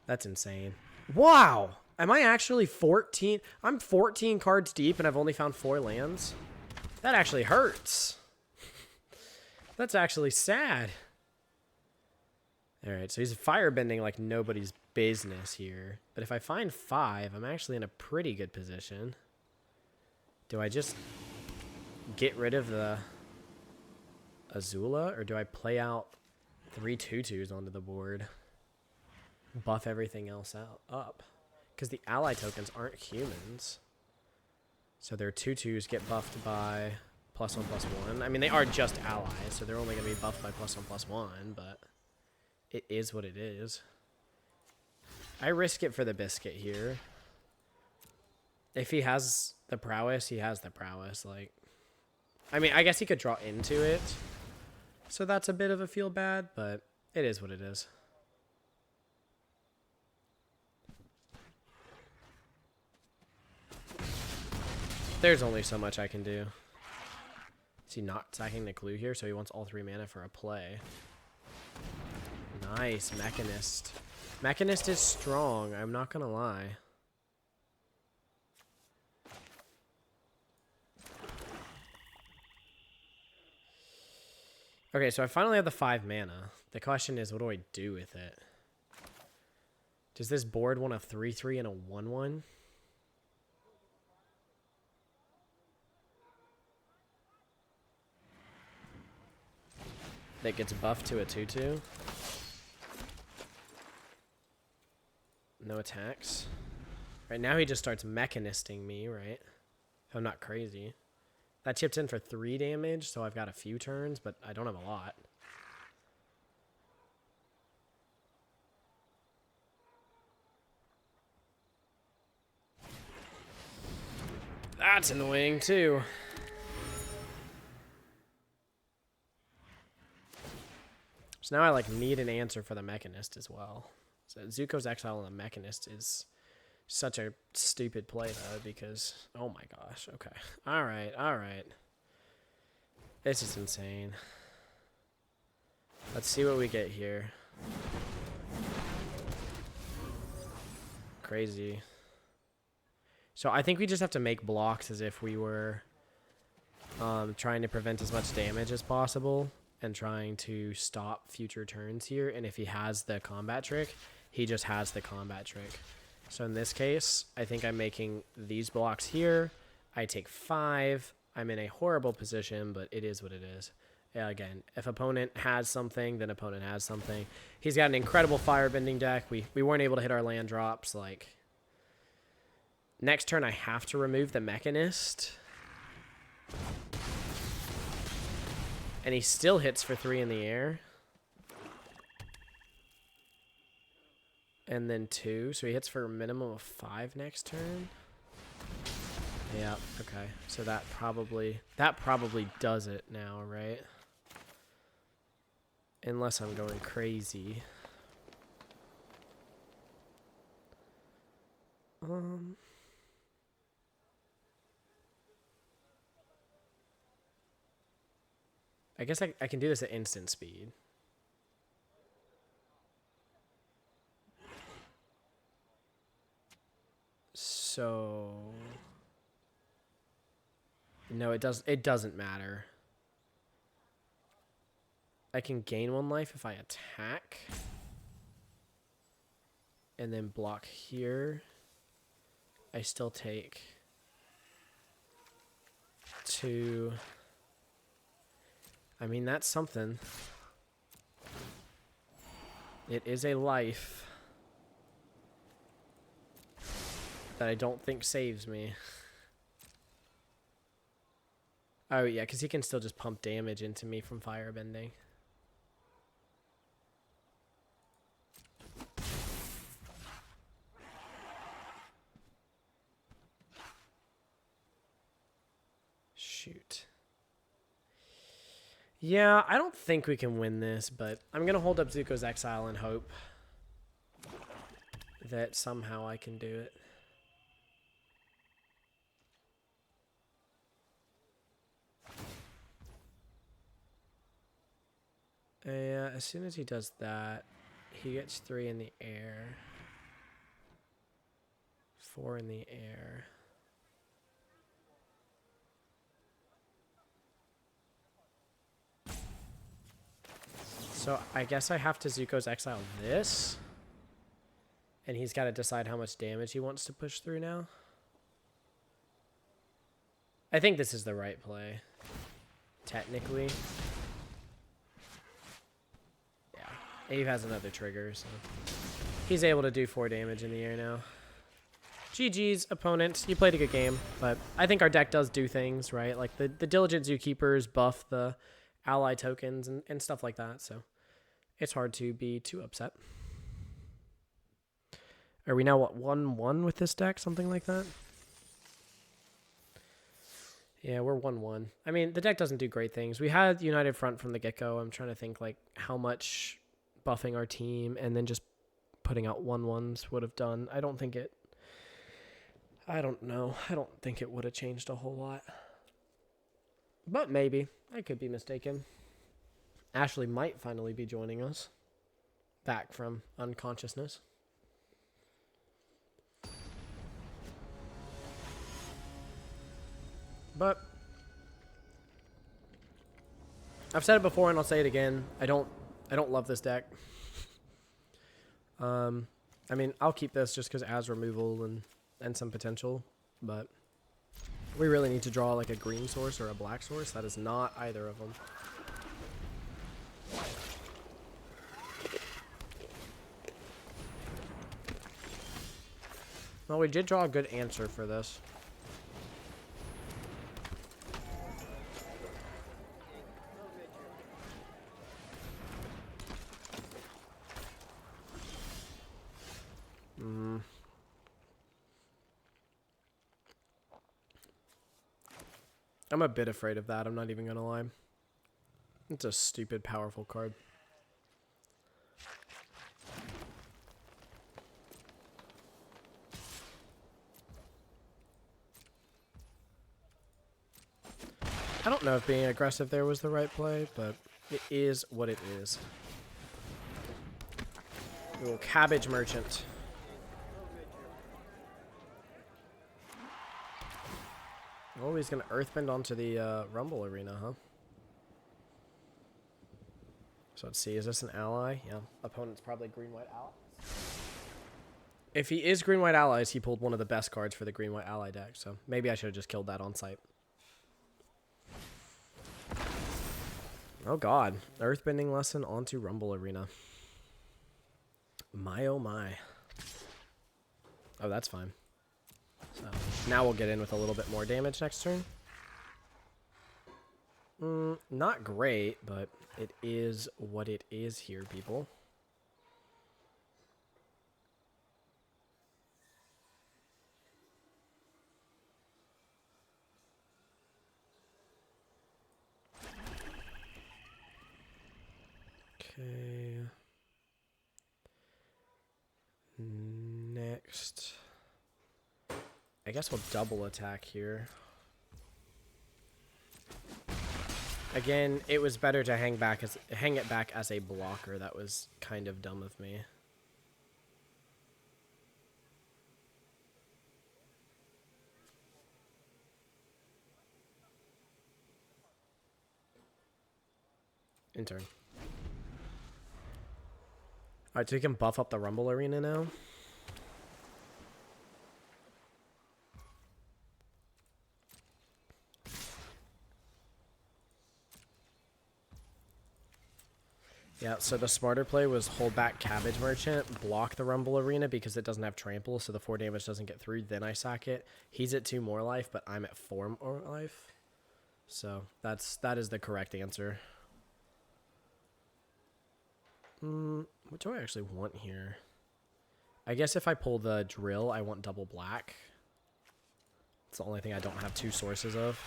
That's insane. Wow! Am I actually 14? I'm 14 cards deep and I've only found 4 lands? That actually hurts. That's actually sad. Alright, so he's firebending like nobody's business here. But if I find 5, I'm actually in a pretty good position. Do I just get rid of the Azula? Or do I play out 3 2/2s onto the board? Buff everything else up. Because the ally tokens aren't humans. So their 2/2s get buffed by +1/+1. I mean, they are just allies, so they're only going to be buffed by +1/+1, but it is what it is. I risk it for the biscuit here. If he has the prowess, he has the prowess. Like, I mean, I guess he could draw into it. So that's a bit of a feel bad, but it is what it is. There's only so much I can do. Is he not sacking the clue here? So he wants all 3 mana for a play. Nice. Mechanist. Mechanist is strong. I'm not going to lie. Okay, so I finally have the 5 mana. The question is, what do I do with it? Does this board want a 3/3 and a 1/1? That gets buffed to a 2/2. No attacks. Right now he just starts mechanisting me, right? If I'm not crazy. That chips in for 3 damage, so I've got a few turns, but I don't have a lot. That's annoying too. So now I like need an answer for the Mechanist as well. So Zuko's Exile on the Mechanist is such a stupid play though, because oh my gosh. Okay. All right. This is insane. Let's see what we get here. Crazy. So I think we just have to make blocks as if we were trying to prevent as much damage as possible and trying to stop future turns here. And if he has the combat trick, he just has the combat trick. So in this case, I think I'm making these blocks here. I take 5. I'm in a horrible position, but it is what it is. Yeah, again, if opponent has something, then opponent has something. He's got an incredible firebending deck. We weren't able to hit our land drops. Like, next turn I have to remove the Mechanist. And he still hits for 3 in the air. And then 2. So he hits for a minimum of 5 next turn. Yeah, okay. So that probably does it now, right? Unless I'm going crazy. I guess I can do this at instant speed. So no, it doesn't matter. I can gain 1 life if I attack. And then block here. I still take 2. I mean, that's something. It is a life that I don't think saves me. Oh, yeah, because he can still just pump damage into me from firebending. Shoot. Yeah, I don't think we can win this, but I'm going to hold up Zuko's Exile and hope that somehow I can do it. Yeah, as soon as he does that, he gets 3 in the air. 4 in the air. So I guess I have to Zuko's Exile this. And he's got to decide how much damage he wants to push through now. I think this is the right play. Technically. Yeah. Eve has another trigger, so he's able to do 4 damage in the air now. GG's, opponent. You played a good game, but I think our deck does do things, right? Like the Diligent Zookeepers buff the ally tokens and stuff like that, so it's hard to be too upset. Are we now, what, 1-1 with this deck? Something like that? Yeah, we're 1-1. I mean, the deck doesn't do great things. We had United Front from the get-go. I'm trying to think, like, how much buffing our team and then just putting out 1-1s would have done. I don't know. I don't think it would have changed a whole lot. But maybe. I could be mistaken. Ashley might finally be joining us. Back from unconsciousness. But I've said it before and I'll say it again. I don't love this deck. I mean, I'll keep this just because it has removal and some potential, but we really need to draw like a green source or a black source. That is not either of them. Well, we did draw a good answer for this. I'm a bit afraid of that. I'm not even going to lie. It's a stupid, powerful card. I don't know if being aggressive there was the right play, but it is what it is. Little cabbage merchant. Oh, he's going to earthbend onto the Rumble Arena, huh? So let's see, is this an ally? Yeah, opponent's probably green-white allies. If he is green-white allies, he pulled one of the best cards for the green-white ally deck, so maybe I should have just killed that on site. Oh god, earthbending lesson onto Rumble Arena. My oh my. Oh, that's fine. So now we'll get in with a little bit more damage next turn. Not great, but it is what it is here, people. Okay. Next. I guess we'll double attack here. Again, it was better to hang it back as a blocker. That was kind of dumb of me. In turn. Alright, so we can buff up the Rumble Arena now. Yeah, so the smarter play was hold back Cabbage Merchant, block the Rumble Arena because it doesn't have trample, so the 4 damage doesn't get through, then I sack it. He's at 2 more life, but I'm at 4 more life. So that is the correct answer. What do I actually want here? I guess if I pull the drill, I want double black. It's the only thing I don't have 2 sources of.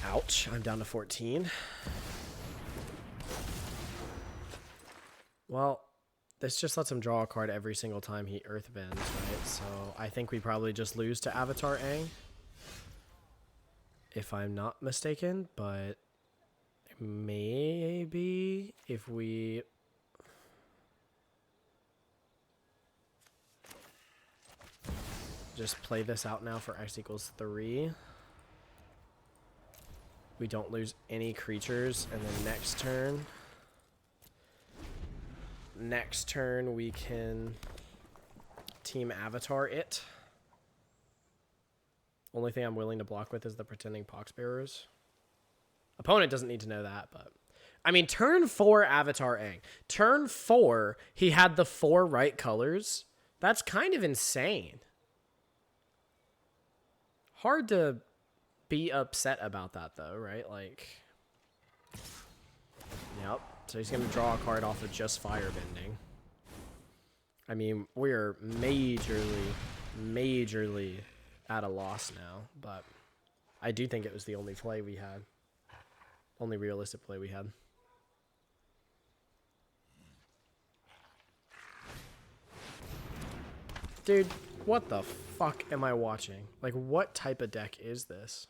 Ouch, I'm down to 14. Well, this just lets him draw a card every single time he earthbends, right? So I think we probably just lose to Avatar Aang. If I'm not mistaken, but maybe if we... just play this out now for x equals 3. We don't lose any creatures, and then next turn we can team Avatar it. Only thing I'm willing to block with is the Pretending Poxbearers. Opponent doesn't need to know that, but I mean, turn 4 Avatar Aang. Turn 4, he had the 4 right colors. That's kind of insane. Hard to be upset about that though, right? Like, yep. So he's gonna draw a card off of just firebending. I mean, we're majorly at a loss now, but I do think it was the only play we had. Only realistic play we had. Dude, what the fuck am I watching? Like, what type of deck is this?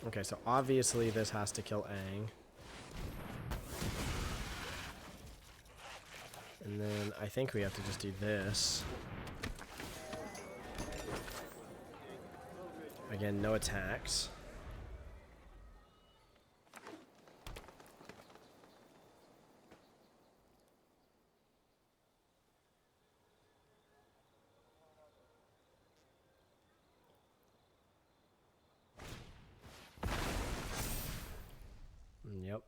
Okay, so obviously this has to kill Aang. And then I think we have to just do this. Again, no attacks. Yep.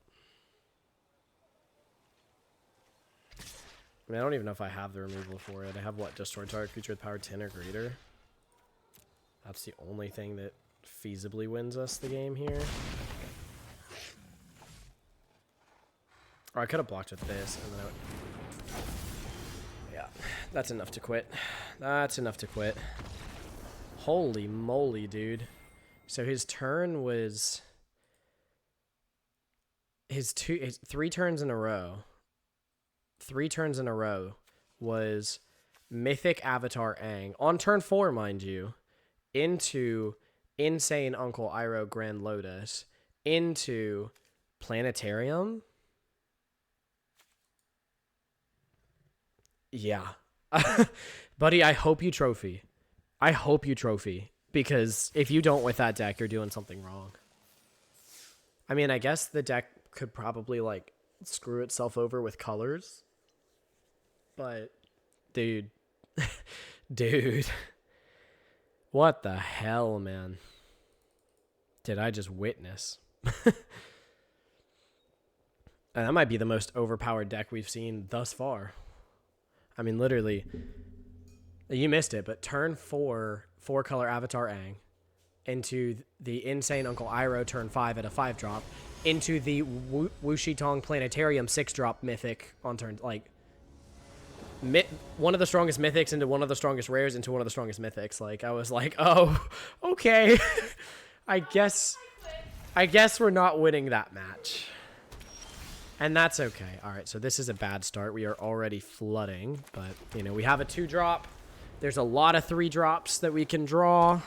I mean, I don't even know if I have the removal for it. I have, what, destroy target creature with power 10 or greater? That's the only thing that feasibly wins us the game here. Or I could have blocked with this, and then I would... Yeah, that's enough to quit. That's enough to quit. Holy moly, dude. So his turn was... his 3 turns in a row. 3 turns in a row was Mythic Avatar Aang on turn 4, mind you, into Insane Uncle Iroh Grand Lotus, into Planetarium. Yeah. Buddy, I hope you trophy. I hope you trophy. Because if you don't with that deck, you're doing something wrong. I mean, I guess the deck could probably, like, screw itself over with colors. But, dude. Dude. What the hell, man? Did I just witness? And that might be the most overpowered deck we've seen thus far. I mean, literally, you missed it, but turn 4, 4-color Avatar Aang, into the Insane Uncle Iroh turn 5 at a 5-drop, into the Wuxitong Planetarium 6-drop Mythic on turn, like, one of the strongest Mythics into one of the strongest rares into one of the strongest Mythics. Like, I was like, oh, okay. I guess we're not winning that match. And that's okay. All right, so this is a bad start. We are already flooding, but, you know, we have a 2-drop. There's a lot of 3-drops that we can draw.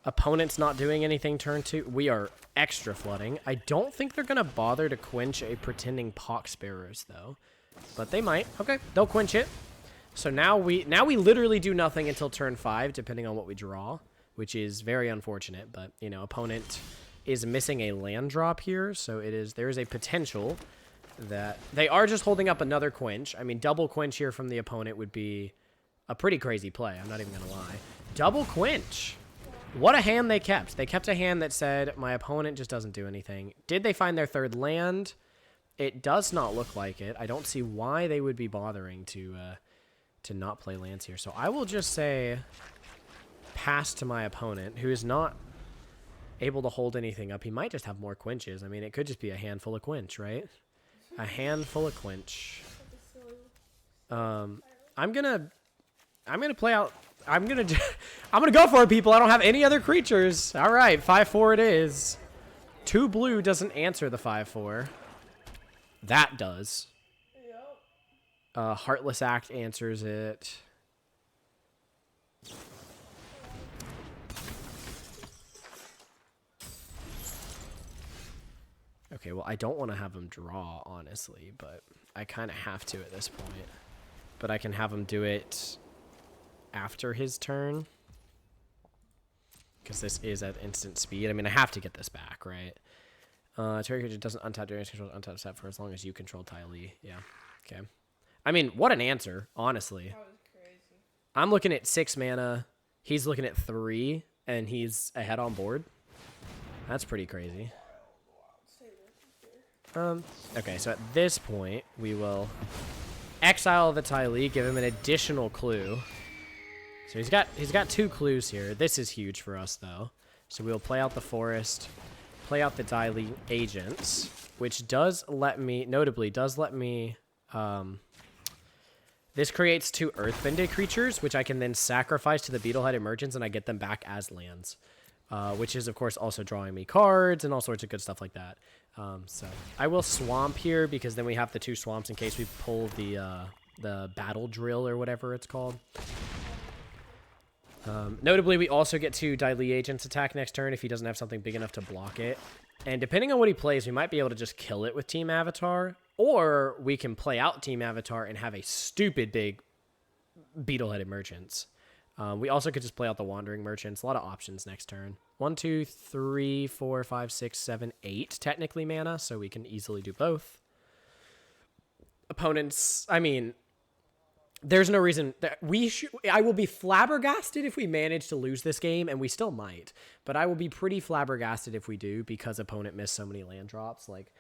Opponent's not doing anything turn 2. We are extra flooding. I don't think they're going to bother to quench a pretending Poxbearers, though. But they might. Okay, they'll quench it. So now we literally do nothing until turn 5, depending on what we draw, which is very unfortunate. But, you know, opponent is missing a land drop here, so there is a potential that they are just holding up another quench. I mean, double quench here from the opponent would be a pretty crazy play. I'm not even going to lie. Double quench. What a hand they kept. They kept a hand that said, my opponent just doesn't do anything. Did they find their 3rd land? It does not look like it. I don't see why they would be bothering to not play lands here. So I will just say pass to my opponent, who is not able to hold anything up. He might just have more quenches. I mean, it could just be a handful of quench, right? A handful of quench. I'm gonna play out. I'm gonna go for it, people. I don't have any other creatures. All right, 5/4 it is. 2 blue doesn't answer the 5/4. That does. Yep. Heartless Act answers it. Okay, well, I don't want to have him draw, honestly, but I kind of have to at this point. But I can have him do it after his turn, because this is at instant speed. I mean, I have to get this back, right? Target creature doesn't untap during control untap set for as long as you control Ty Lee. Yeah, okay. I mean, what an answer, honestly. That was crazy. I'm looking at 6 mana. He's looking at 3, and he's ahead on board. That's pretty crazy. Okay, so at this point, we will exile the Ty Lee, give him an additional clue. So he's got 2 clues here. This is huge for us, though. So we'll play out the forest, play out the Ty Lee agents, which does let me, notably, this creates 2 Earthbender creatures, which I can then sacrifice to the Beetleheaded Merchants, and I get them back as lands. Which is, of course, also drawing me cards and all sorts of good stuff like that. So I will swamp here, because then we have the 2 swamps in case we pull the battle drill or whatever it's called. Notably, we also get to Ty Lee agents attack next turn if he doesn't have something big enough to block it. And depending on what he plays, we might be able to just kill it with Team Avatar, or we can play out Team Avatar and have a stupid big Beetleheaded Merchants. We also could just play out the Wandering Merchants. A lot of options next turn. 1, 2, 3, 4, 5, 6, 7, 8 technically mana, so we can easily do both. Opponents, I mean, there's no reason that I will be flabbergasted if we manage to lose this game, and we still might, but I will be pretty flabbergasted if we do, because opponent missed so many land drops. Like,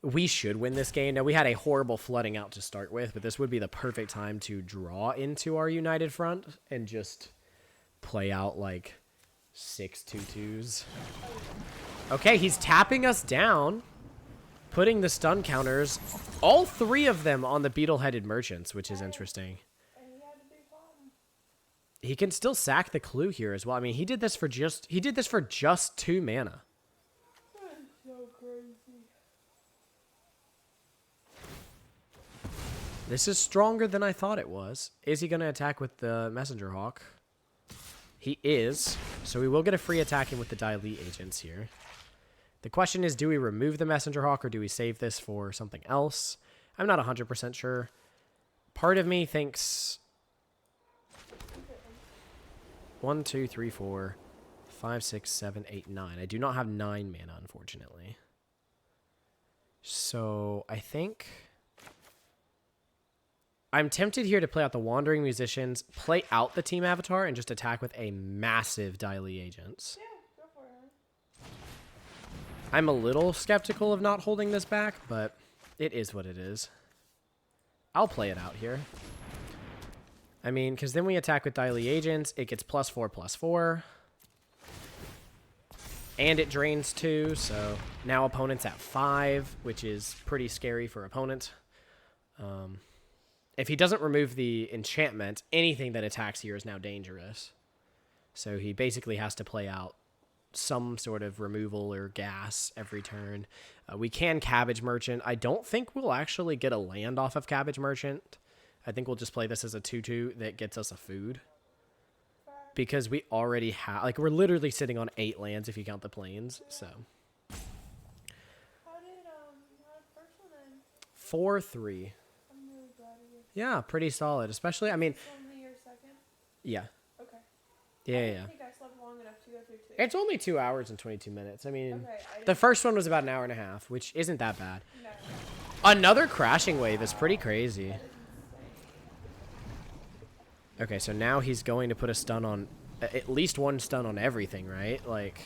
we should win this game. Now, we had a horrible flooding out to start with, but this would be the perfect time to draw into our United Front and just play out, like, 6 2/2s. Okay, he's tapping us down, putting the stun counters, all 3 of them on the Beetleheaded Merchants, which is interesting. He can still sack the clue here as well. I mean, he did this for just 2 mana. That is so crazy. This is stronger than I thought it was. Is he going to attack with the Messenger Hawk? He is. So we will get a free attacking with the Dilete agents here. The question is, do we remove the Messenger Hawk or do we save this for something else? I'm not 100% sure. Part of me thinks 1, 2, 3, 4, 5, 6, 7, 8, 9. I do not have 9 mana, unfortunately. So I think I'm tempted here to play out the Wandering Musicians, play out the team avatar, and just attack with a massive Dilete agents. Yeah, go for it. I'm a little skeptical of not holding this back, but it is what it is. I'll play it out here. I mean, because then we attack with Dilete agents, it gets +4/+4. And it drains 2, so now opponent's at 5, which is pretty scary for opponent. If he doesn't remove the enchantment, anything that attacks here is now dangerous. So he basically has to play out some sort of removal or gas every turn. We can Cabbage Merchant. I don't think we'll actually get a land off of Cabbage Merchant. I think we'll just play this as a 2/2 that gets us a food. Because we already have, like, we're literally sitting on 8 lands if you count the plains, so. How did first one end? 4-3. I'm really glad of you. Yeah, pretty solid. Especially, I mean, This only your second? yeah. Okay. Yeah, I yeah. think I slept long enough to go through 2. It's only 2 hours and 22 minutes. I mean, Okay, the first one was about an hour and a half, which isn't that bad. No. Another crashing wave is pretty crazy. That is insane. Okay, so now he's going to put a stun on, at least one stun on everything, right? Like,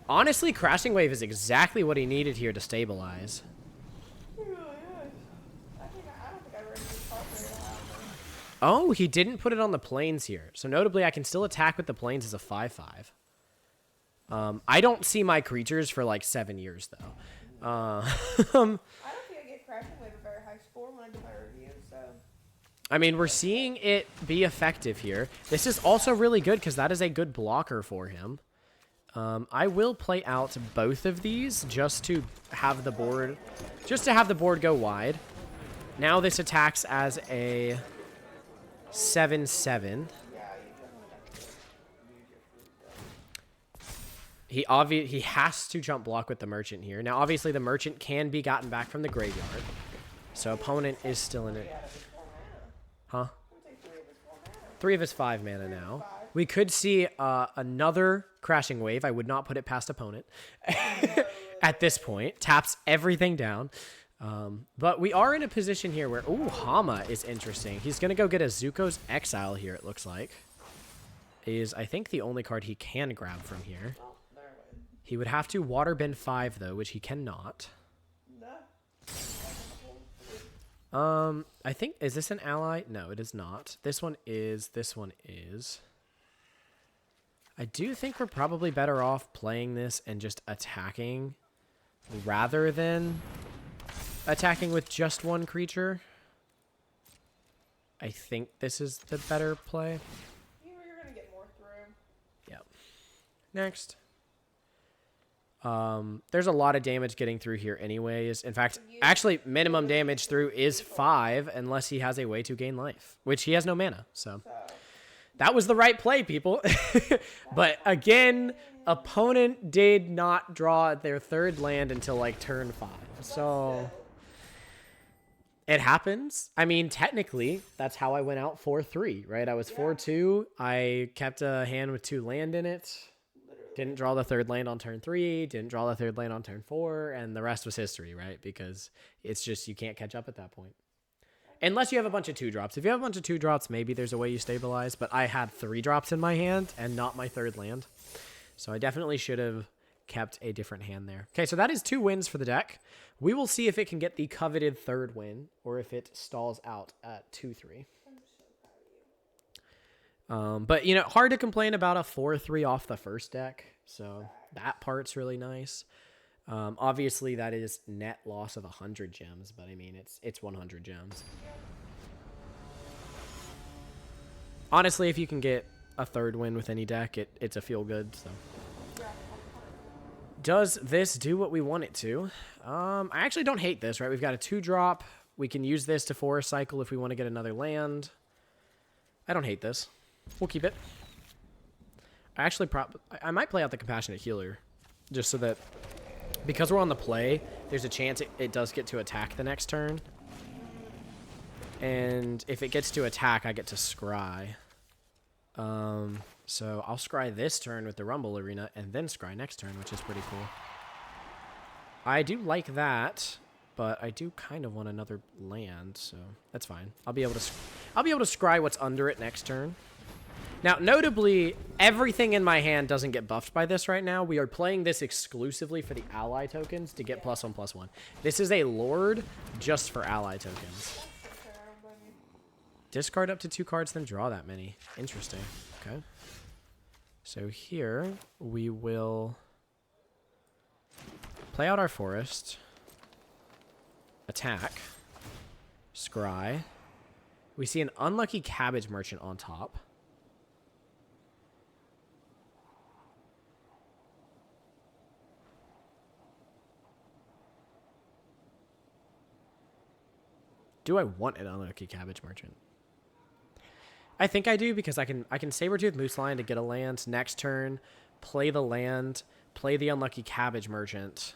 honestly, crashing wave is exactly what he needed here to stabilize. It really is. I don't think I read this part very well. Oh, he didn't put it on the plains here. So notably, I can still attack with the plains as a 5/5. I don't see my creatures for like 7 years, though. I don't think I gave Crashing Wave a very high score when I did my review, so. I mean, we're seeing it be effective here. This is also really good because that is a good blocker for him. I will play out both of these just to have the board, go wide. Now this attacks as a 7/7. He has to jump block with the merchant here. Now, obviously, the merchant can be gotten back from the graveyard, so opponent is still in it. Huh? 3 of his 5 mana now. We could see another crashing wave. I would not put it past opponent at this point. Taps everything down. But we are in a position here where, ooh, Hama is interesting. He's going to go get a Zuko's Exile here, it looks like. Is, I think, the only card he can grab from here. He would have to Waterbend 5, though, which he cannot. I think, is this an ally? No, it is not. This one is. I do think we're probably better off playing this and just attacking rather than attacking with just one creature. I think this is the better play. You're going to get more through. Yep. Next. There's a lot of damage getting through here anyways. In fact, actually, minimum damage through is 5 unless he has a way to gain life, which he has no mana. So that was the right play, people. But again, opponent did not draw their 3rd land until like turn 5. So it happens. I mean, technically, that's how I went out 4-3, right? I was 4-2. I kept a hand with 2 land in it. Didn't draw the 3rd land on turn 3, didn't draw the 3rd land on turn 4, and the rest was history, right? Because it's just, you can't catch up at that point. Unless you have a bunch of 2-drops. If you have a bunch of 2-drops, maybe there's a way you stabilize, but I had 3-drops in my hand and not my 3rd land. So I definitely should have kept a different hand there. Okay, so that is 2 wins for the deck. We will see if it can get the coveted 3rd win, or if it stalls out at 2-3. But, you know, hard to complain about a 4-3 off the first deck. So that part's really nice. Obviously, that is net loss of 100 gems. But, I mean, it's 100 gems. Honestly, if you can get a 3rd win with any deck, it's a feel-good. So. Does this do what we want it to? I actually don't hate this, right? We've got a 2-drop. We can use this to forest cycle if we want to get another land. I don't hate this. We'll keep it. I might play out the Compassionate Healer, just so that, because we're on the play, there's a chance it does get to attack the next turn. And if it gets to attack, I get to scry. So I'll scry this turn with the Rumble Arena, and then scry next turn, which is pretty cool. I do like that, but I do kind of want another land, so that's fine. I'll be able to scry what's under it next turn. Now, notably, everything in my hand doesn't get buffed by this right now. We are playing this exclusively for the ally tokens to get +1/+1. This is a Lord just for ally tokens. Discard up to 2 cards, then draw that many. Interesting. Okay. So here, we will play out our forest. Attack. Scry. We see an unlucky Cabbage Merchant on top. Do I want an unlucky Cabbage Merchant? I think I do, because I can Sabertooth Moose Lion to get a land next turn, play the land, play the unlucky Cabbage Merchant,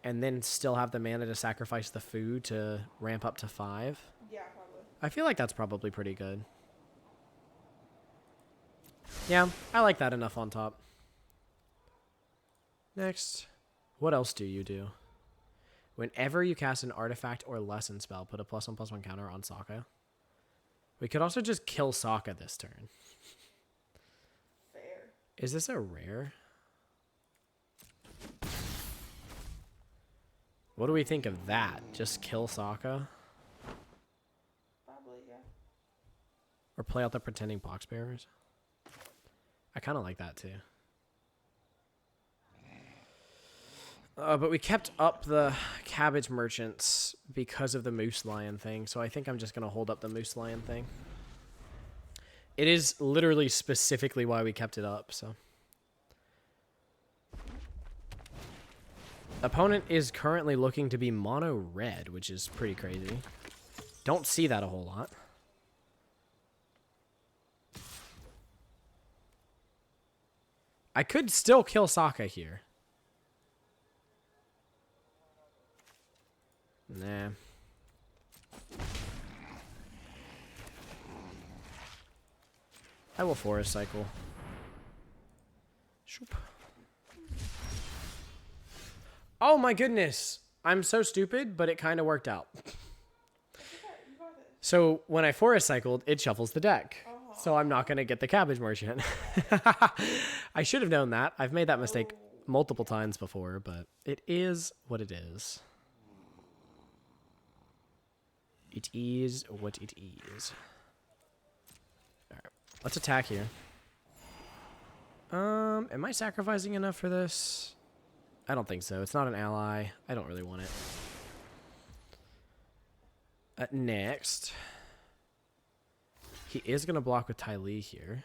and then still have the mana to sacrifice the food to ramp up to 5. Yeah, probably. I feel like that's probably pretty good. Yeah, I like that enough on top. Next, what else do you do? Whenever you cast an artifact or lesson spell, put a +1/+1 counter on Sokka. We could also just kill Sokka this turn. Fair. Is this a rare? What do we think of that? Just kill Sokka? Probably, yeah. Or play out the Pretending Poxbearers? I kind of like that too. But we kept up the Cabbage Merchants because of the Moose Lion thing, so I think I'm just going to hold up the Moose Lion thing. It is literally specifically why we kept it up, so. Opponent is currently looking to be mono red, which is pretty crazy. Don't see that a whole lot. I could still kill Sokka here. Nah. I will forest cycle. Shoop. Oh my goodness. I'm so stupid, but it kind of worked out. So when I forest cycled, it shuffles the deck. So I'm not going to get the Cabbage Merchant. I should have known that. I've made that mistake multiple times before, but it is what it is. It is what it is. Alright, let's attack here. Am I sacrificing enough for this? I don't think so. It's not an ally. I don't really want it. Next. He is going to block with Ty Lee here.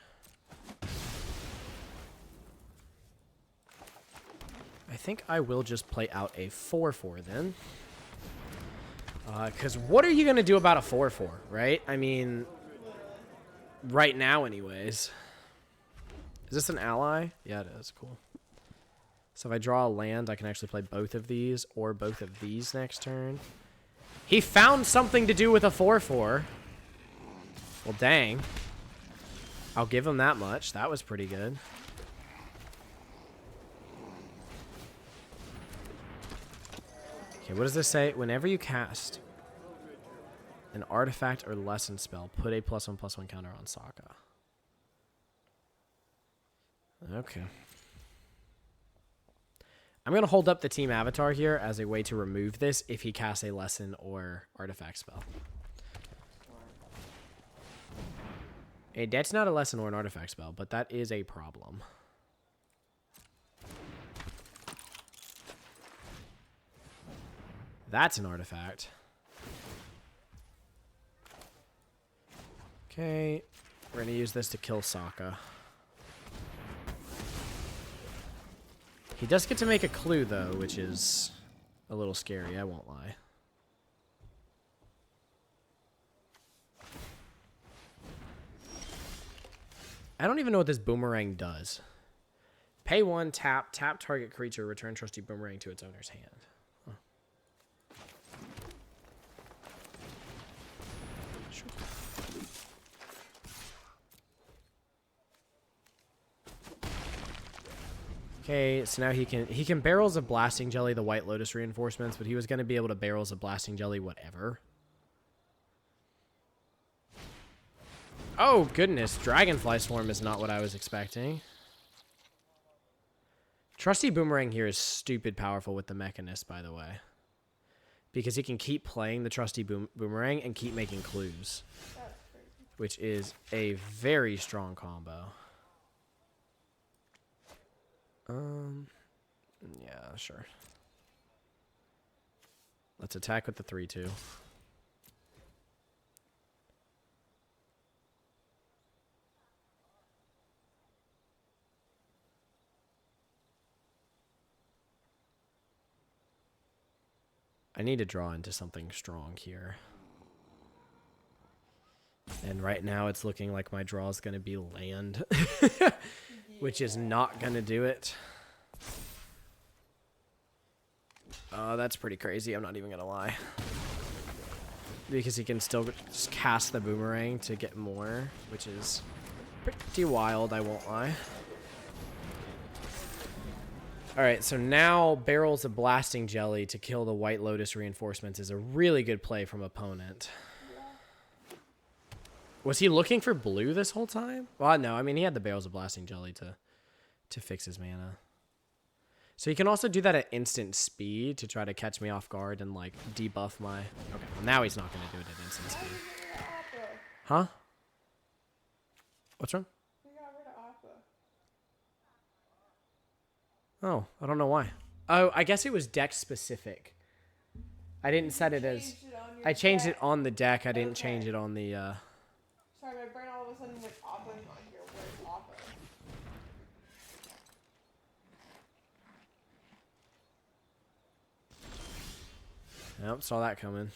I think I will just play out a 4/4 then. Because what are you going to do about a 4/4, right? I mean, right now anyways. Is this an ally? Yeah, it is. Cool. So if I draw a land, I can actually play both of these or both of these next turn. He found something to do with a 4/4. Well, dang. I'll give him that much. That was pretty good. Okay, what does this say? Whenever you cast an artifact or lesson spell, put a +1/+1 counter on Sokka. Okay. I'm going to hold up the team avatar here as a way to remove this if he casts a lesson or artifact spell. Hey, that's not a lesson or an artifact spell, but that is a problem. That's an artifact. Okay, we're going to use this to kill Sokka. He does get to make a clue, though, which is a little scary, I won't lie. I don't even know what this boomerang does. Pay 1, tap target creature, return trusty boomerang to its owner's hand. Huh. Sure. Okay, so now he can Barrels of Blasting Jelly the White Lotus reinforcements, but he was going to be able to Barrels of Blasting Jelly whatever. Oh, goodness. Dragonfly Swarm is not what I was expecting. Trusty Boomerang here is stupid powerful with the Mechanist, by the way. Because he can keep playing the Trusty Boomerang and keep making clues. Which is a very strong combo. Yeah, sure. Let's attack with the 3/2. I need to draw into something strong here. And right now it's looking like my draw is going to be land. Which is not going to do it. That's pretty crazy. I'm not even going to lie. Because he can still just cast the boomerang to get more. Which is pretty wild, I won't lie. Alright, so now Barrels of Blasting Jelly to kill the White Lotus reinforcements is a really good play from opponent. Was he looking for blue this whole time? Well, no, I mean, he had the Barrels of Blasting Jelly to fix his mana. So he can also do that at instant speed to try to catch me off guard and, like, debuff my... Okay, well, now he's not going to do it at instant speed. Huh? What's wrong? Oh, I don't know why. Oh, I guess it was deck specific. I didn't set it as... I changed it on the deck. I didn't change it on the... Sorry, my brain all of a sudden went Appa's not here. Where's Appa? Yep, saw that coming.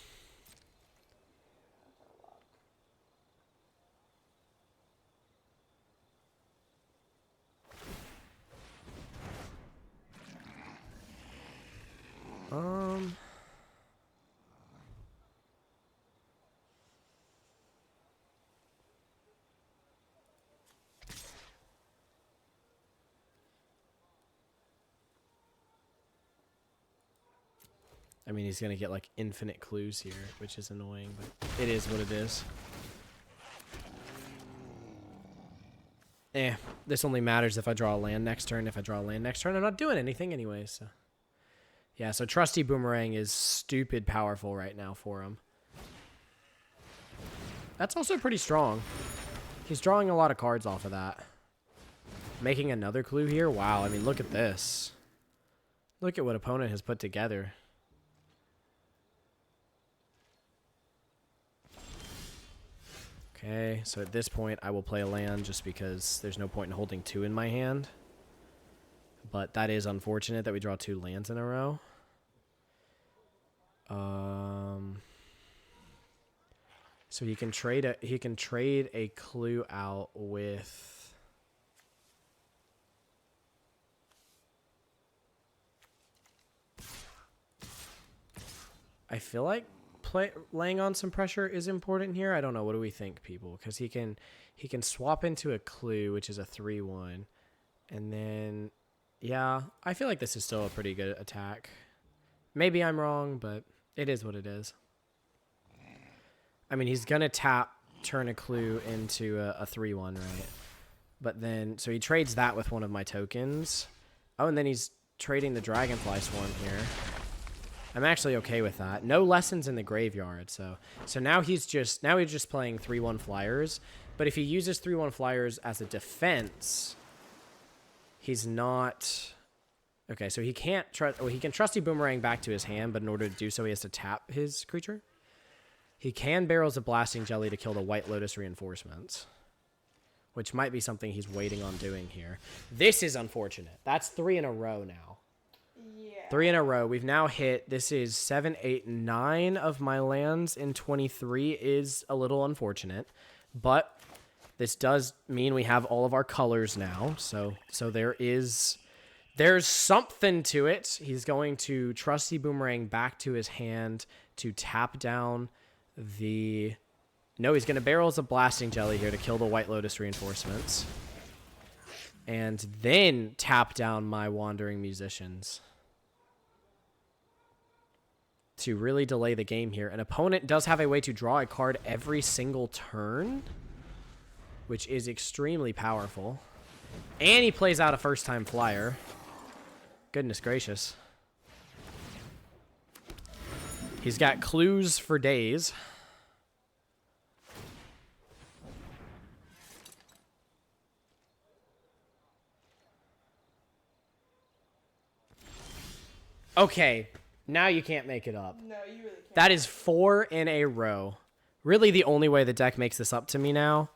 I mean, he's going to get, like, infinite clues here, which is annoying, but it is what it is. This only matters if I draw a land next turn. If I draw a land next turn, I'm not doing anything anyway, so... Yeah, so Trusty Boomerang is stupid powerful right now for him. That's also pretty strong. He's drawing a lot of cards off of that. Making another clue here? Wow, I mean, look at this. Look at what opponent has put together. Okay, so at this point, I will play a land just because there's no point in holding 2 in my hand. But that is unfortunate that we draw 2 lands in a row. So he can trade a clue out with... I feel like laying on some pressure is important here. I don't know. What do we think, people? Because he can swap into a clue, which is a 3/1, and then yeah, I feel like this is still a pretty good attack. Maybe I'm wrong, but it is what it is. I mean, he's gonna turn a clue into a 3/1, right? But then so he trades that with one of my tokens. Oh, and then he's trading the Dragonfly Swarm here. I'm actually okay with that. No lessons in the graveyard, so now he's just playing 3/1 flyers. But if he uses 3/1 flyers as a defense, he's not okay. So he can't trust. Well, he can Trusty Boomerang back to his hand, but in order to do so, he has to tap his creature. He can Barrels of Blasting Jelly to kill the White Lotus reinforcements, which might be something he's waiting on doing here. This is unfortunate. That's 3 in a row now. 3 in a row. We've now hit, this is 7, 8, 9 of my lands in 23 is a little unfortunate, but This does mean we have all of our colors now. So there's something to it. He's going to Trusty Boomerang back to his hand to tap down the... No, he's going to Barrels of Blasting Jelly here to kill the White Lotus reinforcements. And then tap down my Wandering Musicians to really delay the game here. An opponent does have a way to draw a card every single turn, which is extremely powerful. And he plays out a first-time flyer. Goodness gracious. He's got clues for days. Okay, now you can't make it up. No, you really can't. That is 4 in a row. Really, the only way the deck makes this up to me now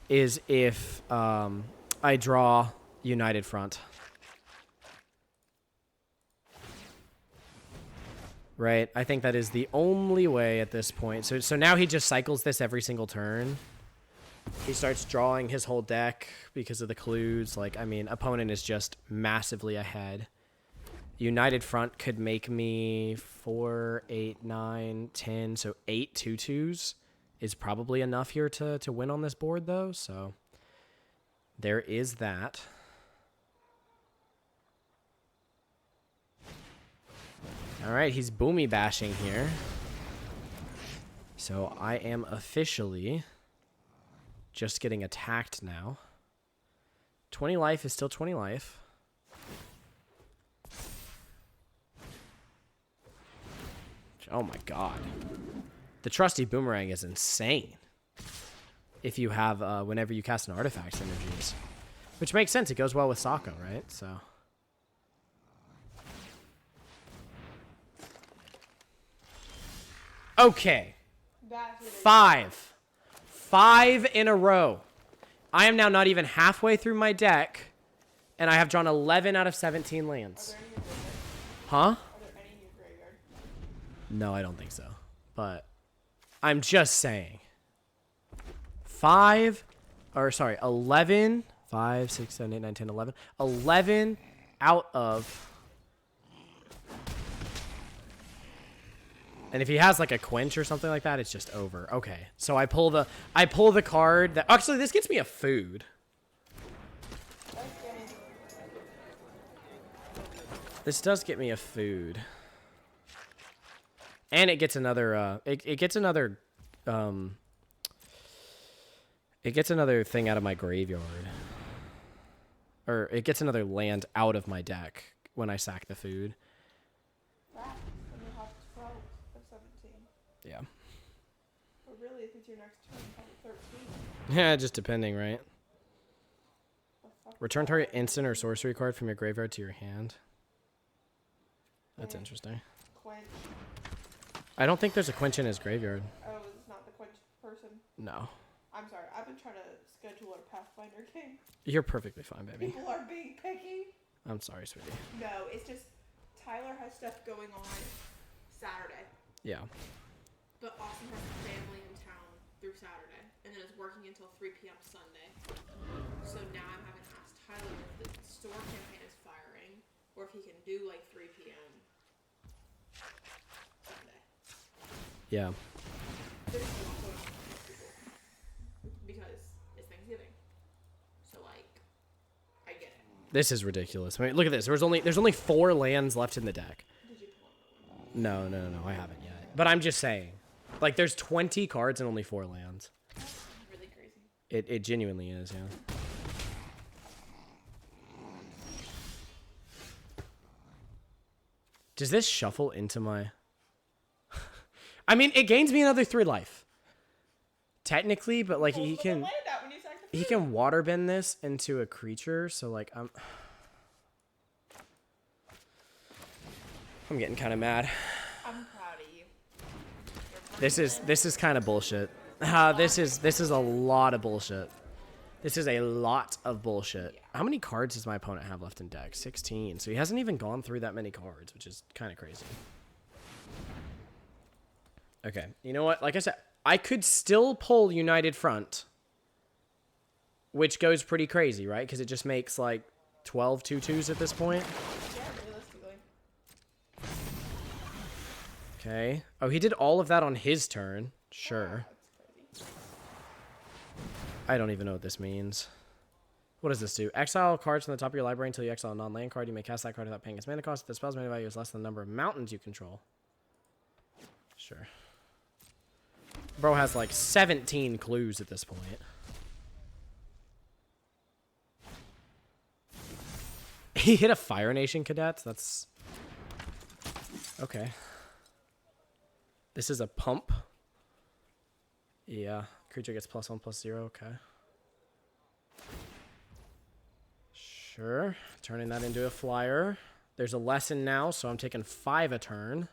is if I draw United Front. Right? I think that is the only way at this point. So now he just cycles this every single turn. He starts drawing his whole deck because of the clues. Like, I mean, opponent is just massively ahead. United Front could make me 4, 8, 9, 10. So 8 2/2s is probably enough here to win on this board, though. So there is that. All right, he's boomy bashing here. So I am officially just getting attacked now. 20 life is still 20 life. Oh my god. The Trusty Boomerang is insane. If you have, whenever you cast an artifact synergies. Which makes sense, it goes well with Sako, right? So. Okay. That's 5. 5 in a row. I am now not even halfway through my deck, and I have drawn 11 out of 17 lands. Huh? Are there any in your graveyard? No, I don't think so. But I'm just saying. 11. 5, 6, 7, 8, 9, 10, 11. 11 out of... And if he has like a quench or something like that, it's just over. Okay. So I pull the card that... Actually, this gets me a food. This does get me a food. And it gets another it gets another thing out of my graveyard. Or it gets another land out of my deck when I sack the food. Yeah. But really, if it's your next turn, probably 13. Yeah, just depending, right? Return target instant or sorcery card from your graveyard to your hand. That's interesting. Quench. I don't think there's a quench in his graveyard. Oh, it's not the quench person? No. I'm sorry. I've been trying to schedule our Pathfinder game. You're perfectly fine, baby. People are being picky. I'm sorry, sweetie. No, it's just Tyler has stuff going on Saturday. Yeah. But Austin has family in town through Saturday, and then is working until 3 p.m. Sunday. So now I'm having to ask Tyler if the store campaign is firing, or if he can do like 3 p.m. Sunday. Yeah. There's a lot going on with people because it's Thanksgiving. So like, I get it. This is ridiculous. I mean, look at this. There's only 4 lands left in the deck. Did you pull up the window? No, I haven't yet. But I'm just saying. Like, there's 20 cards and only 4 lands. That's really crazy. It genuinely is, yeah. Does this shuffle into my... I mean, it gains me another 3 life. Technically, but like he can waterbend this into a creature, so like I'm getting kind of mad. I'm proud of you. This is kind of bullshit. This is a lot of bullshit. This is a lot of bullshit. How many cards does my opponent have left in deck? 16. So he hasn't even gone through that many cards, which is kind of crazy. Okay, you know what? Like I said, I could still pull United Front which goes pretty crazy, right? Because it just makes like 12 2/2s at this point. Yeah, realistically. Okay. Oh, he did all of that on his turn. Sure. That's crazy. I don't even know what this means. What does this do? Exile cards from the top of your library until you exile a non-land card. You may cast that card without paying its mana cost. If the spell's mana value is less than the number of mountains you control. Sure. Bro has like 17 clues at this point. He hit a Fire Nation Cadet. That's... Okay. This is a pump. Yeah. Creature gets +1/+0. Okay. Sure. Turning that into a flyer. There's a lesson now, so I'm taking 5 a turn.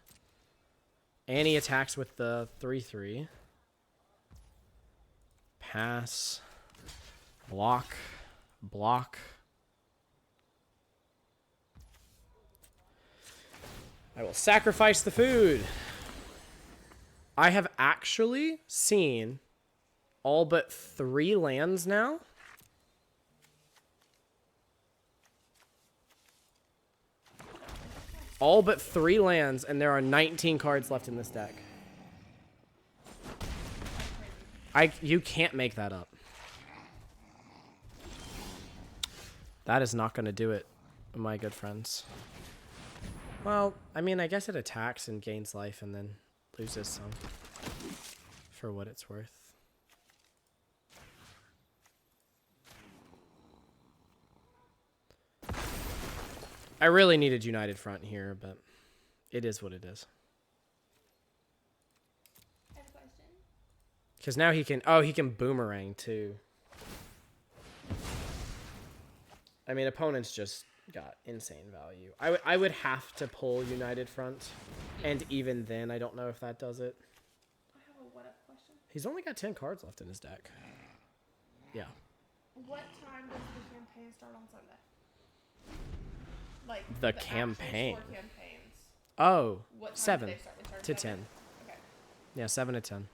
And he attacks with the 3/3. Pass. Block. Block. I will sacrifice the food. I have actually seen all but 3 lands now. All but 3 lands, and there are 19 cards left in this deck. You can't make that up. That is not going to do it, my good friends. Well, I mean, I guess it attacks and gains life and then loses some. For what it's worth. I really needed United Front here, but it is what it is. I have a question. Because now he can... Oh, he can boomerang, too. I mean, opponents just got insane value. I would have to pull United Front. And even then, I don't know if that does it. I have a what-up question. He's only got 10 cards left in his deck. Yeah. What time does the campaign start on Sunday? Like The actual campaign. store campaigns. Oh, What time 7 do they start? They start to at 7? 10. Okay. Yeah, 7 to 10.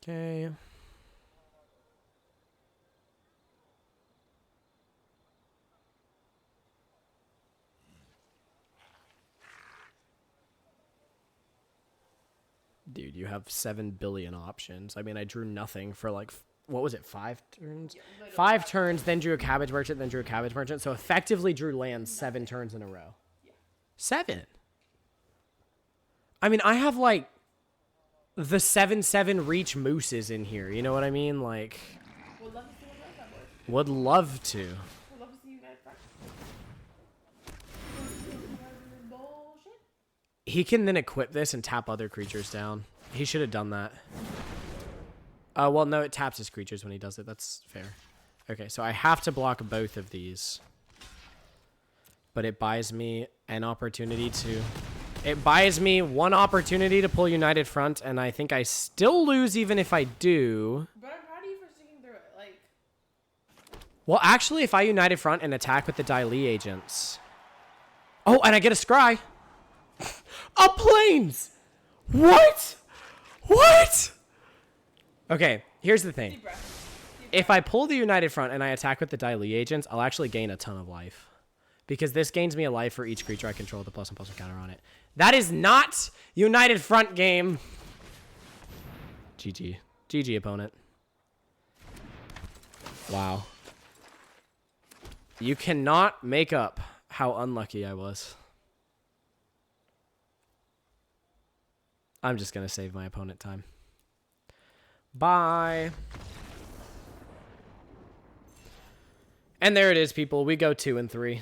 Okay. Dude, you have 7 billion options. I mean, I drew nothing for like, what was it, 5 turns? Yeah, 5 turns, then drew a Cabbage Merchant, then drew a Cabbage Merchant. So effectively drew lands 7 turns in a row. Yeah. 7. I mean, I have like the 7/7 reach mooses in here. You know what I mean? Like, Would love to see what that board. would love to. Would love to see you guys back. Bullshit. He can then equip this and tap other creatures down. He should have done that. Well, no, it taps his creatures when he does it. That's fair. Okay, so I have to block both of these. But it buys me an opportunity to... It buys me 1 opportunity to pull United Front, and I think I still lose even if I do. But I'm proud of you for sticking through it. Like, Well, actually, if I United Front and attack with the Dai agents... Oh, and I get a Scry! A Plains! What? What? Okay, here's the thing. deep breath. Deep If I pull the United Front and I attack with the Dai agents, I'll actually gain a ton of life. Because this gains me a life for each creature I control with a +1/+1 counter on it. That is not United Front game. GG. GG, opponent. Wow. You cannot make up how unlucky I was. I'm just going to save my opponent time. Bye. And there it is, people. We go 2 and 3.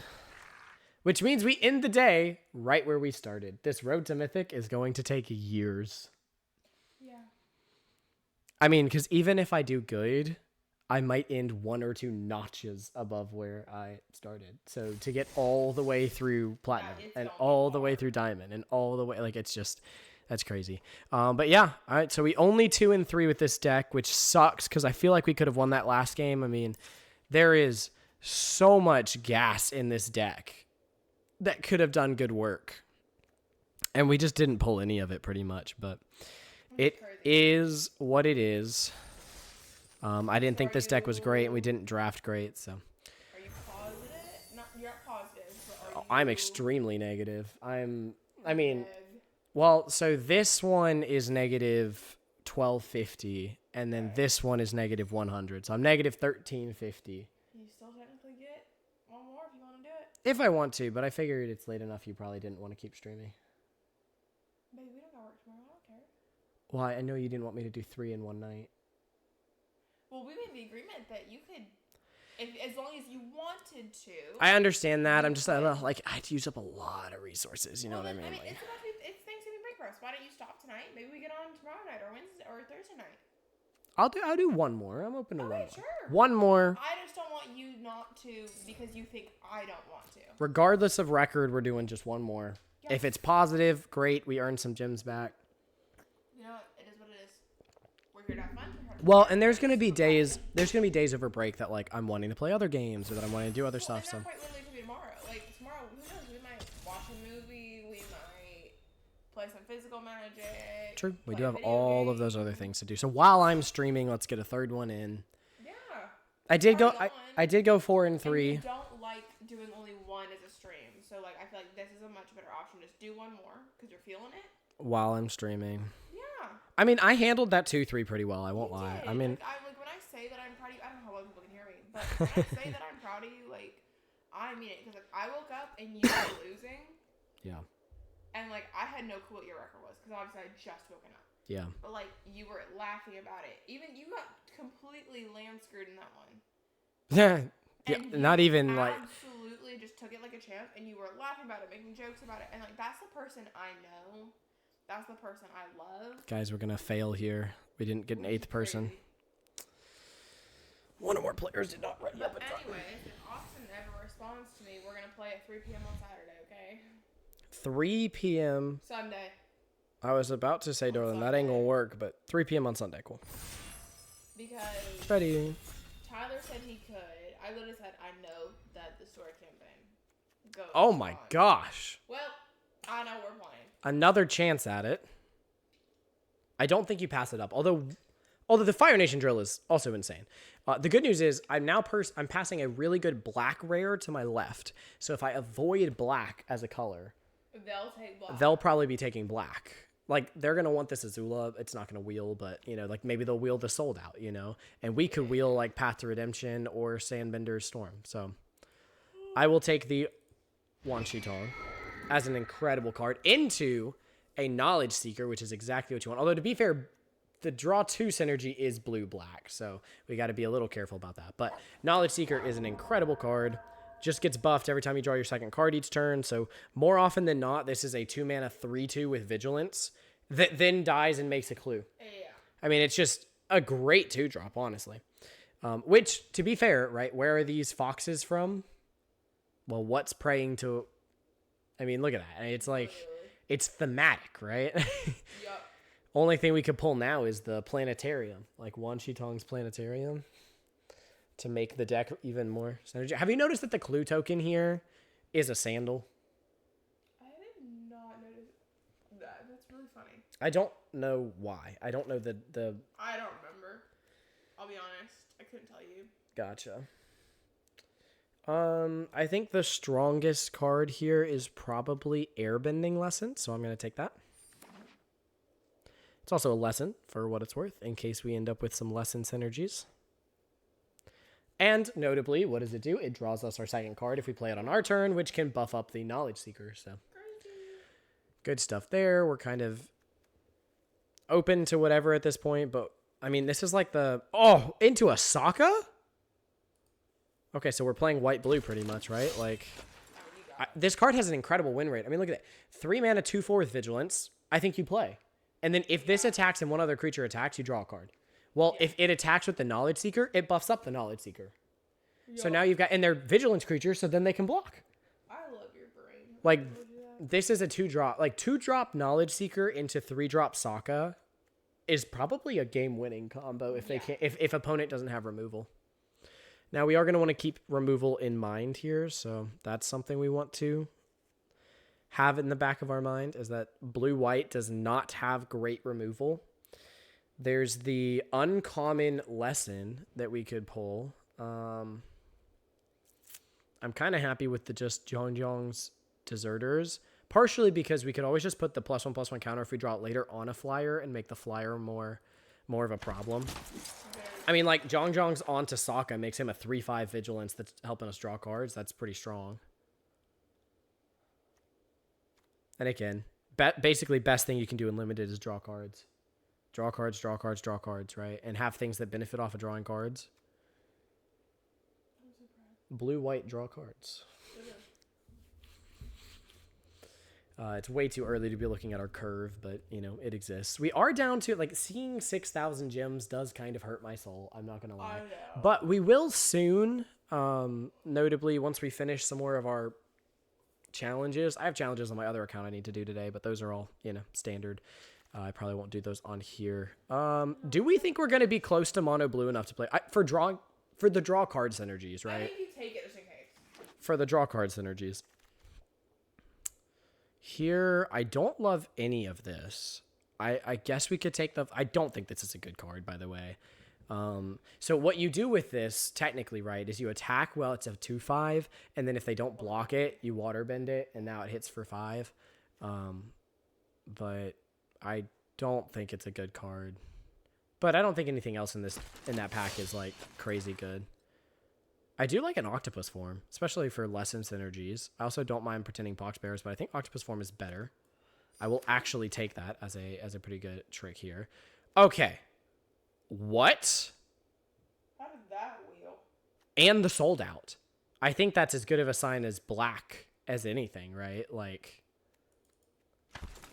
Which means we end the day right where we started. This road to Mythic is going to take years. Yeah. I mean, because even if I do good, I might end 1 or 2 notches above where I started. So to get all the way through Platinum and all the way through Diamond and all the way, like, it's just, that's crazy. But yeah, all right, so we only 2 and 3 with this deck, which sucks because I feel like we could have won that last game. I mean, there is so much gas in this deck that could have done good work. And we just didn't pull any of it pretty much, but It crazy. is what it is. I didn't think Are this deck was great, and we you- didn't draft great, so. Are you positive? You're not positive, but are you? I'm extremely negative. I mean, neg? well, so this one is negative 1250, and then Okay. this one is negative 100. So I'm negative 1350. You still technically get one more if you want to do it. If I want to, but I figured it's late enough you probably didn't want to keep streaming. Babe, we don't gotta work tomorrow. I don't care. Well, I know you didn't want me to do 3 in one night. Well, we made the agreement that you could, as long as you wanted to. I understand that. I'm just, I don't know, like, I had to use up a lot of resources. You know what I mean? I mean, Like, it's Thanksgiving break for us. Why don't you stop tonight? Maybe we get on tomorrow night or Wednesday or Thursday night. I'll do one more. I'm open to one more. Sure. One more. I just don't want you not to because you think I don't want to. Regardless of record, we're doing just one more. Yes. If it's positive, great. We earn some gems back. You know, it is what it is. We're here to have fun. Well, and there's gonna be days over break that like I'm wanting to play other games or that I'm wanting to do other stuff. So And that quite literally could be tomorrow. Like tomorrow, who knows? We might watch a movie. We might play some physical magic. true, we play do a have video all of game. those other things to do. So while I'm streaming, let's get a third one in. Yeah. I did go. Party I did go 4 and And 3. you don't like doing only one as a stream, so like I feel like this is a much better option. Just do one more because you're feeling it. While I'm streaming. Yeah. I mean, I handled that 2-3 pretty well. I won't You lie. did. I mean, like when I say that I'm proud of you, I don't know how well people can hear me, but when I say that I'm proud of you, like I mean it because like I woke up and you were losing, yeah, and like I had no clue what your record was because obviously I had just woken up. yeah. But like you were laughing about it. Even you got completely land screwed in that one. Yeah. And you Not even like. absolutely just took it like a champ, and you were laughing about it, making jokes about it, and like that's the person I know. That's the person I love. Guys, we're gonna fail here. We didn't get an 8th person. Crazy. One of our players did not ready up But in time. anyways, if Austin ever responds to me, we're gonna play at 3 p.m. on Saturday, okay? 3 p.m. Sunday. I was about to say, darling, that ain't gonna work, but 3 p.m. on Sunday, cool. Because Ready. Tyler said he could. I literally said I know that the story campaign goes. Oh my on. gosh. Well, I know we're playing. Another chance at it. I don't think you pass it up. Although the Fire Nation drill is also insane. The good news is I'm passing a really good black rare to my left. So if I avoid black as a color, They'll take block. they'll probably be taking black. Like they're gonna want this Azula. It's not gonna wheel, but you know, like maybe they'll wheel the Sold Out, you know, and we could wheel like Path to Redemption or Sandbender's Storm. So I will take the Wan Tong as an incredible card into a Knowledge Seeker, which is exactly what you want. Although to be fair, the draw 2 synergy is blue-black, so we got to be a little careful about that. But Knowledge Seeker is an incredible card. Just gets buffed every time you draw your second card each turn. So more often than not, this is a 2-mana 3/2 with Vigilance that then dies and makes a clue. Yeah. I mean, it's just a great 2-drop, honestly. Which, to be fair, right, where are these foxes from? Well, what's praying to... I mean, look at that. It's like... It's thematic, right? Yup. Only thing we could pull now is the Planetarium. Like Wan Tong's Planetarium. To make the deck even more synergy. Have you noticed that the clue token here is a sandal? I did not notice that. That's really funny. I don't know why. I don't know the I don't remember. I'll be honest. I couldn't tell you. Gotcha. I think the strongest card here is probably Airbending Lesson, so I'm going to take that. It's also a lesson, for what it's worth, in case we end up with some lesson synergies. And, notably, what does it do? It draws us our second card if we play it on our turn, which can buff up the Knowledge Seeker, so... Crazy. Good stuff there. We're kind of open to whatever at this point, but, I mean, this is like the... Oh, into a Sokka? Okay, so we're playing white-blue pretty much, right? Like, this card has an incredible win rate. I mean, look at that. 3 mana, 2/4 with Vigilance. I think you play. And then if this attacks and one other creature attacks, you draw a card. Well, if it attacks with the Knowledge Seeker, it buffs up the Knowledge Seeker. So now you've got... And they're Vigilance creatures, so then they can block. I love your brain. Like, this is a 2-drop. Like, 2-drop Knowledge Seeker into 3-drop Sokka is probably a game-winning combo if they can't... If opponent doesn't have removal. Now, we are going to want to keep removal in mind here, so that's something we want to have in the back of our mind, is that blue-white does not have great removal. There's the uncommon lesson that we could pull. I'm kind of happy with the just Zhong's Deserters, partially because we could always just put the +1/+1 counter if we draw it later on a flyer and make the flyer more of a problem. I mean, like, Zhong's onto Sokka makes him a 3/5 vigilance that's helping us draw cards. That's pretty strong. And again, basically best thing you can do in Limited is draw cards. Draw cards, draw cards, draw cards, right? And have things that benefit off of drawing cards. Blue, white, draw cards. It's way too early to be looking at our curve, but, you know, it exists. We are down to, like, seeing 6,000 gems does kind of hurt my soul. I'm not going to lie. But we will soon, notably, once we finish some more of our challenges. I have challenges on my other account I need to do today, but those are all, you know, standard. I probably won't do those on here. Do we think we're going to be close to mono blue enough to play? For the draw card synergies, right? I think you take it just in case. For the draw card synergies. Here, I don't love any of this. I guess we could take the... I don't think this is a good card, by the way. So what you do with this, technically, right, is you attack well, it's a 2/5, and then if they don't block it, you waterbend it, and now it hits for 5. But I don't think it's a good card. But I don't think anything else in that pack is, like, crazy good. I do like an octopus form, especially for lesson synergies. I also don't mind pretending pox bears, but I think octopus form is better. I will actually take that as a pretty good trick here. Okay. What? How did that wheel? And the sold out. I think that's as good of a sign as black as anything, right? Like,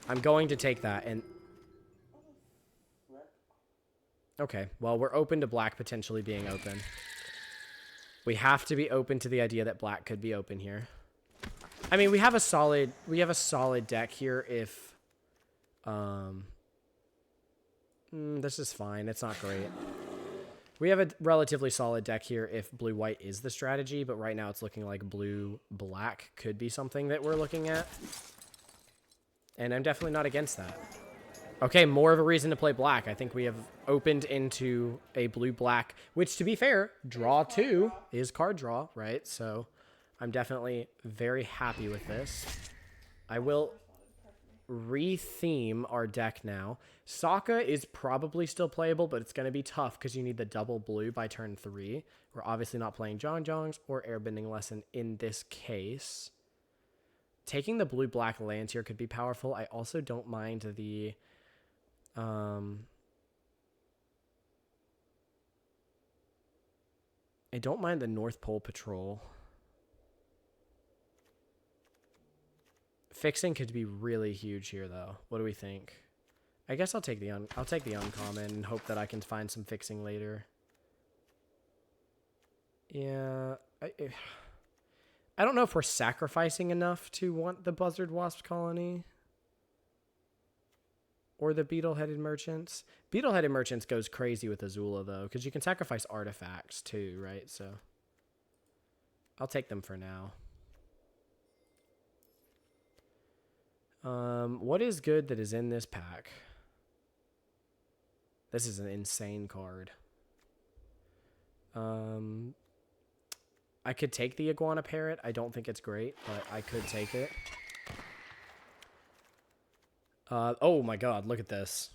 I'm going to take that and... Okay, well, we're open to black potentially being open. We have to be open to the idea that black could be open here. I mean, we have a solid deck here if this is fine. It's not great. We have a relatively solid deck here if blue-white is the strategy, but right now it's looking like blue-black could be something that we're looking at. And I'm definitely not against that. Okay, more of a reason to play black. I think we have opened into a blue-black, which, to be fair, draw 2 is card draw, right? So I'm definitely very happy with this. I will re-theme our deck now. Sokka is probably still playable, but it's going to be tough because you need the double blue by turn 3. We're obviously not playing Zhong's or Airbending Lesson in this case. Taking the blue-black lands here could be powerful. I also don't mind the... I don't mind the North Pole Patrol. Fixing could be really huge here, though. What do we think? I guess I'll take the uncommon and hope that I can find some fixing later. Yeah, I don't know if we're sacrificing enough to want the Buzzard Wasp Colony. Or the Beetle-Headed Merchants. Beetle-Headed Merchants goes crazy with Azula, though, because you can sacrifice artifacts, too, right? So, I'll take them for now. What is good that is in this pack? This is an insane card. I could take the Iguana Parrot. I don't think it's great, but I could take it. Oh my god, look at this.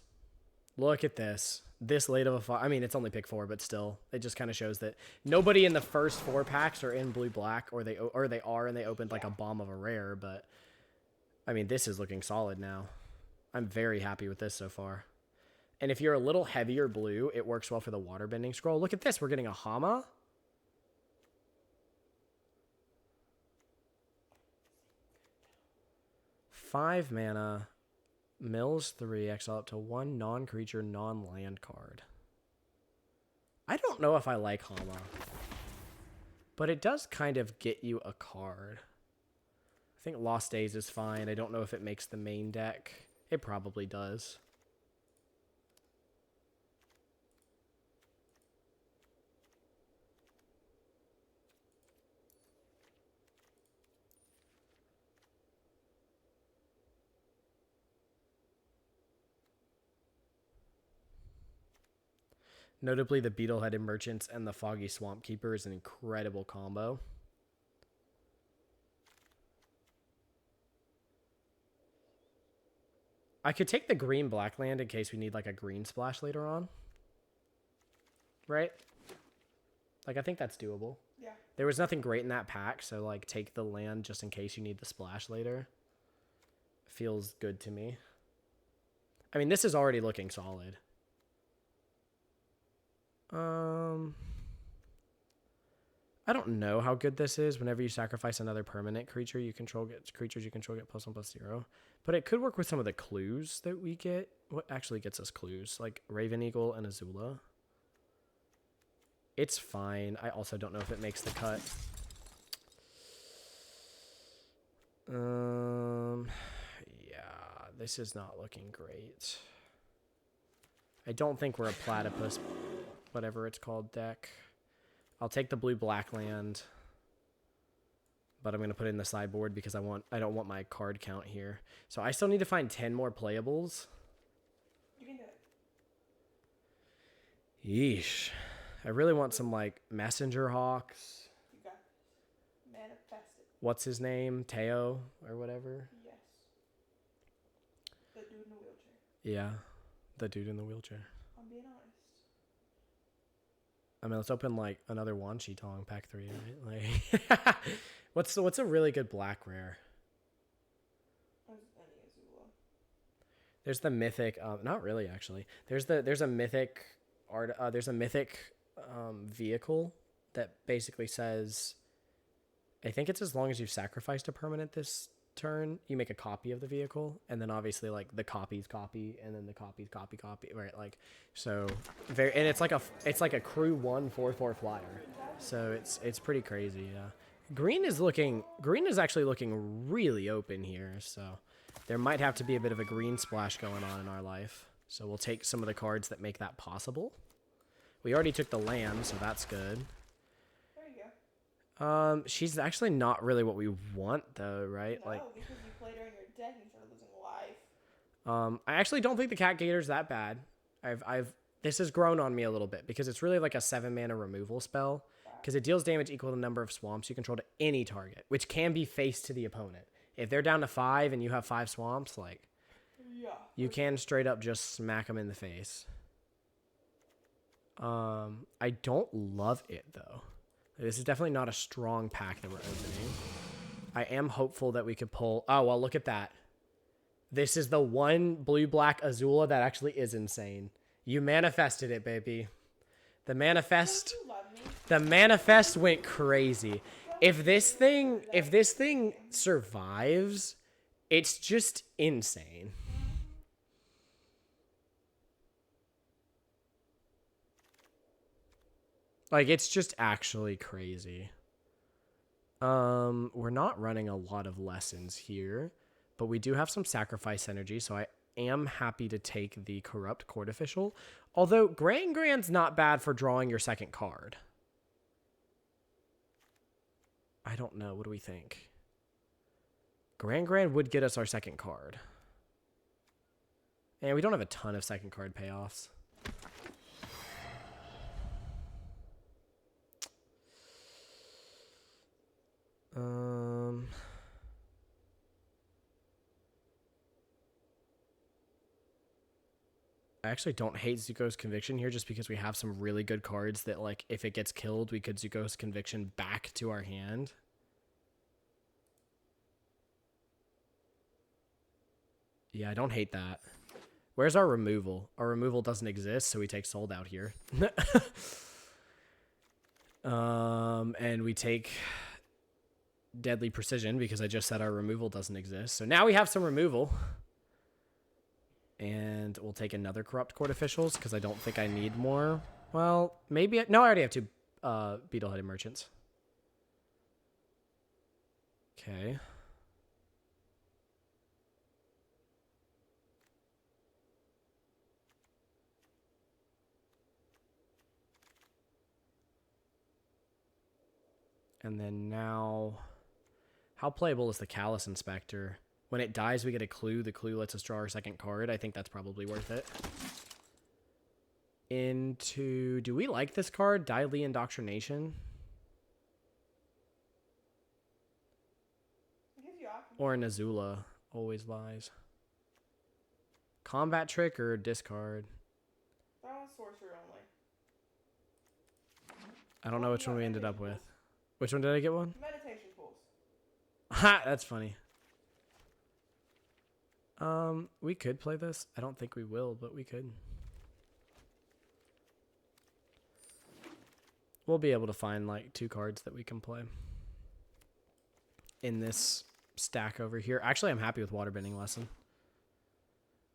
Look at this. This late of a fight. I mean, it's only pick 4, but still. It just kind of shows that nobody in the first 4 packs are in blue-black, or they are, and they opened like a bomb of a rare, but... I mean, this is looking solid now. I'm very happy with this so far. And if you're a little heavier blue, it works well for the waterbending scroll. Look at this. We're getting a Hama. Five mana... Mills 3, exile up to 1 non-creature, non-land card. I don't know if I like Hama. But it does kind of get you a card. I think Lost Days is fine. I don't know if it makes the main deck. It probably does. Notably, the Beetle-Headed Merchants and the Foggy Swamp Keeper is an incredible combo. I could take the green-black land in case we need, like, a green splash later on. Right? Like, I think that's doable. Yeah. There was nothing great in that pack, so, like, take the land just in case you need the splash later. Feels good to me. I mean, this is already looking solid. I don't know how good this is. Whenever you sacrifice another permanent creature you control, creatures you control get +1/+0. But it could work with some of the clues that we get. What actually gets us clues? Like Raven Eagle and Azula. It's fine. I also don't know if it makes the cut. Yeah, this is not looking great. I don't think we're a platypus, whatever it's called, deck. I'll take the blue-black land, but I'm going to put it in the sideboard because I don't want my card count here. So I still need to find 10 more playables. You can do it. Yeesh. I really want some, like, Messenger Hawks. You got this. Manifest it. What's his name? Teo or whatever? Yes. The dude in the wheelchair. Yeah, the dude in the wheelchair. I'm being honest. I mean, let's open, like, another Wan Shi Tong pack 3, right? Like, what's a really good black rare? There's the Mythic, not really, actually. There's a Mythic art, there's a Mythic vehicle that basically says, I think it's as long as you've sacrificed a permanent this turn, you make a copy of the vehicle, and then obviously like the copies copy, and then the copies copy, right? Like, so very, and it's like a crew 1/4/4 flyer, so it's pretty crazy. Yeah, green is actually looking really open here, so there might have to be a bit of a green splash going on in our life. So we'll take some of the cards that make that possible. We already took the land, so that's good. She's actually not really what we want, though, right? No, like, because you played her in your deck and you started losing life. I actually don't think the Cat Gator's that bad. This has grown on me a little bit because it's really like a 7-mana removal spell because it deals damage equal to the number of swamps you control to any target, which can be faced to the opponent. If they're down to 5 and you have 5 swamps, like, yeah, you can straight up just smack them in the face. I don't love it, though. This is definitely not a strong pack that we're opening. I am hopeful that we could pull... Oh, well, look at that. This is the one blue-black Azula that actually is insane. You manifested it, baby. The manifest went crazy. If this thing survives, it's just insane. Like, it's just actually crazy. We're not running a lot of lessons here, but we do have some sacrifice energy, so I am happy to take the Corrupt Court Official. Although, Grand's not bad for drawing your second card. I don't know. What do we think? Grand would get us our second card. And we don't have a ton of second card payoffs. I actually don't hate Zuko's Conviction here just because we have some really good cards that, like, if it gets killed, we could Zuko's Conviction back to our hand. Yeah, I don't hate that. Where's our removal? Our removal doesn't exist, so we take Sold Out here. And we take Deadly Precision because I just said our removal doesn't exist. So now we have some removal. And we'll take another Corrupt Court Officials because I don't think I need more. Well, maybe... No, I already have 2 Beetle-Headed Merchants. Okay. And then now... How playable is the Callous Inspector? When it dies, we get a clue. The clue lets us draw our second card. I think that's probably worth it. into... Do we like this card? Deadly Indoctrination? It gives you options. Or an Azula. Always lies. Combat Trick or discard? That one's sorcerer only. I don't know which one we ended up with. Which one did I get one? Meditation pools. Ha! That's funny. We could play this. I don't think we will, but we could. We'll be able to find like 2 cards that we can play in this stack over here. Actually, I'm happy with Waterbending Lesson.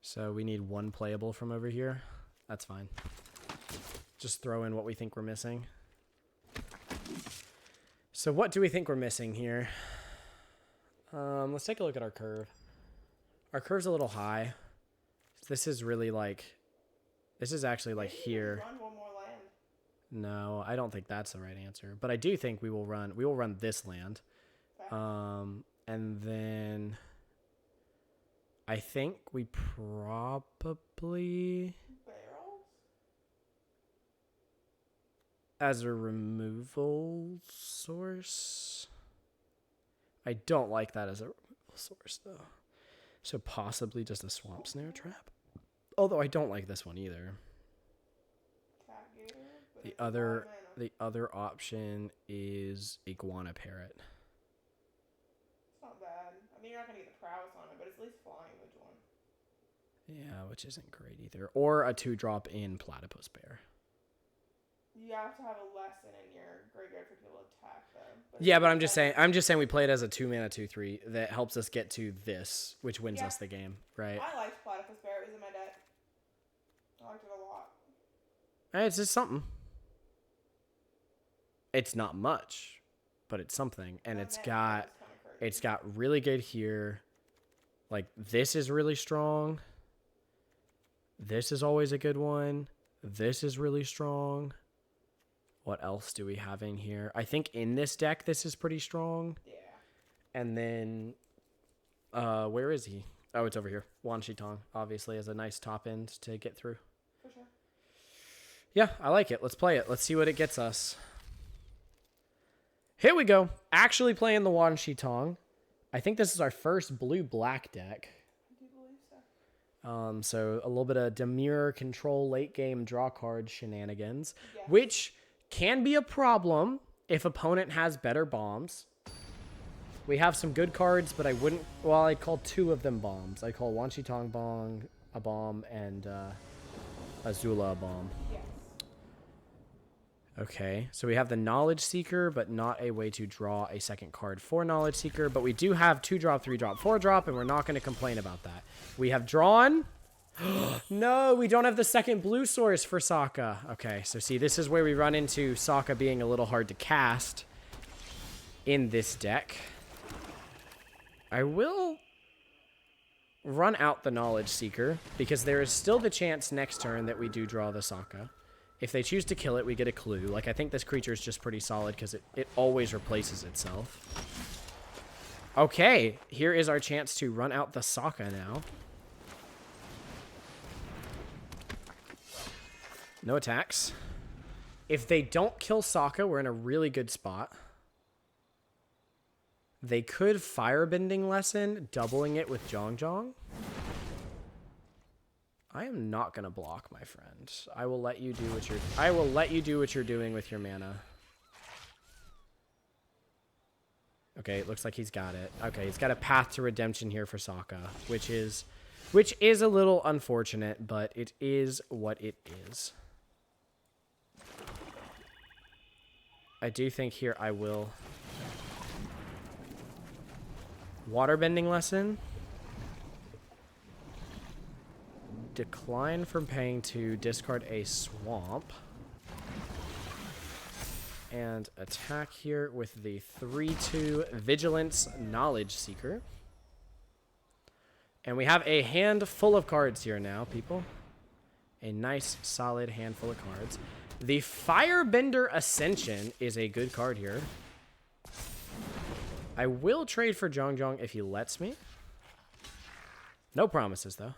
So we need 1 playable from over here. That's fine. Just throw in what we think we're missing. So what do we think we're missing here? Let's take a look at our curve. Our curve's a little high. This is really like... This is actually like here. Run one more land. No, I don't think that's the right answer. But I do think we will run this land. Okay. And then I think we probably... Barrels? As a removal source. I don't like that as a removal source, though. So possibly just a Swamp Snare Trap. Although I don't like this one either. Cat Gator, but The it's 5 mana. other option is Iguana Parrot. It's not bad. I mean, you're not going to get the prowess on it, but it's at least flying vigilant. Yeah, which isn't great either. Or a 2-drop in Platypus Bear. You have to have a lesson in your graveyard for people to attack, though. Yeah, but I'm just saying we play it as a 2-mana 2/3 that helps us get to this, which wins us the game, right? I liked Platypus Bear. It was in my deck. I liked it a lot. It's just something. It's not much, but it's something, and it's got really good here. Like this is really strong. This is always a good one. This is really strong. What else do we have in here? I think in this deck, this is pretty strong. Yeah. And then, where is he? Oh, it's over here. Wan Shi Tong, obviously, has a nice top end to get through. For sure. Yeah, I like it. Let's play it. Let's see what it gets us. Here we go. Actually playing the Wan Shi Tong. I think this is our first blue-black deck. I do believe so. So a little bit of demure control late game draw card shenanigans, Yes. which can be a problem if opponent has better bombs. We have some good cards, but I wouldn't... Well, I'd call 2 of them bombs. I'd call Wan Shi Tong a bomb and Azula a bomb. Yes. Okay, so we have the Knowledge Seeker, but not a way to draw a second card for Knowledge Seeker. But we do have 2-drop, 3-drop, 4-drop, and we're not going to complain about that. We have drawn... No, we don't have the second blue source for Sokka. Okay, so see, this is where we run into Sokka being a little hard to cast in this deck. I will run out the Knowledge Seeker, because there is still the chance next turn that we do draw the Sokka. If they choose to kill it, we get a clue. Like, I think this creature is just pretty solid, because it always replaces itself. Okay, here is our chance to run out the Sokka now. No attacks. If they don't kill Sokka, we're in a really good spot. They could Firebending Lesson, doubling it with Zhong. I am not gonna block, my friend. I will let you do what you're doing with your mana. Okay, it looks like he's got it. Okay, he's got a path to redemption here for Sokka, which is a little unfortunate, but it is what it is. I do think here I will Waterbending Lesson. Decline from paying to discard a swamp. And attack here with the 3/2 Vigilance Knowledge Seeker. And we have a hand full of cards here now, people. A nice, solid handful of cards. The Firebender Ascension is a good card here. I will trade for Zhong if he lets me. No promises, though.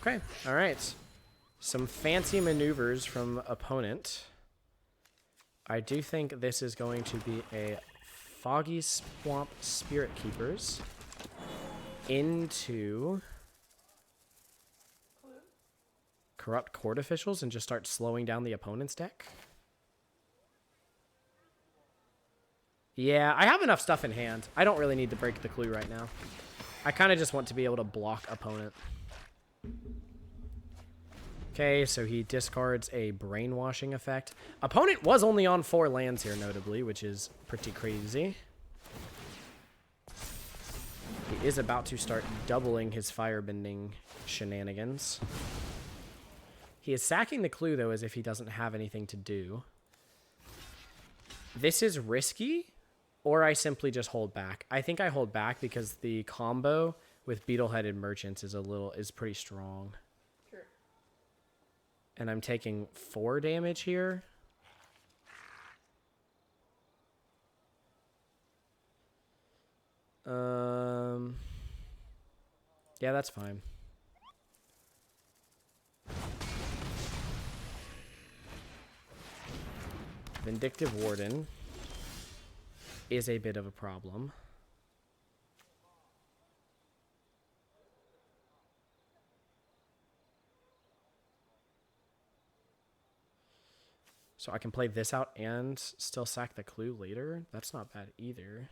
Okay, all right. Some fancy maneuvers from opponent. I do think this is going to be a Foggy Swamp Spirit Keepers into Corrupt Court Officials and just start slowing down the opponent's deck. Yeah, I have enough stuff in hand. I don't really need to break the clue right now. I kind of just want to be able to block opponent. Okay, so he discards a brainwashing effect. Opponent was only on 4 lands here, notably, which is pretty crazy. He is about to start doubling his firebending shenanigans. He is sacking the clue, though, as if he doesn't have anything to do. This is risky, or I simply just hold back. I think I hold back because the combo with Beetle-Headed Merchants is pretty strong. And I'm taking 4 damage here. Yeah, that's fine. Vindictive Warden is a bit of a problem. So I can play this out and still sack the clue later. That's not bad either.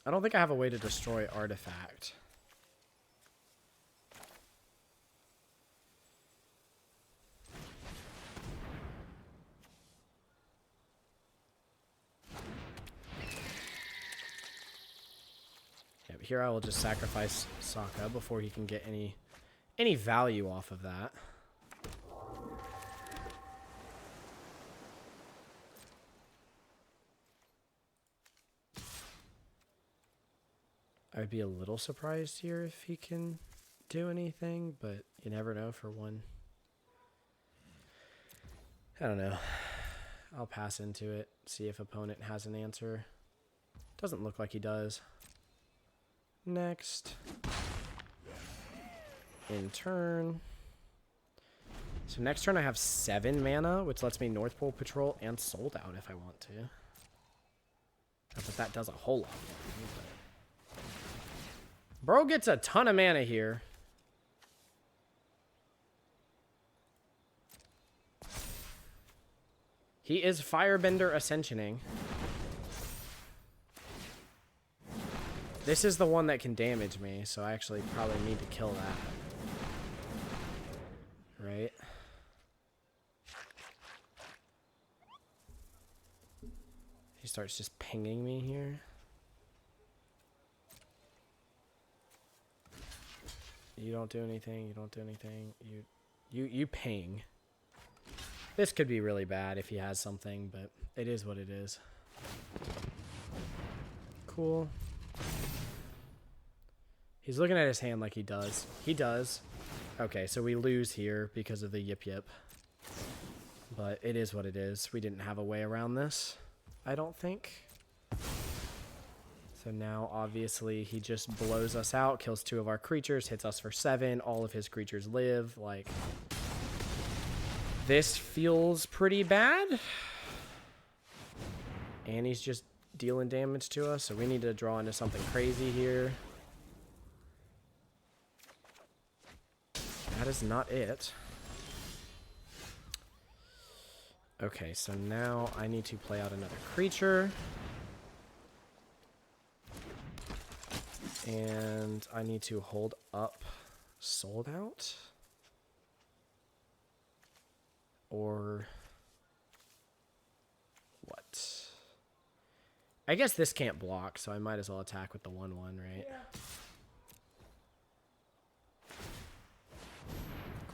I don't think I have a way to destroy Artifact. Here I will just sacrifice Sokka before he can get any value off of that. I'd be a little surprised here if he can do anything, but you never know for one. I don't know. I'll pass into it, see if opponent has an answer. Doesn't look like he does. Next. In turn. So next turn I have 7 mana, which lets me North Pole Patrol and Sold Out if I want to. Not that that does a whole lot for me, but... Bro gets a ton of mana here. He is Firebender Ascensioning. This is the one that can damage me, so I actually probably need to kill that. Right? He starts just pinging me here. You don't do anything, you don't do anything. You ping. This could be really bad if he has something, but it is what it is. Cool. He's looking at his hand like he does. He does. Okay, so we lose here because of the Yip Yip. But it is what it is. We didn't have a way around this, I don't think. So now, obviously, he just blows us out, kills 2 of our creatures, hits us for 7. All of his creatures live. Like, this feels pretty bad. And he's just dealing damage to us, so we need to draw into something crazy here. That is not it. Okay, so now I need to play out another creature. And I need to hold up Sold Out. Or what? I guess this can't block, so I might as well attack with the 1/1, right? Yeah.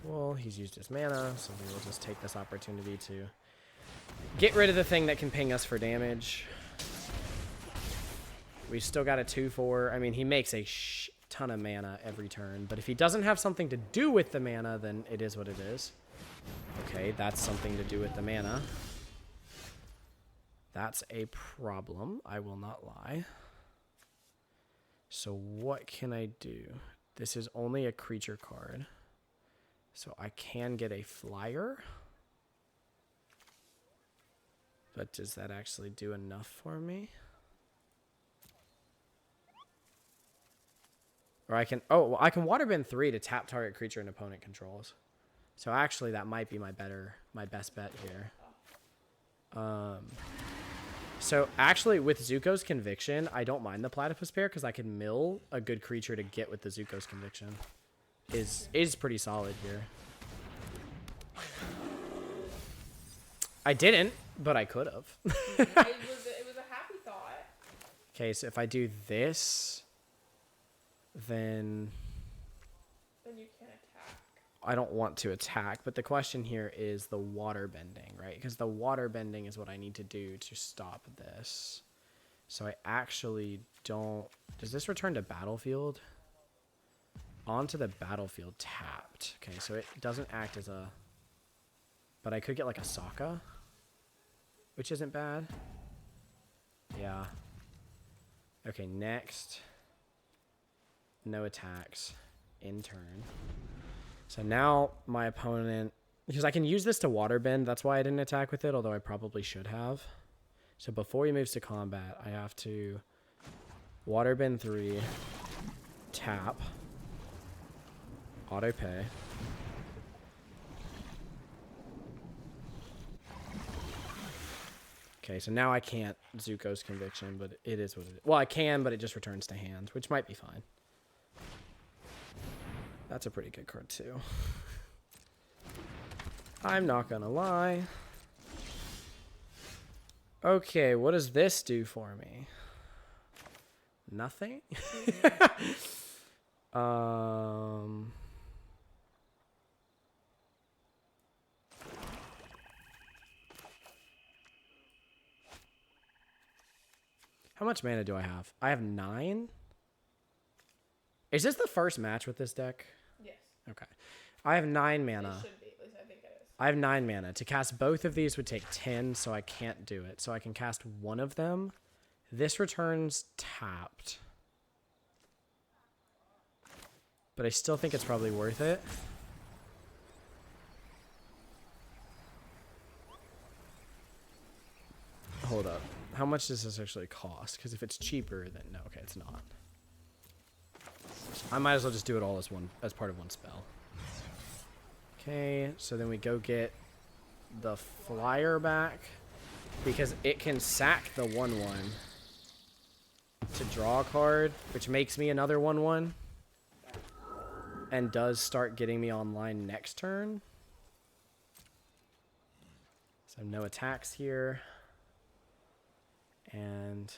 Cool, he's used his mana, so we will just take this opportunity to get rid of the thing that can ping us for damage. We've still got a 2/4. I mean, he makes a ton of mana every turn. But if he doesn't have something to do with the mana, then it is what it is. Okay, that's something to do with the mana. That's a problem, I will not lie. So what can I do? This is only a creature card. So I can get a flyer. But does that actually do enough for me? Or I can... Oh, well, I can waterbend 3 to tap target creature an opponent controls. So actually that might be my best bet here. So actually with Zuko's Conviction, I don't mind the Platypus pair because I can mill a good creature to get with the Zuko's Conviction. Is pretty solid here. I didn't, but I could have. It was a happy thought. Okay, so if I do this, then you can attack. I don't want to attack, but the question here is the water bending, right? Because the water bending is what I need to do to stop this. So I actually don't... Does this return to battlefield? Onto the battlefield tapped. Okay, so it doesn't act as a... But I could get like a Sokka, which isn't bad. Yeah. Okay, next. No attacks. In turn. So now my opponent... Because I can use this to waterbend. That's why I didn't attack with it, although I probably should have. So before he moves to combat, I have to waterbend 3, tap, auto pay. Okay, so now I can't Zuko's Conviction, but it is what it is. Well, I can, but it just returns to hand, which might be fine. That's a pretty good card, too. I'm not gonna lie. Okay, what does this do for me? Nothing? How much mana do I have? I have 9? Is this the first match with this deck? Yes. Okay. I have 9 mana. It should be, at least I think it is. I have 9 mana. To cast both of these would take 10, so I can't do it. So I can cast one of them. This returns tapped. But I still think it's probably worth it. Hold up. How much does this actually cost? Because if it's cheaper, then no. Okay, it's not. I might as well just do it all as part of one spell. Okay, so then we go get the flyer back because it can sack the 1/1 to draw a card, which makes me another 1/1 and does start getting me online next turn. So no attacks here. And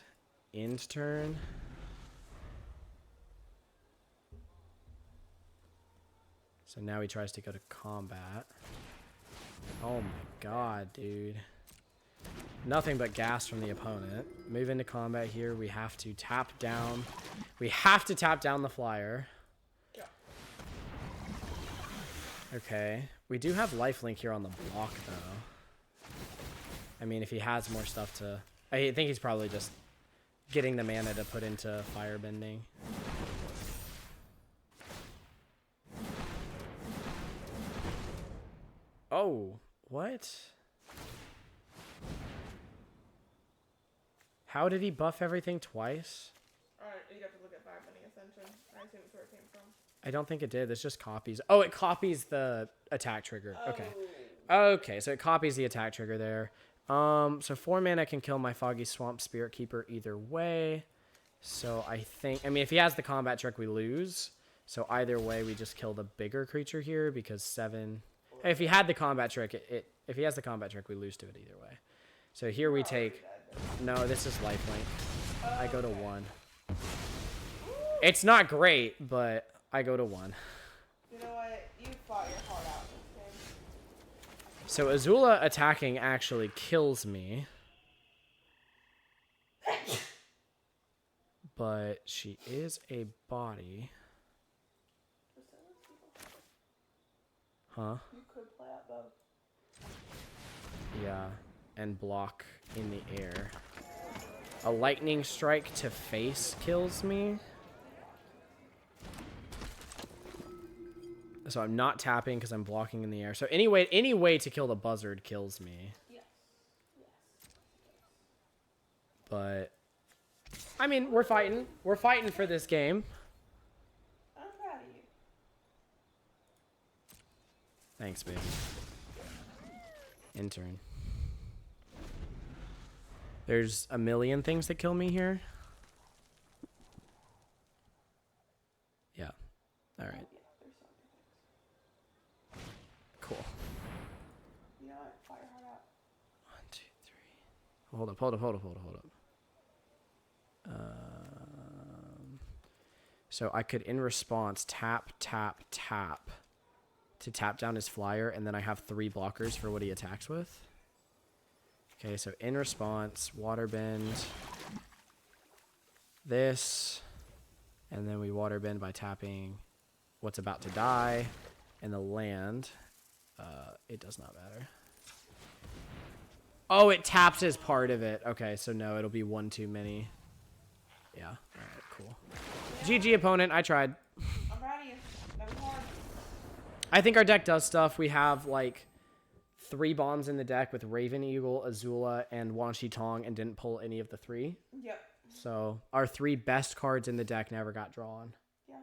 end turn. So now he tries to go to combat. Oh my god, dude. Nothing but gas from the opponent. Move into combat here. We have to tap down. We have to tap down the flyer. Yeah. Okay. We do have lifelink here on the block, though. I mean, if he has more stuff to... I think he's probably just getting the mana to put into firebending. Oh, what? How did he buff everything twice? Alright, you'd have to look at Firebending Ascension. I assume it's where it came from. I don't think it did. This just copies. Oh, it copies the attack trigger. Okay. Okay, so it copies the attack trigger there. So 4 mana can kill my Foggy Swamp Spirit Keeper either way. So I think, I mean, if he has the combat trick, we lose. So either way, we just kill the bigger creature here because 7. If he had the combat trick, if he has the combat trick, we lose to it either way. So here we take, no, this is lifelink. I go to 1. It's not great, but I go to 1. You know what? You fought your heart out in this game. So Azula attacking actually kills me. but she is a body. Huh? You could play out both. Yeah, and block in the air. A lightning strike to face kills me. So I'm not tapping because I'm blocking in the air. So any way to kill the buzzard kills me. Yes. Yes. But I mean, we're fighting. We're fighting for this game. I'm proud of you. Thanks, baby. Intern. There's a million things that kill me here. Yeah. All right. Yeah, there's so many things. Cool. You know what? Fire heart out. 1, 2, 3. Hold up. So I could, in response, tap to tap down his flyer, and then I have 3 blockers for what he attacks with. Okay, so in response, waterbend this, and then we waterbend by tapping what's about to die, and the land. It does not matter. Oh, it taps as part of it. Okay, so no, it'll be 1 too many. Yeah, alright, cool. GG opponent, I tried. I'm proud of you. That was hard. I think our deck does stuff. We have like 3 bombs in the deck with Raven Eagle, Azula, and Wan Shi Tong, and didn't pull any of the 3. Yep. So our 3 best cards in the deck never got drawn. Yeah.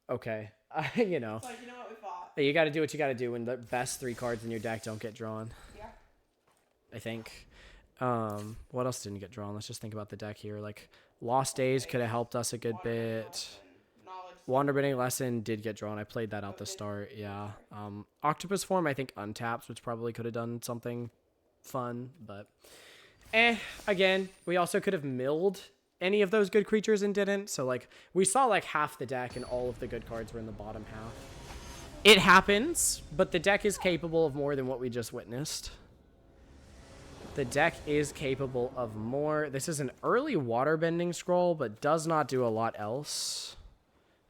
Okay, you know. It's like, you know what, we fought. You got to do what you got to do when the best 3 cards in your deck don't get drawn. Yeah. I think. What else didn't get drawn? Let's just think about the deck here. Like Lost Days could have helped us a good bit. Wanderbending Lesson did get drawn. I played that out the start. Yeah. Octopus Form I think untaps, which probably could have done something fun, but again, we also could have milled any of those good creatures and didn't. So like we saw like half the deck and all of the good cards were in the bottom half. It happens, but the deck is capable of more than what we just witnessed. The deck is capable of more. This is an early waterbending scroll, but does not do a lot else.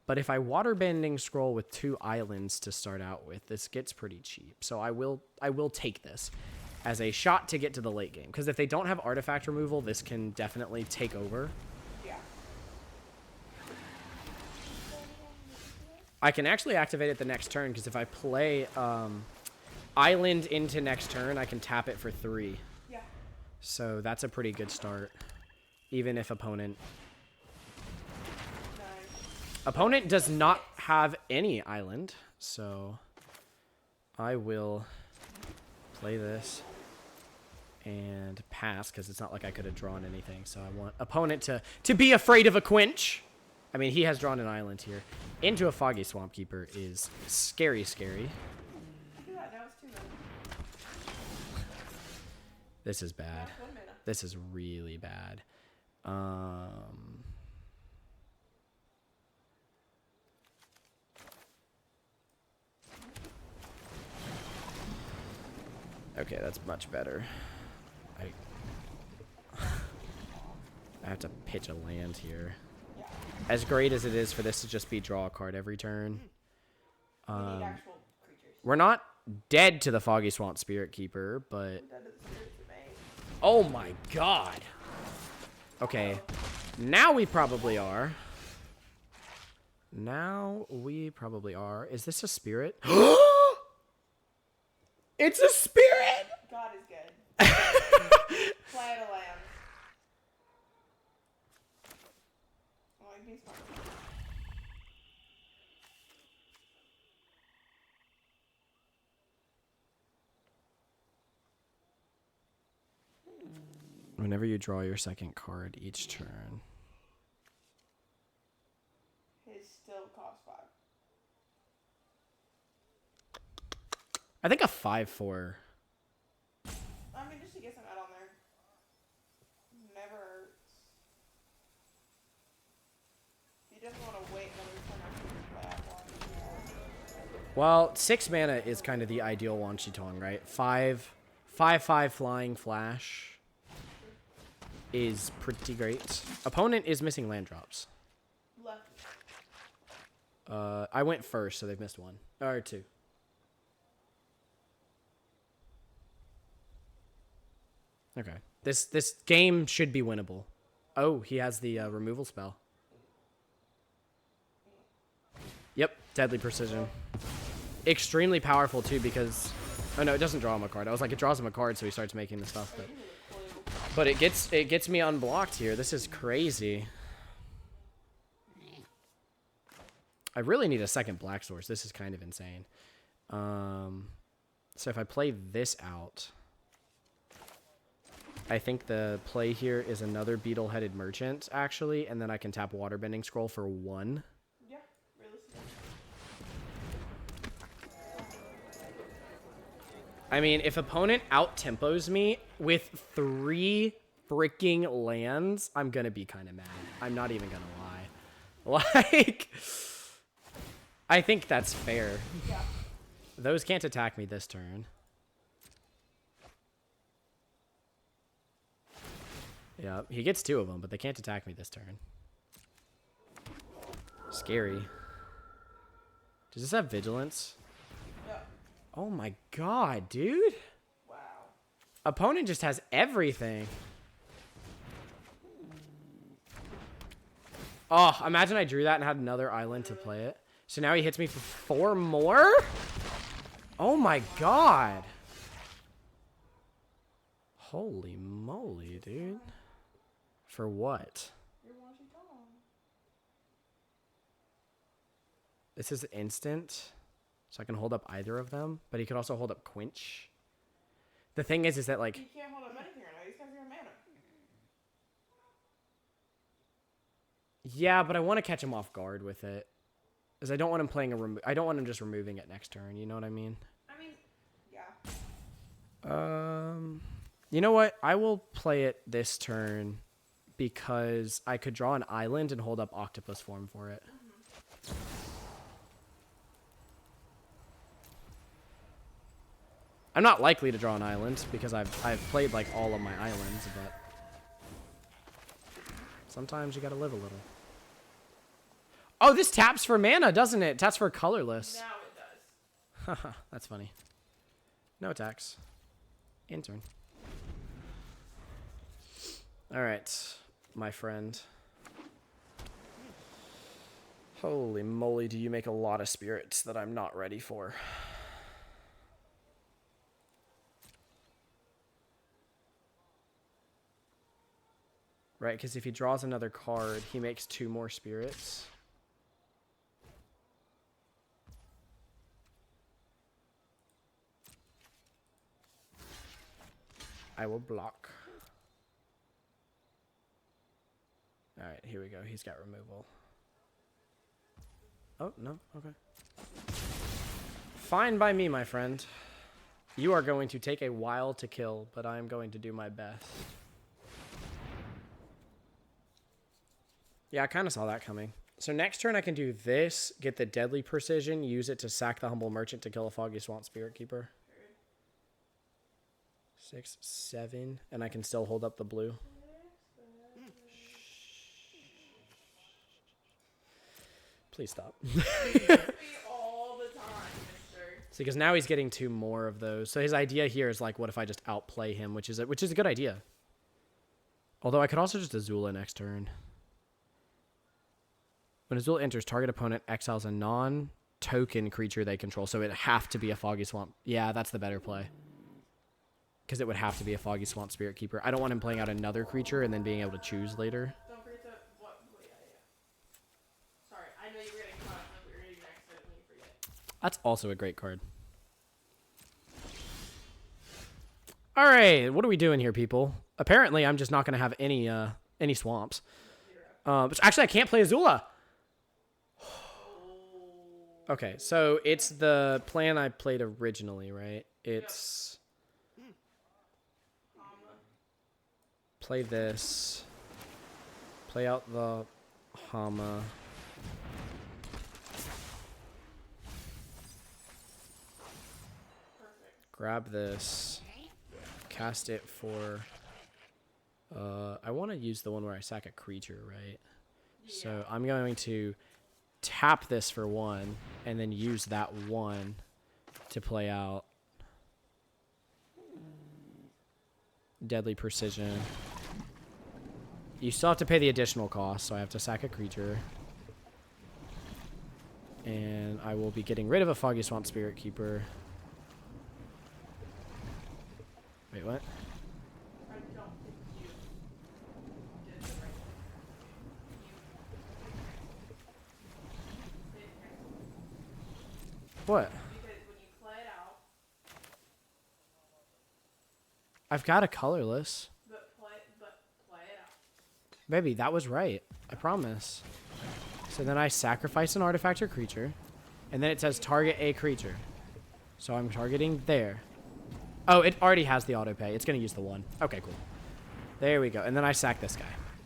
But if I waterbending scroll with 2 islands to start out with, this gets pretty cheap. So I will take this as a shot to get to the late game. Because if they don't have artifact removal, this can definitely take over. Yeah. I can actually activate it the next turn, because if I play island into next turn, I can tap it for 3. Yeah. So that's a pretty good start. Even if opponent does not have any island, so I will play this and pass, because it's not like I could have drawn anything. So I want opponent to be afraid of a quench. I mean, he has drawn an island here. Into a Foggy Swamp Keeper is scary. Yeah, that was 2 minutes. This is bad. That's 1 minute. This is really bad. Okay, that's much better. I have to pitch a land here. Yeah. As great as it is for this to just be draw a card every turn. We need actual creatures. We're not dead to the Foggy Swamp Spirit Keeper, but... We're dead to the spirits of May. Oh my god! Okay, now we probably are. Is this a spirit? It's a spirit! God is good. Play the land. Oh, I'd be smart. Whenever you draw your second card each turn. His still cost 5. I think a 5/4. I mean, just to get some out on there. Never hurts. You just want to wait another turn after you play out one. Well, 6 mana is kind of the ideal Wan Shi Tong, right? 5/5 flying flash is pretty great. Opponent is missing land drops. Left. I went first, so they've missed one. Or two. Okay. This game should be winnable. Oh, he has the removal spell. Yep, deadly precision. Extremely powerful too because oh no, it doesn't draw him a card. I was like, it draws him a card, so he starts making the stuff. But it gets me unblocked here. This is crazy. I really need a second black source. This is kind of insane. So if I play this out, I think the play here is another beetle-headed merchant, actually, and then I can tap Waterbending Scroll for 1. Yeah, realistically. I mean, if opponent out-tempos me with 3 freaking lands, I'm gonna be kind of mad. I'm not even gonna lie. Like, I think that's fair. Yeah. Those can't attack me this turn. Yeah, he gets 2 of them, but they can't attack me this turn. Scary. Does this have vigilance? Yeah. Oh my god, dude. Wow. Opponent just has everything. Oh, imagine I drew that and had another island to play it. So now he hits me for 4 more? Oh my god. Holy moly, dude. For what? This is instant. So I can hold up either of them. But he could also hold up Quench. The thing is that, like... You can't hold up anything right now. These guys are mana. Yeah, but I want to catch him off guard with it. Because I don't want him playing a... I don't want him just removing it next turn. You know what I mean? I mean, yeah. You know what? I will play it this turn because I could draw an island and hold up Octopus Form for it. I'm not likely to draw an island because I've played like all of my islands, but sometimes you gotta live a little. Oh, this taps for mana, doesn't it? Taps for colorless. Now it does. Haha, that's funny. No attacks. In turn. Alright, my friend. Holy moly, do you make a lot of spirits that I'm not ready for. Right, because if he draws another card, he makes 2 more spirits. I will block. Alright, here we go. He's got removal. Oh, no? Okay. Fine by me, my friend. You are going to take a while to kill, but I am going to do my best. Yeah, I kind of saw that coming. So next turn I can do this, get the Deadly Precision, use it to sack the Humble Merchant to kill a Foggy Swamp Spirit Keeper. 6, 7, and I can still hold up the blue. Please stop. All the time, mister. See, because now he's getting 2 more of those. So his idea here is like, what if I just outplay him, which is a good idea. Although I could also just Azula next turn. When Azula enters, target opponent exiles a non-token creature they control, so it'd have to be a Foggy Swamp. Yeah, that's the better play. Because it would have to be a Foggy Swamp Spirit Keeper. I don't want him playing out another creature and then being able to choose later. Don't forget to what? Yeah. Sorry, I know you were getting caught up. We were ready next time when you forget. That's also a great card. All right, what are we doing here, people? Apparently, I'm just not going to have any swamps. Actually, I can't play Azula. Okay, so it's the plan I played originally, right? It's play this, play out the Hama, grab this, cast it for I want to use the one where I sack a creature, right? Yeah. So I'm going to tap this for 1 and then use that 1 to play out Deadly Precision. You still have to pay the additional cost, so I have to sack a creature. And I will be getting rid of a Foggy Swamp Spirit Keeper. Wait, what? I don't think you did the right thing. What? Because when you play it out, I've got a colorless. but play it out. Baby, that was right. I promise. So then I sacrifice an artifact or creature. And then it says target a creature. So I'm targeting there. Oh, it already has the auto pay. It's going to use the 1. Okay, cool. There we go. And then I sack this guy.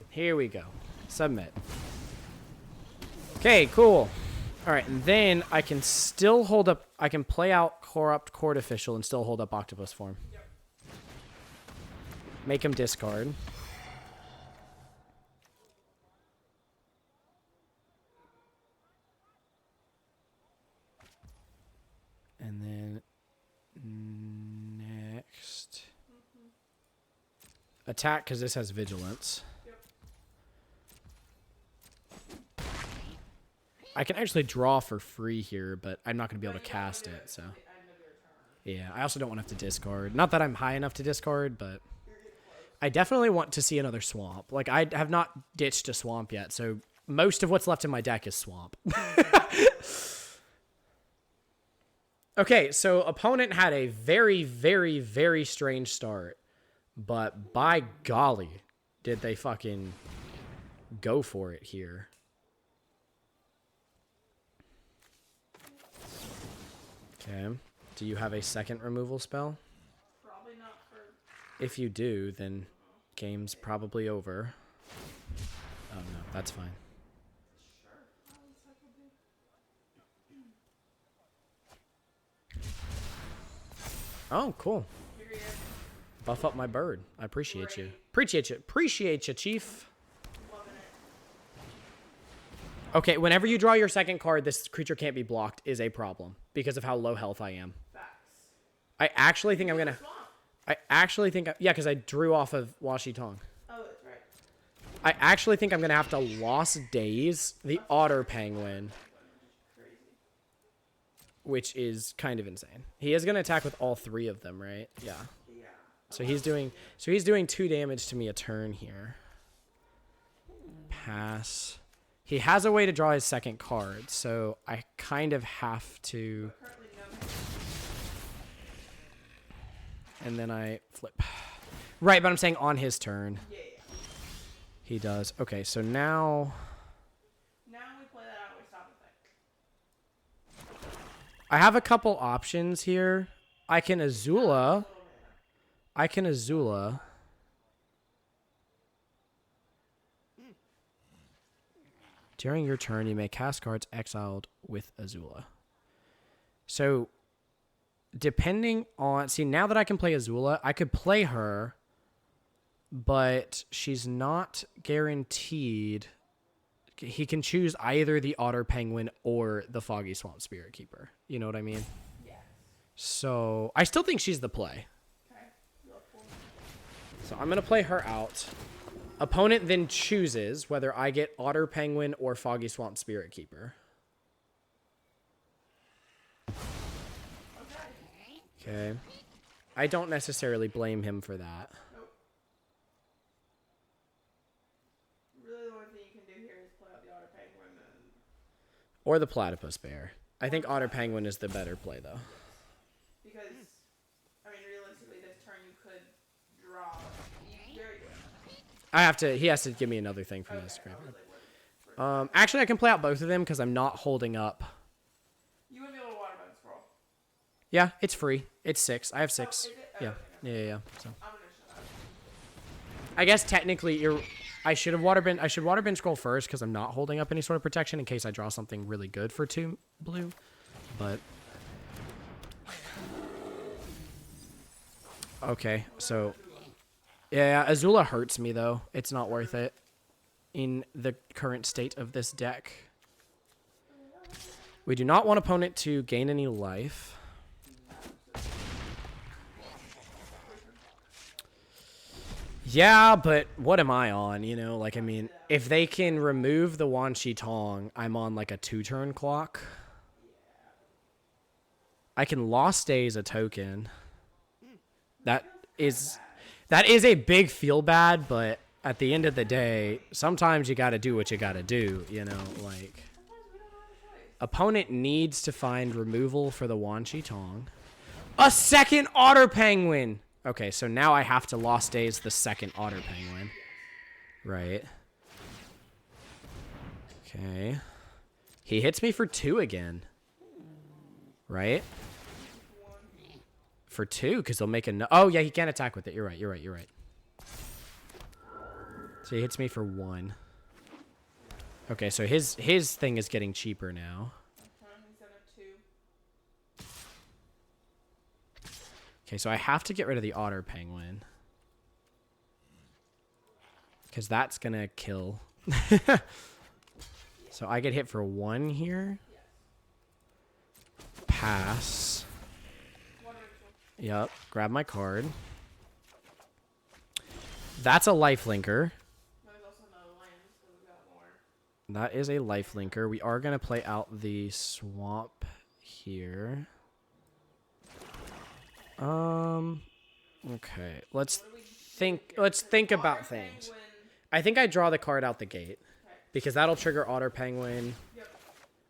Here we go. Submit. Okay, cool. All right, and then I can still hold up... I can play out Corrupt Court Official and still hold up Octopus Form. Yep. Make him discard. And then next... Attack, because this has Vigilance. Yep. I can actually draw for free here, but I'm not going to be able to cast it, so... Yeah, I also don't want to have to discard. Not that I'm high enough to discard, but... I definitely want to see another swamp. Like, I have not ditched a swamp yet, so most of what's left in my deck is swamp. Okay, so opponent had a very, very, very strange start. But by golly, did they fucking go for it here. Okay. Do you have a second removal spell? Probably not for... If you do, then game's probably over. Oh, no. That's fine. Oh, cool. Buff up my bird. I appreciate you. Appreciate you. Appreciate you, Chief. Okay, whenever you draw your second card, this creature can't be blocked is a problem because of how low health I am. I actually think I'm going to... I actually think... Yeah, because I drew off of Washi Tong. Oh, that's right. I actually think I'm going to have to Lost Days the Otter Penguin. Which is kind of insane. He is going to attack with all 3 of them, right? Yeah. So he's doing 2 damage to me a turn here. Pass. He has a way to draw his second card, so I kind of have to... And then I flip. Right, but I'm saying on his turn. Yeah. He does. Okay, so now... Now we play that out, we stop the thing. I have a couple options here. I can Azula. During your turn, you may cast cards exiled with Azula. So, depending on... See, now that I can play Azula, I could play her, but she's not guaranteed... He can choose either the Otter Penguin or the Foggy Swamp Spirit Keeper. You know what I mean? Yes. So, I still think she's the play. Okay. So, I'm going to play her out. Opponent then chooses whether I get Otter Penguin or Foggy Swamp Spirit Keeper. Okay. I don't necessarily blame him for that. Nope. Really, the only thing you can do here is play out the Otter Penguin and... Or the Platypus Bear. I think Otter Penguin is the better play, though. Because, I mean, realistically, this turn you could draw... Very good. I have to... He has to give me another thing from this graveyard. Actually, I can play out both of them because I'm not holding up. You wouldn't be able to waterbend scroll. Yeah, it's free. It's 6. I have 6. Oh, is it? Oh, Yeah. okay. Yeah. So I'm gonna shut up. I guess technically I should waterbend scroll first because I'm not holding up any sort of protection in case I draw something really good for 2 blue. But okay, so Yeah, Azula hurts me, though. It's not worth it in the current state of this deck. We do not want opponent to gain any life. Yeah, but what am I on, you know? Like, I mean, if they can remove the Wan Shi Tong, I'm on, like, a 2-turn clock. I can Lost Days a token. That is a big feel bad, but at the end of the day, sometimes you gotta do what you gotta do, you know? Like, opponent needs to find removal for the Wan Shi Tong. A second Otter Penguin! Okay, so now I have to Lost Days the second Otter Penguin. Right. Okay. He hits me for 2 again. Right? For 2, because they'll make a... Oh, yeah, he can't attack with it. You're right, you're right, you're right. So he hits me for 1. Okay, so his thing is getting cheaper now. Okay, so I have to get rid of the Otter Penguin. Because that's going to kill. So I get hit for 1 here. Pass. Yep, grab my card. That's a lifelinker. That is a lifelinker. We are going to play out the swamp here. Okay. Let's think about things. I think I draw the card out the gate because that'll trigger Otter Penguin.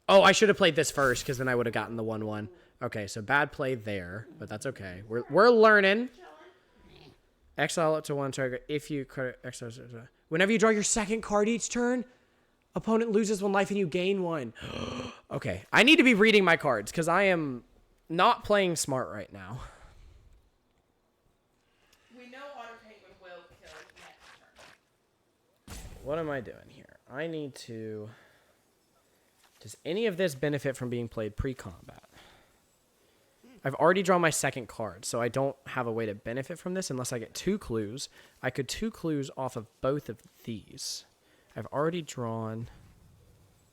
Oh, I should have played this first because then I would have gotten the 1/1. Okay, so bad play there, but that's okay. We're learning. Exile up to 1 target. If you exile, whenever you draw your second card each turn, opponent loses 1 life and you gain 1. Okay, I need to be reading my cards because I am not playing smart right now. What am I doing here? I need to... Does any of this benefit from being played pre-combat? I've already drawn my second card, so I don't have a way to benefit from this unless I get 2 clues. I could 2 clues off of both of these. I've already drawn,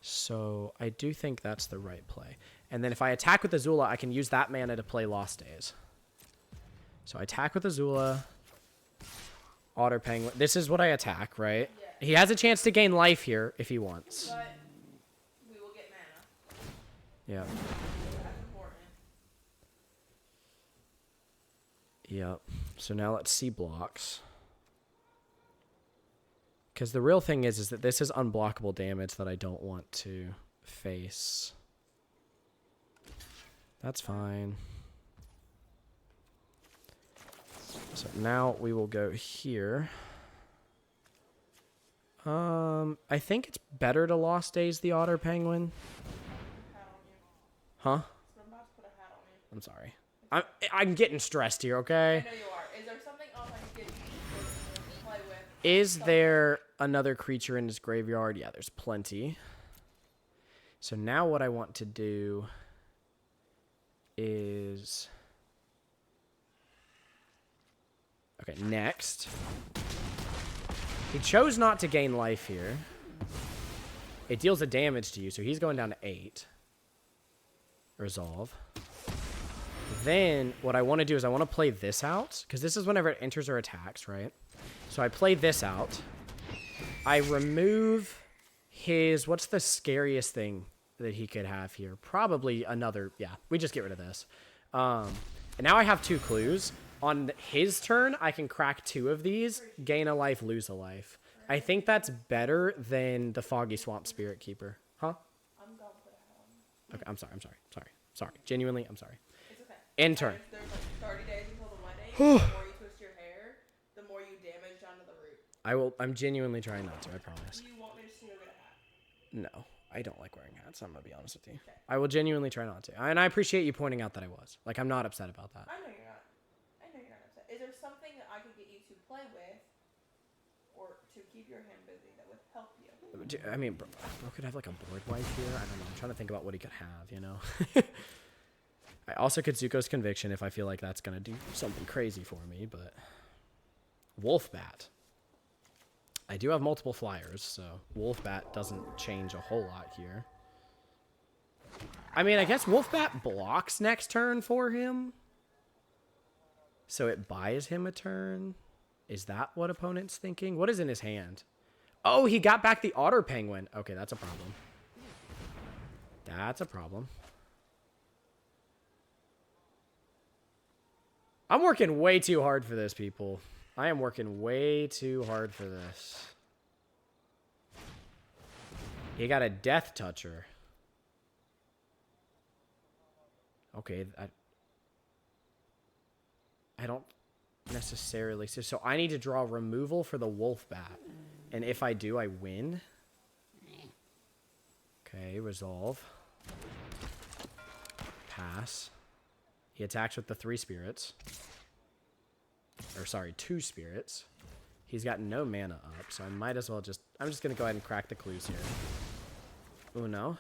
so I do think that's the right play. And then if I attack with Azula, I can use that mana to play Lost Days. So I attack with Azula. Otter Penguin. This is what I attack, right? Yeah. He has a chance to gain life here if he wants. But we will get mana. Yeah. That's important. Yep. So now let's see blocks. Because the real thing is that this is unblockable damage that I don't want to face. That's fine. So now we will go here. I think it's better to Lost Days the Otter Penguin. Huh? I'm sorry. I'm getting stressed here, okay? I know you are. Is there something else I can get you to play with? Is there another creature in his graveyard? Yeah, there's plenty. So now what I want to do is... Okay, next. He chose not to gain life here. It deals a damage to you, so he's going down to 8. Resolve. Then, what I want to do is I want to play this out, because this is whenever it enters or attacks, right? So I play this out. I remove his... What's the scariest thing that he could have here? Probably another... Yeah, we just get rid of this. And now I have 2 clues. On his turn, I can crack 2 of these, gain a life, lose a life. I think that's better than the Foggy Swamp Spirit Keeper. Huh? I'm going to put a hat on. Okay, I'm sorry. Genuinely, I'm sorry. It's okay. End turn. There's like 30 days until the wedding. The more you twist your hair, the more you damage onto the root. I'm genuinely trying not to, I promise. Do you want me to still get a hat? No, I don't like wearing hats, I'm going to be honest with you. Okay. I will genuinely try not to. And I appreciate you pointing out that I was. Like, I'm not upset about that. I know you're not. Upset. Is there something that I could get you to play with or to keep your hand busy that would help you? I mean, bro could have like a board wife here. I don't know. I'm trying to think about what he could have, you know? I also could Zuko's Conviction if I feel like that's going to do something crazy for me, but... Wolfbat. I do have multiple flyers, so Wolfbat doesn't change a whole lot here. I mean, I guess Wolfbat blocks next turn for him. So it buys him a turn. Is that what opponent's thinking? What is in his hand? Oh, he got back the Otter Penguin. Okay, that's a problem. That's a problem. I'm working way too hard for this, people. I am working way too hard for this. He got a Death Toucher. Okay, I don't necessarily... So I need to draw removal for the Wolfbat. And if I do, I win. Okay, resolve. Pass. He attacks with the 3 spirits. Or sorry, 2 spirits. He's got no mana up, so I might as well just... I'm just going to go ahead and crack the clues here. Uno.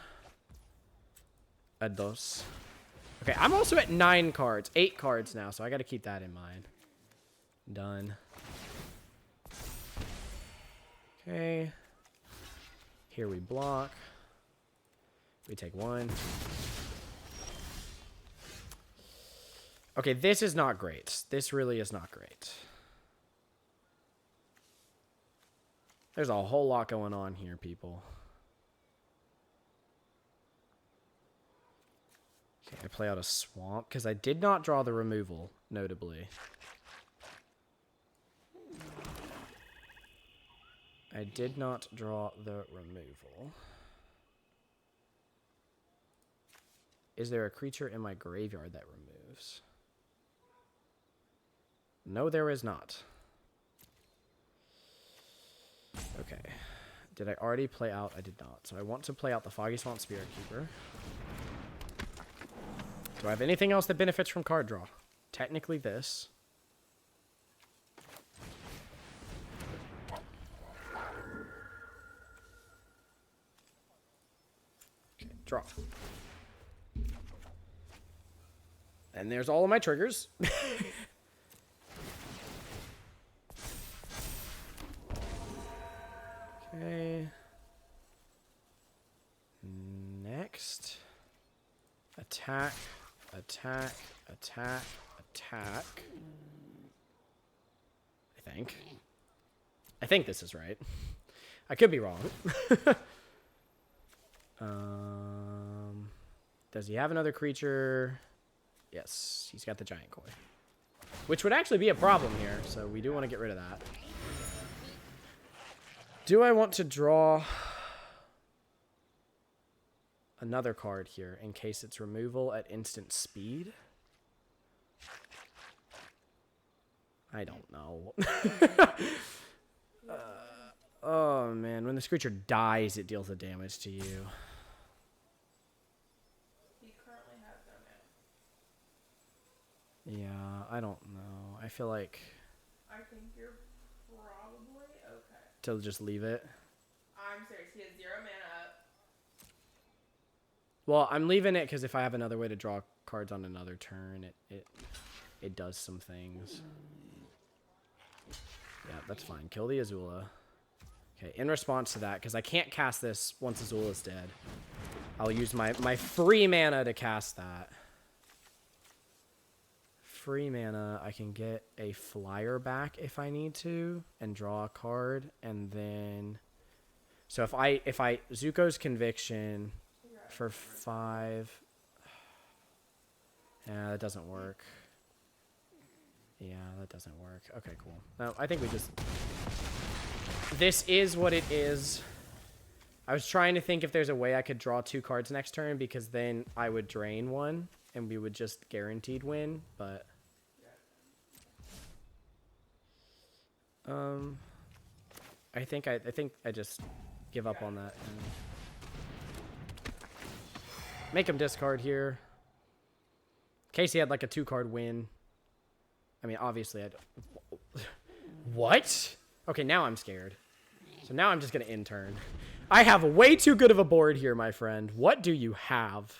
A dos. Okay, I'm also at 9 cards. 8 cards now, so I got to keep that in mind. Done. Okay. Here we block. We take 1. Okay, this is not great. This really is not great. There's a whole lot going on here, people. Okay, I play out a swamp because I did not draw the removal, notably. I did not draw the removal. Is there a creature in my graveyard that removes? No, there is not. Okay. Did I already play out? I did not. So I want to play out the Foggy Swamp Spirit Keeper. Do I have anything else that benefits from card draw? Technically this. Okay, draw. And there's all of my triggers. Okay. Next. Attack, attack, attack, attack. I think this is right. I could be wrong. Does he have another creature? Yes, he's got the giant koi. Which would actually be a problem here, so we do want to get rid of that. Do I want to draw another card here in case it's removal at instant speed? I don't know. Oh man, when this creature dies, it deals the damage to you. He currently has no mana. Yeah, I don't know. I feel like I think you're probably okay. to just leave it. I'm serious. He has 0 mana up. Well, I'm leaving it because if I have another way to draw cards on another turn, it does some things. Yeah, that's fine. Kill the Azula. Okay, in response to that, because I can't cast this once Azula's dead, I'll use my free mana to cast that. Free mana, I can get a flyer back if I need to, and draw a card, and then... So if I Zuko's Conviction for 5... Yeah, that doesn't work. Yeah, that doesn't work. Okay, cool. No, I think we just... This is what it is. I was trying to think if there's a way I could draw 2 cards next turn, because then I would drain 1, and we would just guaranteed win, but... I think I just give up on that. And make him discard here. Casey had like a 2-card win. I mean, obviously I don't... What? Okay, now I'm scared. So now I'm just going to intern. I have way too good of a board here, my friend. What do you have?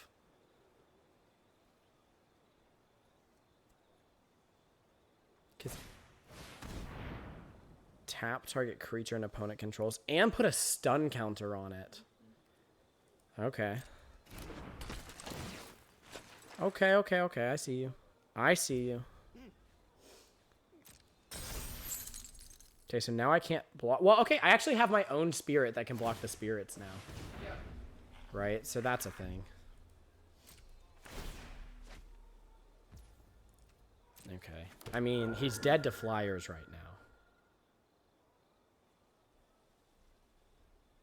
Tap target creature an opponent controls and put a stun counter on it. Okay. Okay. I see you. I see you. Okay, so now I can't block. Well, okay, I actually have my own spirit that can block the spirits now. Yeah. Right? So that's a thing. Okay. I mean, he's dead to flyers right now.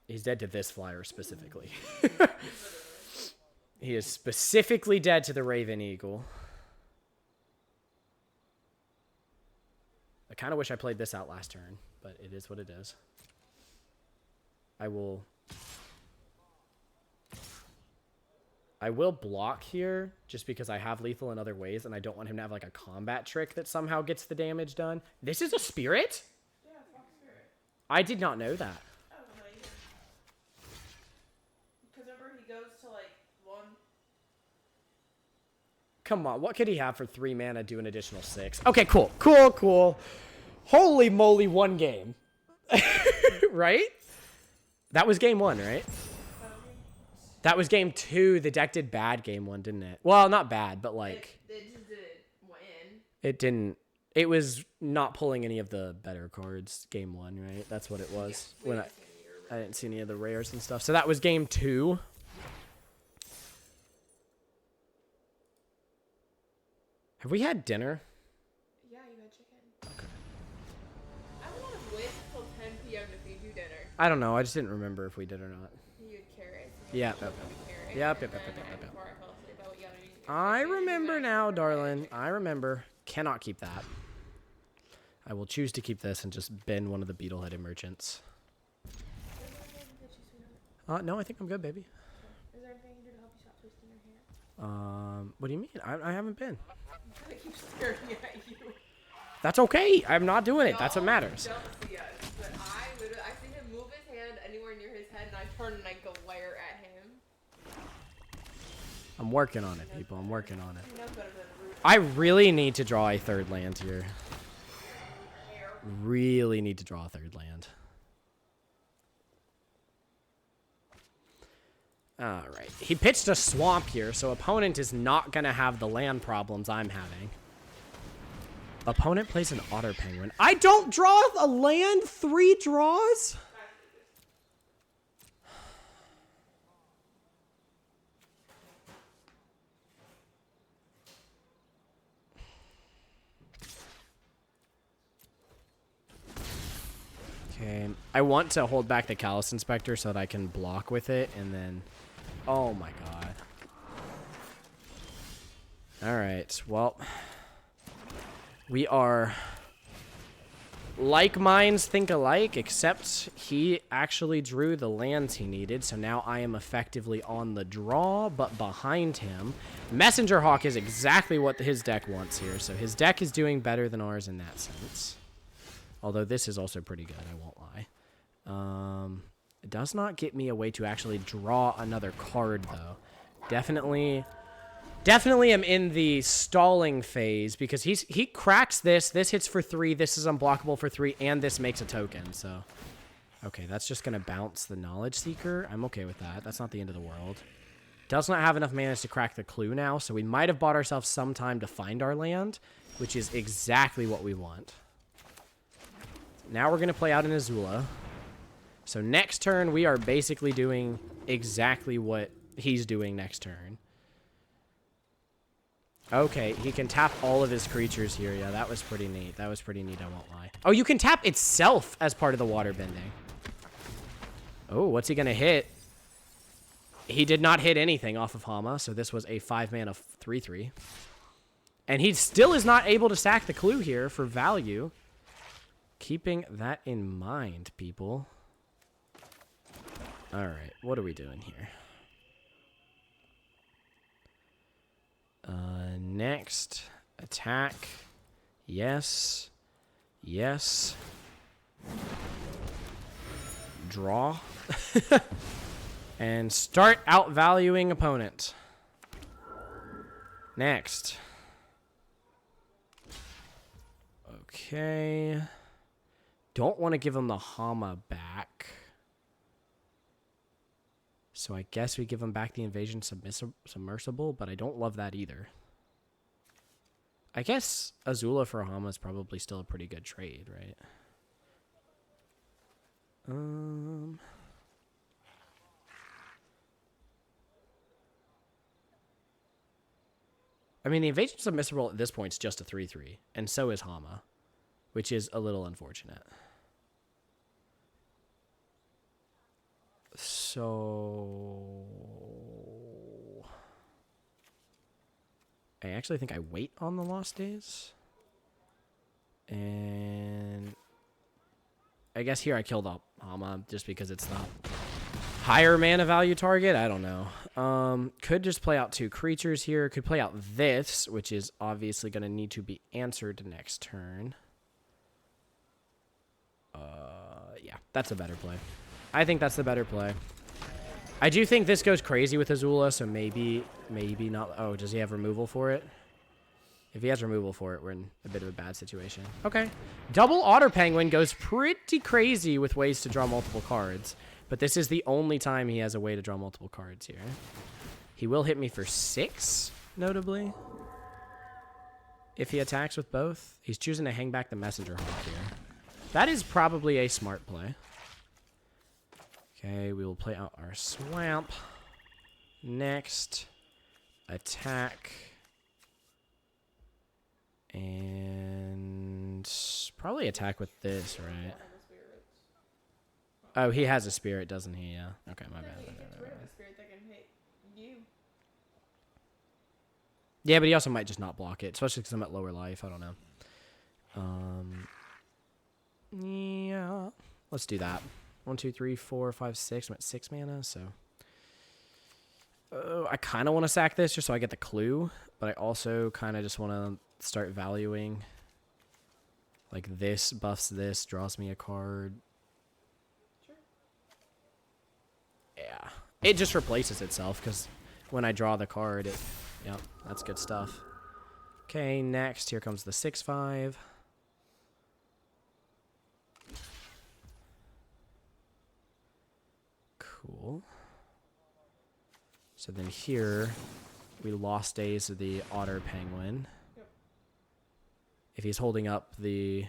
He's dead to this flyer specifically. He is specifically dead to the Raven Eagle. I kind of wish I played this out last turn, but it is what it is. I will block here just because I have lethal in other ways and I don't want him to have like a combat trick that somehow gets the damage done. This is a spirit? Yeah, Fox Spirit. I did not know that. Oh, no, either. Because remember, he goes to like 1. Come on, what could he have for 3 mana do an additional 6? Okay, cool. Holy moly, 1 game. Right? That was game 1, right? That was game 2. The deck did bad game 1, didn't it? Well, not bad, but like... It just didn't win. It didn't... It was not pulling any of the better cards game 1, right? That's what it was. Yeah, when I didn't see any of the rares and stuff. So that was game 2. Have we had dinner? Yeah, you had chicken. Okay. I want to wait until 10 p.m. to feed you dinner. I don't know. I just didn't remember if we did or not. You had carrots. Yep. I remember now, darling. I remember. Cannot keep that. I will choose to keep this and just bin one of the beetle-headed merchants. No, I think I'm good, baby. Is there anything you can do to help you stop twisting your hand? What do you mean? I haven't been. I keep staring at you. That's okay. I'm not doing it. That's what matters. Don't see us, but I see him move his hand anywhere near his head, and I turn and I glare at him. I'm working on it, people. I'm working on it. He knows better than rude. I really need to draw a 3rd land here. Really need to draw a 3rd land. Alright. He pitched a swamp here, so opponent is not going to have the land problems I'm having. Opponent plays an otter penguin. I don't draw a land 3 draws? Okay. I want to hold back the Callous Inspector so that I can block with it and then... Oh my god. Alright, well... We are... Like minds think alike, except he actually drew the lands he needed, so now I am effectively on the draw, but behind him. Messenger Hawk is exactly what his deck wants here, so his deck is doing better than ours in that sense. Although this is also pretty good, I won't lie. It does not get me a way to actually draw another card, though. Definitely am in the stalling phase because he cracks this. This hits for 3. This is unblockable for 3, and this makes a token. So, okay, that's just gonna bounce the Knowledge Seeker. I'm okay with that. That's not the end of the world. Does not have enough mana to crack the clue now, so we might have bought ourselves some time to find our land, which is exactly what we want. Now we're gonna play out an Azula. So next turn we are basically doing exactly what he's doing next turn. Okay, he can tap all of his creatures here. Yeah, that was pretty neat. That was pretty neat, I won't lie. Oh, you can tap itself as part of the water bending. Oh, what's he going to hit? He did not hit anything off of Hama, so this was a 5-mana 3/3. And he still is not able to sack the clue here for value. Keeping that in mind, people. All right, what are we doing here? Next, attack. Yes. Yes. Draw. And start outvaluing opponent. Next. Okay. don't want to give him the Hama back. So I guess we give him back the Invasion Submersible, but I don't love that either. I guess Azula for Hama is probably still a pretty good trade, right? I mean, the Invasion Submersible at this point is just a 3/3, and so is Hama, which is a little unfortunate. So I actually think I wait on the Lost Days. And I guess here I killed up Hama just because it's the higher mana value target. I don't know. Could just play out 2 creatures here. Could play out this, which is obviously going to need to be answered next turn. Yeah, that's a better play. I think that's the better play. I do think this goes crazy with Azula, so maybe not. Oh, does he have removal for it? If he has removal for it, we're in a bit of a bad situation. Okay. Double Otter Penguin goes pretty crazy with ways to draw multiple cards, but this is the only time he has a way to draw multiple cards here. He will hit me for 6, notably. If he attacks with both, he's choosing to hang back the Messenger Hawk here. That is probably a smart play. Okay, we will play out our Swamp. Next, attack. And probably attack with this, right? Oh, he has a spirit, doesn't he? Yeah. Okay, my bad. Yeah, but he also might just not block it, especially because I'm at lower life. I don't know. Yeah. Let's do that. 1, 2, 3, 4, 5, 6. I'm at 6 mana, so. I kind of want to sack this just so I get the clue, but I also kind of just want to start valuing. Like this buffs this, draws me a card. Sure. Yeah. It just replaces itself because when I draw the card, it. Yep, that's good stuff. Okay, next, here comes the 6/5. Cool. So then here, we lost days of the Otter Penguin. Yep. If he's holding up the...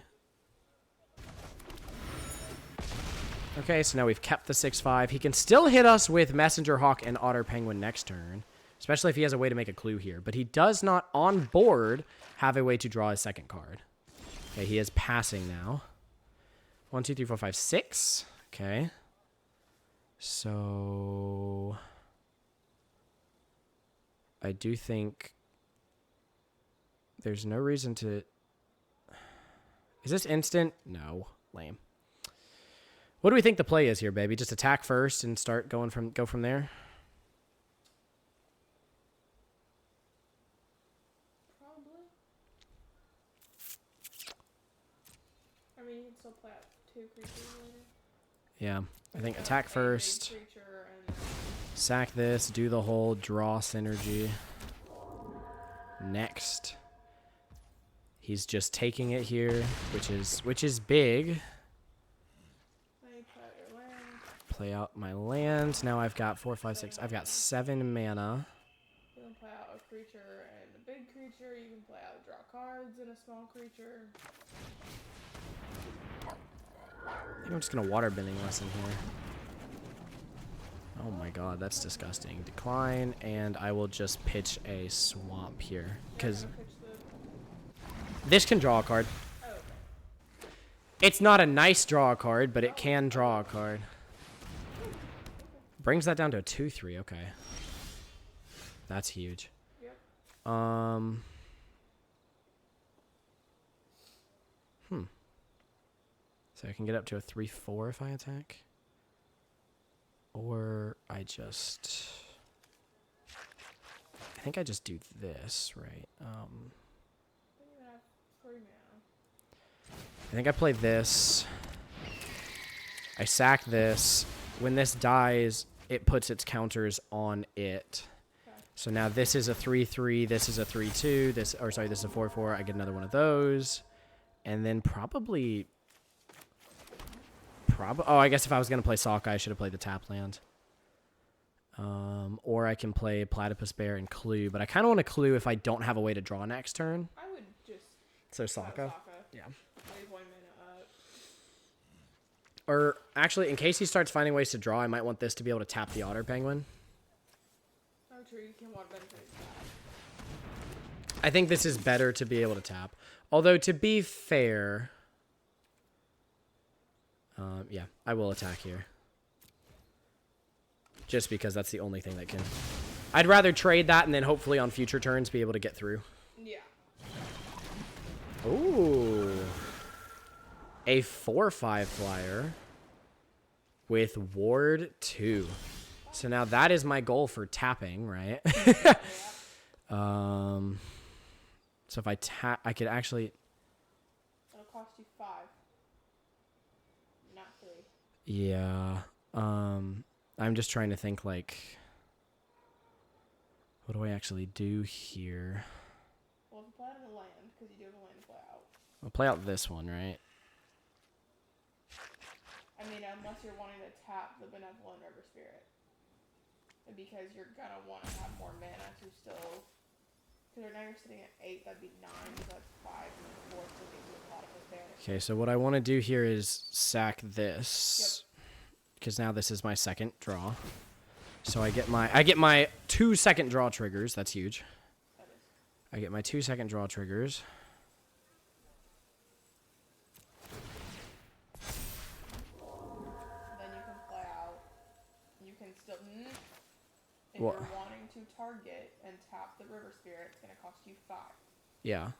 Okay, so now we've kept the 6/5. He can still hit us with Messenger Hawk and Otter Penguin next turn, especially if he has a way to make a clue here. But he does not, on board, have a way to draw a second card. Okay, he is passing now. 1, 2, 3, 4, 5, 6. Okay. So... I do think there's no reason to... Is this instant? No. Lame. What do we think the play is here, baby? Just attack first and start go from there? Probably. I mean, you can still play out 2 creatures later. Yeah. I think attack first. Sack this, do the whole draw synergy. Next. He's just taking it here, which is big. Play out my lands. Now I've got 4, 5, 6. I've got 7 mana. You can play out a creature and a big creature. You can play out draw cards and a small creature. I think I'm just gonna water bending lesson here. Oh my god, that's disgusting. Decline, and I will just pitch a swamp here. Because this can draw a card. Oh, okay. It's not a nice draw a card, but it can draw a card. Brings that down to a 2/3, okay. That's huge. Yep. So I can get up to a 3/4 if I attack. Or I think I just do this, right? I think I play this. I sack this. When this dies, it puts its counters on it. Okay. So now this is a 3/3, this is a 3/2, this is a 4/4. I get another one of those. And then probably probably... Oh, I guess if I was going to play Sokka, I should have played the tap land. Or I can play Platypus Bear and Clue, but I kind of want to Clue if I don't have a way to draw next turn. I would just... So Sokka? Yeah. Leave 1 mana up. Or, actually, in case he starts finding ways to draw, I might want this to be able to tap the Otter Penguin. Oh, true. You can water benefit his tap. I think this is better to be able to tap. Although, to be fair... yeah, I will attack here. Just because that's the only thing that can... I'd rather trade that and then hopefully on future turns be able to get through. Yeah. Ooh. A 4/5 flyer with Ward 2. So now that is my goal for tapping, right? So if I tap, I could actually... It'll cost you 5. Not 3. Yeah. I'm just trying to think, like... What do I actually do here? Well, if you play out of the land, because you do have a land to play out. I'll play out this one, right? I mean, unless you're wanting to tap the Benevolent River Spirit. Because you're going to want to have more mana to still... Because right now you're sitting at 8, that'd be 9, so that's 5, and 4 still gives you a lot of advantage. Okay, so what I want to do here is sack this. Yep. Because now this is my second draw. So I get my 2 second draw triggers. That's huge. That is. I get my 2 second draw triggers. Then you can play out. You can still... If What? you're wanting to target and tap the River Spirit, it's going to cost you 5. Yeah.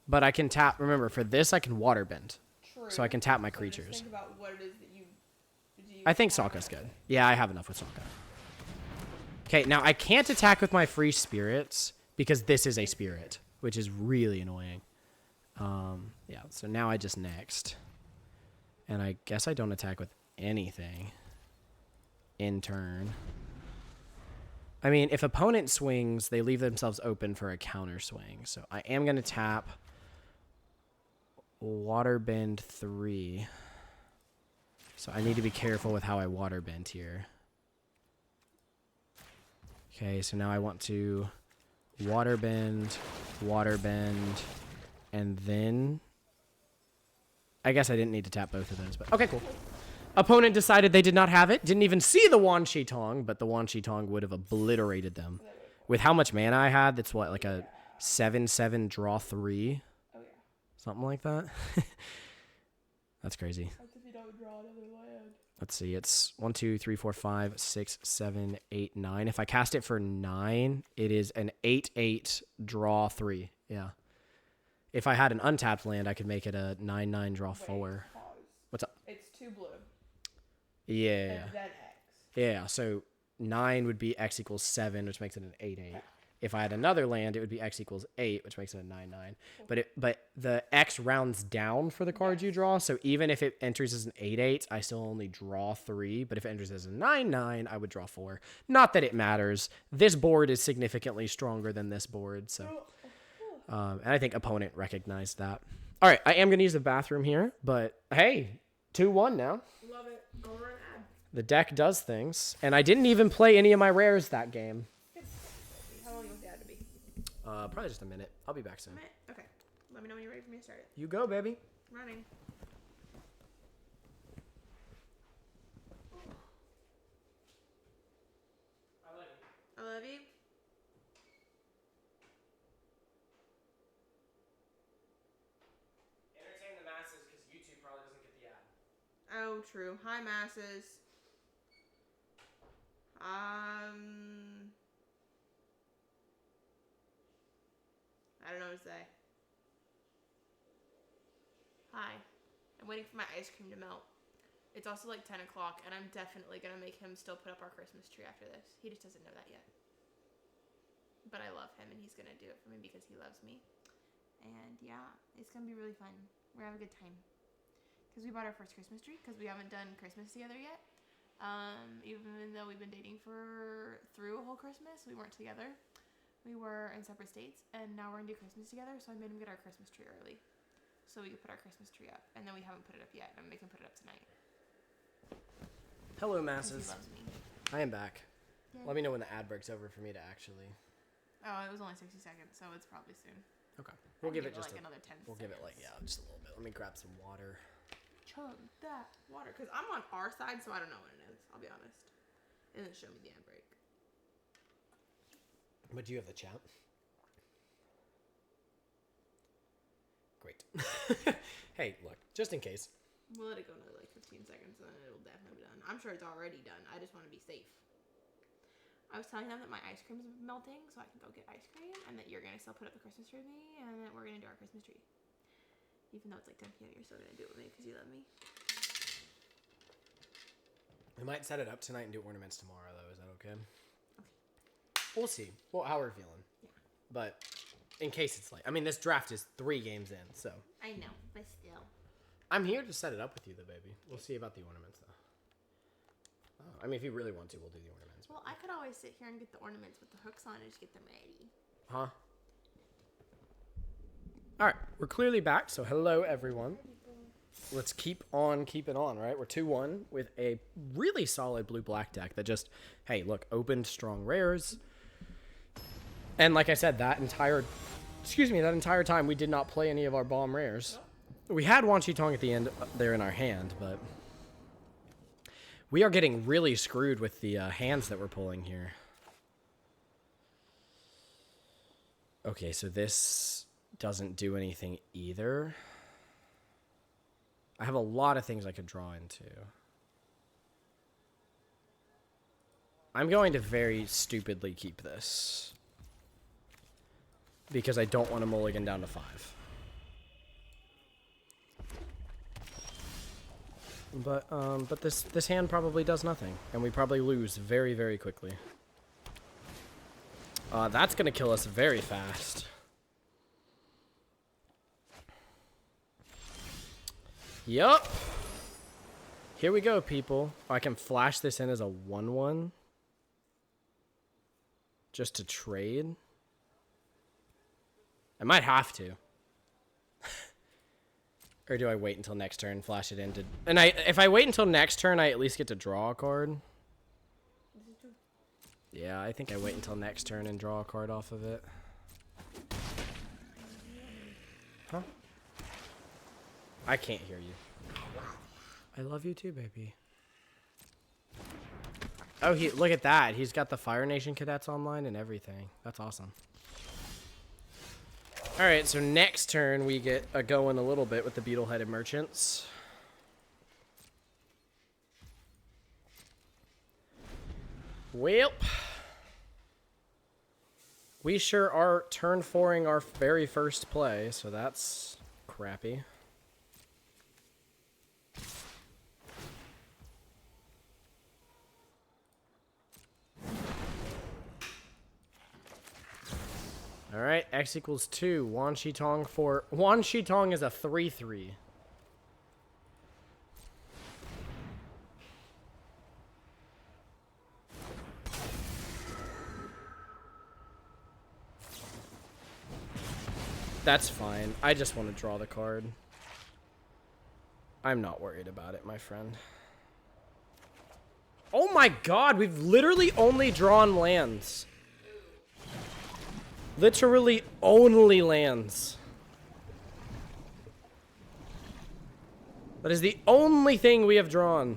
But I can tap... Remember, for this, I can water bend. True. So I can tap my So creatures. just think about what it is that you... I think Sokka's good. Yeah, I have enough with Sokka. Okay, now I can't attack with my free spirits because this is a spirit, which is really annoying. Yeah, so now I just next. And I guess I don't attack with anything in turn. I mean, if opponent swings, they leave themselves open for a counter swing. So I am going to tap Waterbend 3. So I need to be careful with how I waterbend here. Okay, so now I want to waterbend, and then... I guess I didn't need to tap both of those, but okay, cool. Opponent decided they did not have it. Didn't even see the Wan Shi Tong, but the Wan Shi Tong would have obliterated them. With how much mana I had, that's what, like a 7/7 draw 3? Oh, yeah. Something like that. That's crazy. That's if you don't draw another land. Let's see, it's 1, 2, 3, 4, 5, 6, 7, 8, 9. If I cast it for 9, it is an 8/8 draw 3. Yeah. If I had an untapped land, I could make it a 9/9 draw 4. Pause. What's up? It's 2 blue. Yeah. And then X. Yeah, so 9 would be X equals 7, which makes it an 8/8. If I had another land, it would be X equals 8, which makes it a 9/9. But the X rounds down for the cards you draw, so even if it enters as an 8/8, I still only draw 3. But if it enters as a 9/9, I would draw 4. Not that it matters. This board is significantly stronger than this board, so... and I think opponent recognized that. All right, I am going to use the bathroom here, but hey, 2-1 now. Love it. Go run ad. The deck does things, and I didn't even play any of my rares that game. How long was the ad to be? Probably just a minute. I'll be back soon. Okay. Let me know when you're ready for me to start it. You go, baby. Running. I love you. Entertain the masses because YouTube probably doesn't get the ad. Oh, true. Hi, masses. I don't know what to say. Hi. I'm waiting for my ice cream to melt. It's also like 10 o'clock, and I'm definitely going to make him still put up our Christmas tree after this. He just doesn't know that yet. But I love him, and he's going to do it for me because he loves me. And yeah, it's going to be really fun. We're going to have a good time. Because we bought our first Christmas tree, because we haven't done Christmas together yet. Even though we've been dating through a whole Christmas, we weren't together. We were in separate states, and now we're going to do Christmas together, so I made him get our Christmas tree early. So we could put our Christmas tree up. And then we haven't put it up yet, and I'm making him put it up tonight. Hello, 'Cause masses. he loves me. I am back. Yeah. Let me know when the ad break's over for me to actually. Oh, it was only 60 seconds, so it's probably soon. Okay. We'll give it like just another 10 We'll seconds. give it like just a little bit. Let me grab some water. Chug that water. Because I'm on our side, so I don't know what it is. I'll be honest. And then show me the ad break. But do you have the chat? Great. Hey, look, just in case. We'll let it go another like 15 seconds, and then it'll definitely be done. I'm sure it's already done. I just want to be safe. I was telling them that my ice cream's melting, so I can go get ice cream, and that you're gonna still put up the Christmas tree with me, and that we're gonna do our Christmas tree. Even though it's like 10 p.m., you're still gonna do it with me because you love me. We might set it up tonight and do ornaments tomorrow, though. Is that okay? We'll see. Well, how we're feeling. Yeah. But in case it's late. I mean, this draft is 3 games in, so. I know, but still. I'm here to set it up with you, though, baby. We'll see about the ornaments, though. I mean, if you really want to, we'll do the ornaments. Well, I could always sit here and get the ornaments with the hooks on and just get them ready. Huh? All right, we're clearly back, so hello, everyone. Let's keep on keeping on, right? We're 2-1 with a really solid blue-black deck that just, hey, look, opened strong rares. And like I said, that entire time we did not play any of our bomb rares. We had Wan Shi Tong at the end there in our hand, but we are getting really screwed with the hands that we're pulling here. Okay, so this doesn't do anything either. I have a lot of things I could draw into. I'm going to very stupidly keep this because I don't want to mulligan down to 5. But this hand probably does nothing, and we probably lose very, very quickly. That's gonna kill us very fast. Yup. Here we go, people. I can flash this in as a 1/1. Just to trade. I might have to. Or do I wait until next turn, flash it into... And if I wait until next turn, I at least get to draw a card. Yeah, I think I wait until next turn and draw a card off of it. Huh? I can't hear you. I love you too, baby. Oh, look at that. He's got the Fire Nation cadets online and everything. That's awesome. Alright, so next turn we get going a little bit with the Beetle-Headed Merchants. Well, we sure are turn 4ing our very first play, so that's crappy. All right, X equals 2. Wan Shi Tong for... Wan Shi Tong is a 3/3. That's fine. I just want to draw the card. I'm not worried about it, my friend. Oh my god, we've literally only drawn lands. Literally only lands. That is the only thing we have drawn.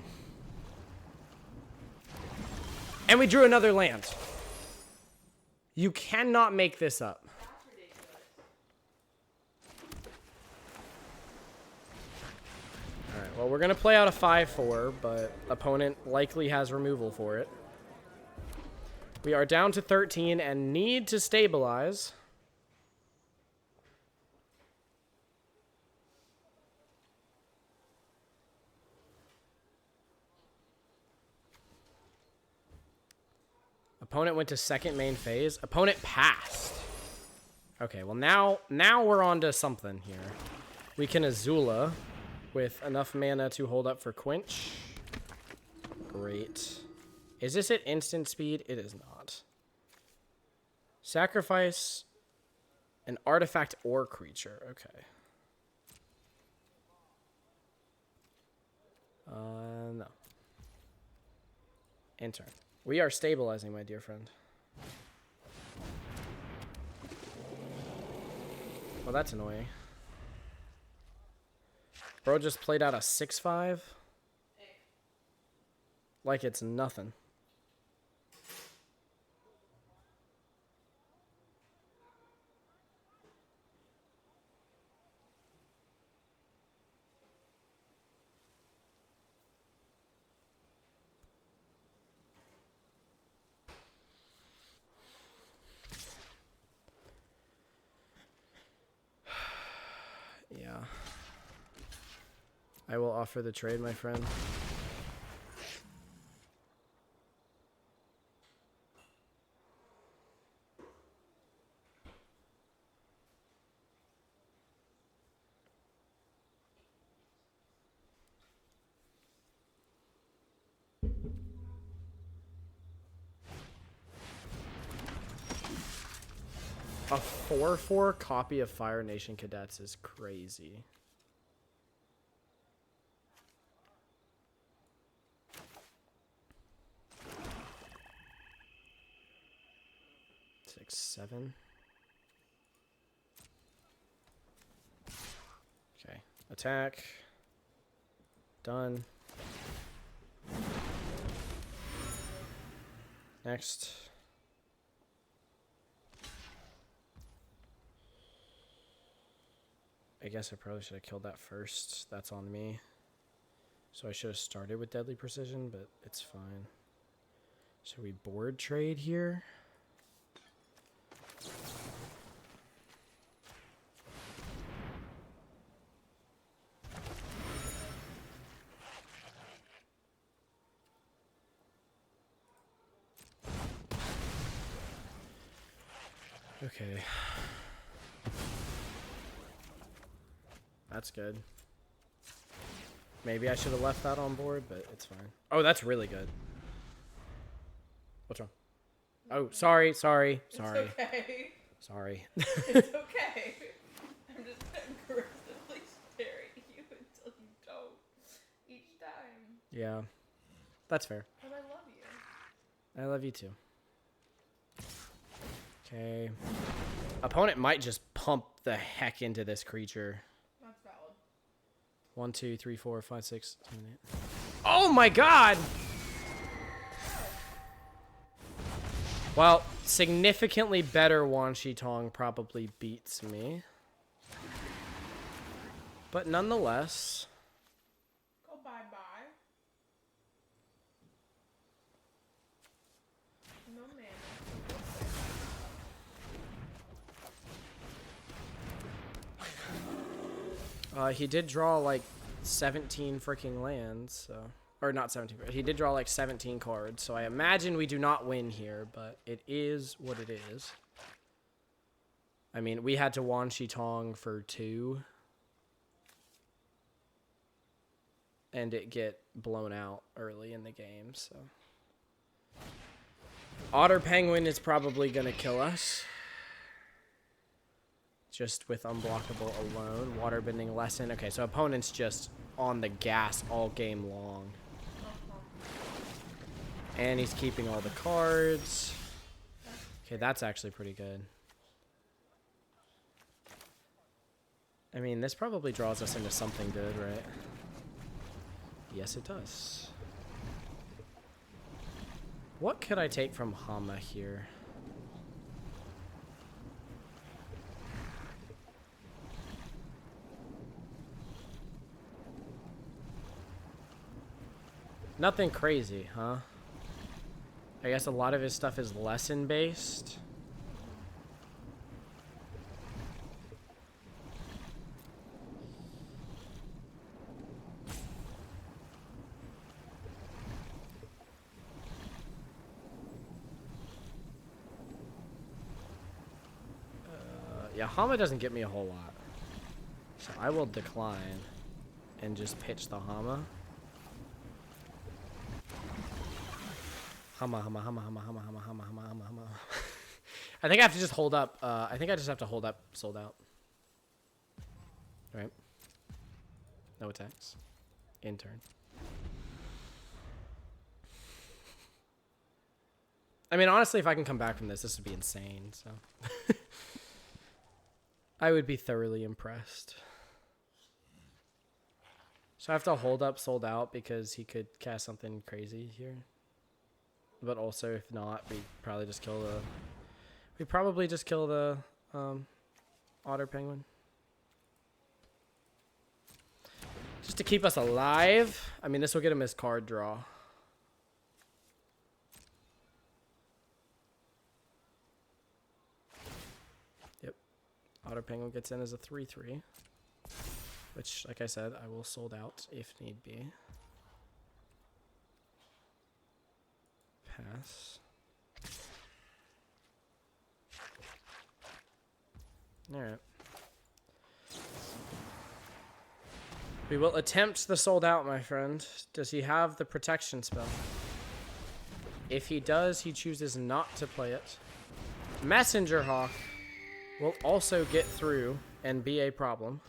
And we drew another land. You cannot make this up. Alright, well, we're going to play out a 5/4, but opponent likely has removal for it. We are down to 13 and need to stabilize. Opponent went to second main phase. Opponent passed. Okay, well now we're on to something here. We can Azula with enough mana to hold up for Quench. Great. Is this at instant speed? It is not. Sacrifice an artifact or creature. Okay. No. Intern. We are stabilizing, my dear friend. Well, that's annoying. Bro just played out a 6-5. Like it's nothing. Yeah. I will offer the trade, my friend. A 4/4 copy of Fire Nation Cadets is crazy. Six, 7. Okay. Attack. Done. Next. I guess I probably should have killed that first. That's on me. So I should have started with Deadly Precision, but it's fine. Should we board trade here? Okay. That's good. Maybe I should have left that on board, but it's fine. Oh, that's really good. What's wrong? Oh, sorry. It's okay. Sorry. It's okay. I'm just aggressively staring at you until you don't each time. Yeah. That's fair. But I love you. I love you too. Okay. Opponent might just pump the heck into this creature. That's valid. 1, 2, 3, 4, 5, 6, 7, 8. Oh my god! Well, significantly better Wan Shi Tong probably beats me. But nonetheless. Go bye-bye. No man. He did draw like 17 freaking lands, so. Or not 17, but he did draw like 17 cards, so I imagine we do not win here, but it is what it is. I mean, we had to Wan Shi Tong for 2. And it get blown out early in the game, so. Otter Penguin is probably going to kill us. Just with Unblockable alone. Waterbending Lesson. Okay, so opponent's just on the gas all game long. And he's keeping all the cards. Okay, that's actually pretty good. I mean, this probably draws us into something good, right? Yes, it does. What could I take from Hama here? Nothing crazy, huh? I guess a lot of his stuff is lesson based. Yeah, Hama doesn't get me a whole lot. So I will decline and just pitch the Hama. Hama. I think I have to just hold up. I think I just have to hold up sold out. All right. No attacks. In turn. I mean, honestly, if I can come back from this would be insane. So I would be thoroughly impressed. So I have to hold up sold out because he could cast something crazy here. But also, if not, we'd probably just kill the... We'd probably just kill the otter penguin. Just to keep us alive. I mean, this will get him his card draw. Yep. Otter penguin gets in as a 3/3. Which, like I said, I will sold out if need be. Pass. Alright. We will attempt the sold out, my friend. Does he have the protection spell? If he does, he chooses not to play it. Messenger Hawk will also get through and be a problem.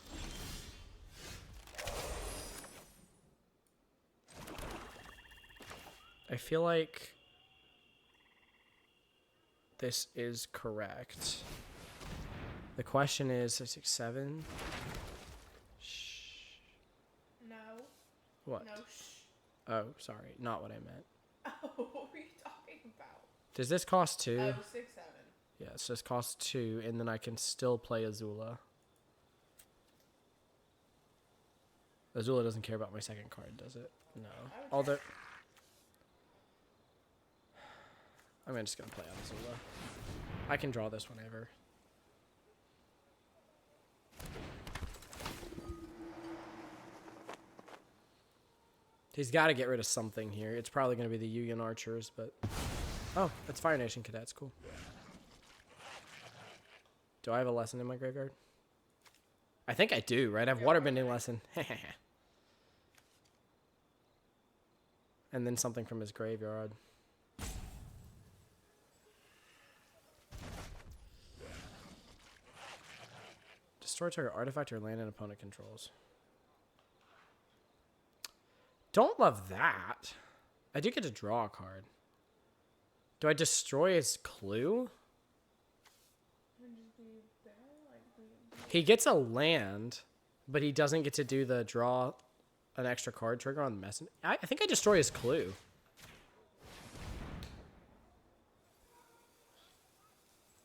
I feel like this is correct. The question is 6/7. No. What? No. Oh, sorry, not what I meant. Oh, what were you talking about? Does this cost 2? Oh, 6/7. Yeah, so this costs 2, and then I can still play Azula. Azula doesn't care about my second card, does it? No. Although I'm just gonna play out Azula. I can draw this whenever. He's got to get rid of something here. It's probably going to be the Yuyan Archers, but... Oh, it's Fire Nation Cadets. Cool. Do I have a lesson in my graveyard? I think I do, right? I have Waterbending lesson. And then something from his graveyard. Destroy target artifact or land an opponent controls. Don't love that. I do get to draw a card. Do I destroy his clue? He gets a land, but he doesn't get to do the draw an extra card trigger on the messenger. I think I destroy his clue.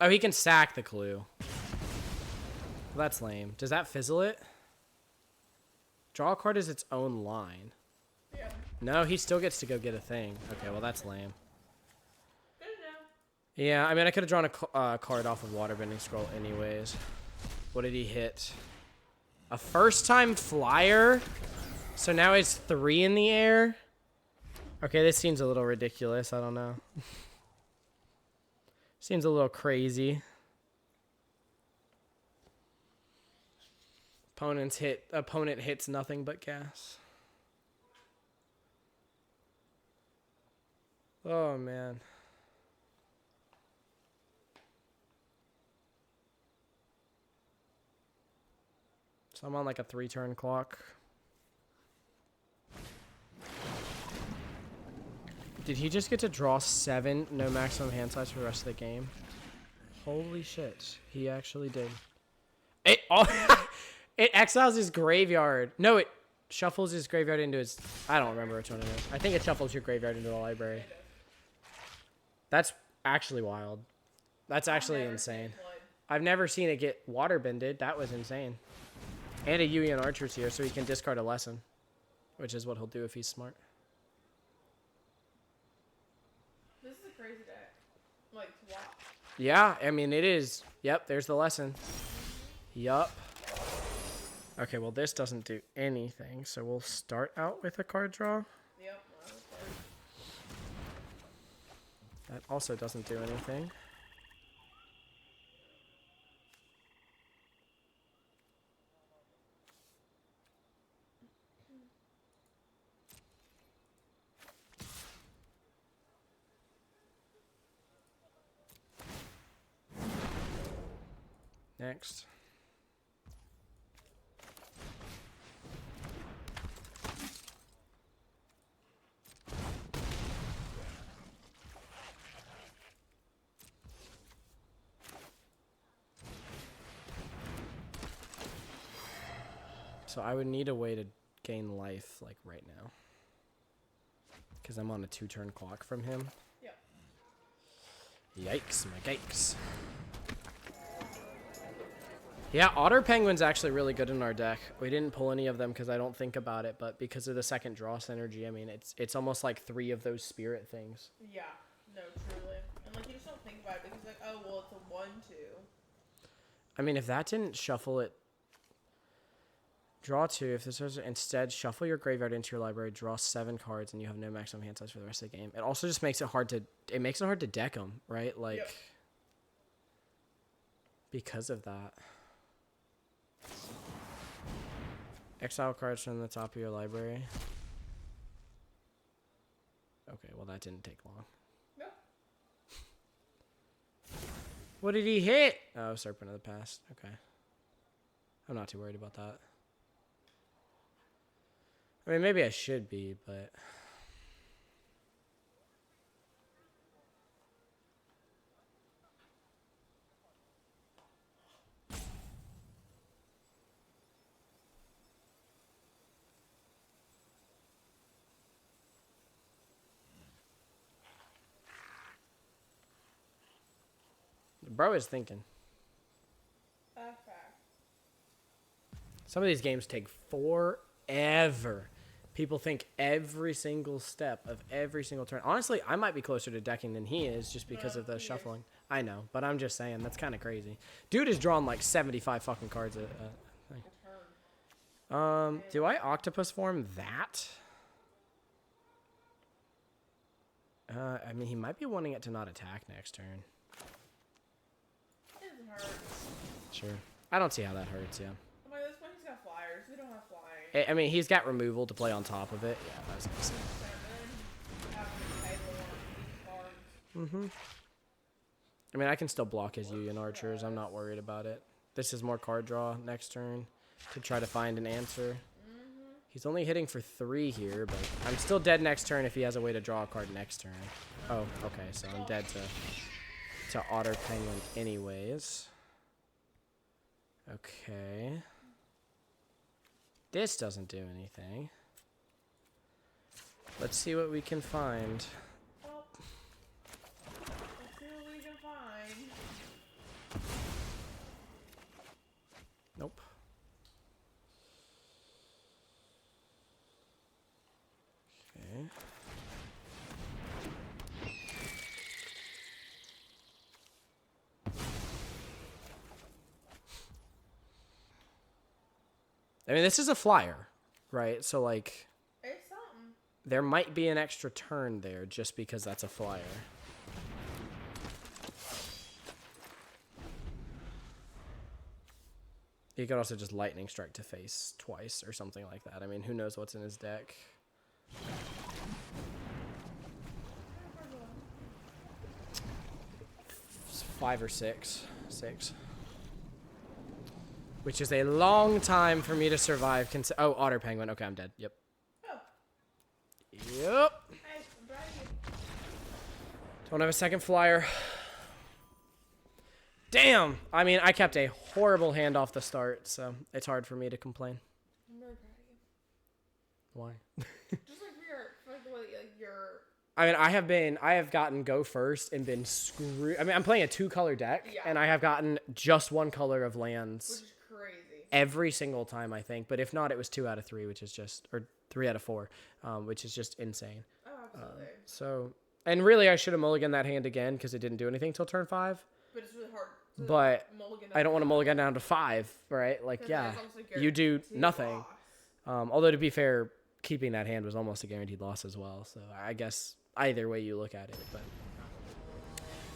Oh, he can sack the clue. Well, that's lame. Does that fizzle it? Draw a card is its own line. Yeah. No, he still gets to go get a thing. Okay, well, that's lame. Good enough. Yeah, I mean, I could have drawn a card off of Waterbending Scroll anyways. What did he hit? A first-time flyer? So now it's 3 in the air? Okay, this seems a little ridiculous. I don't know. Seems a little crazy. Opponent hits nothing but gas. Oh, man. So I'm on like a 3-turn clock. Did he just get to draw 7, no maximum hand size for the rest of the game? Holy shit. He actually did. It, it exiles his graveyard. No, it shuffles his graveyard into his... I don't remember which one it is. I think it shuffles your graveyard into the library. That's actually wild. That's actually insane. I've never seen it get waterbended. That was insane. And a Yuyan Archer's here, so he can discard a lesson. Which is what he'll do if he's smart. This is a crazy deck. Like, wow. Yeah, I mean, it is. Yep, there's the lesson. Yup. Okay, well, this doesn't do anything, so we'll start out with a card draw. Yep. That also doesn't do anything. Next. So I would need a way to gain life, like, right now. Because I'm on a 2-turn clock from him. Yep. Yikes, my yikes. Yeah, Otter Penguin's actually really good in our deck. We didn't pull any of them because I don't think about it, but because of the second draw synergy, I mean, it's almost like 3 of those spirit things. Yeah, no, truly. And, like, you just don't think about it because, like, oh, well, it's a 1-2. I mean, if that didn't shuffle it, draw 2. If this was instead, shuffle your graveyard into your library, draw 7 cards, and you have no maximum hand size for the rest of the game. It also just makes it hard to, deck them, right? Like, Yep. because of that. Exile cards from the top of your library. Okay, well that didn't take long. No. What did he hit? Oh, Serpent of the Past. Okay. I'm not too worried about that. I mean, maybe I should be, but... Bro is thinking. Okay. Some of these games take forever. People think every single step of every single turn. Honestly, I might be closer to decking than he is just because of the shuffling. I know, but I'm just saying, that's kind of crazy. Dude has drawn like 75 fucking cards a thing. Do I Octopus Form that? I mean, he might be wanting it to not attack next turn. It hurts. Sure. I don't see how that hurts, yeah. By this point, he's got flyers. We don't have flying. I mean, he's got removal to play on top of it. Yeah, I was gonna say. Mm-hmm. I mean, I can still block his Yuyan Archers. I'm not worried about it. This is more card draw next turn to try to find an answer. He's only hitting for 3 here, but I'm still dead next turn if he has a way to draw a card next turn. Oh, okay, so I'm dead to Otter Penguin anyways. Okay. This doesn't do anything. Let's see what we can find. Well, let's see what we can find. Nope. Okay. I mean, this is a flyer, right? So, like, It's something. there might be an extra turn there just because that's a flyer. He could also just Lightning Strike to face twice or something like that. I mean, who knows what's in his deck. It's 5 or 6. 6. Which is a long time for me to survive. Oh, Otter Penguin. Okay, I'm dead. Yep. Oh. Yep. Hey, I'm driving you. Don't have a second flyer. Damn! I mean, I kept a horrible hand off the start, so it's hard for me to complain. I'm really proud of you. Why? Just like for the way you're. I mean, I have gotten go first and been screwed. I mean, I'm playing a 2-color deck, Yeah. and I have gotten just 1 color of lands. Which is crazy. Every single time, I think. But if not, it was 2 out of 3, which is just, or 3 out of 4, which is just insane. Oh, absolutely. So, and really, I should have mulliganed that hand again because it didn't do anything till turn 5. But it's really hard. But mulligan I don't want to down. mulligan down to 5, right? Like, 'Cause yeah, that's almost like you do guaranteed nothing. loss. Although to be fair, keeping that hand was almost a guaranteed loss as well. So I guess either way you look at it, but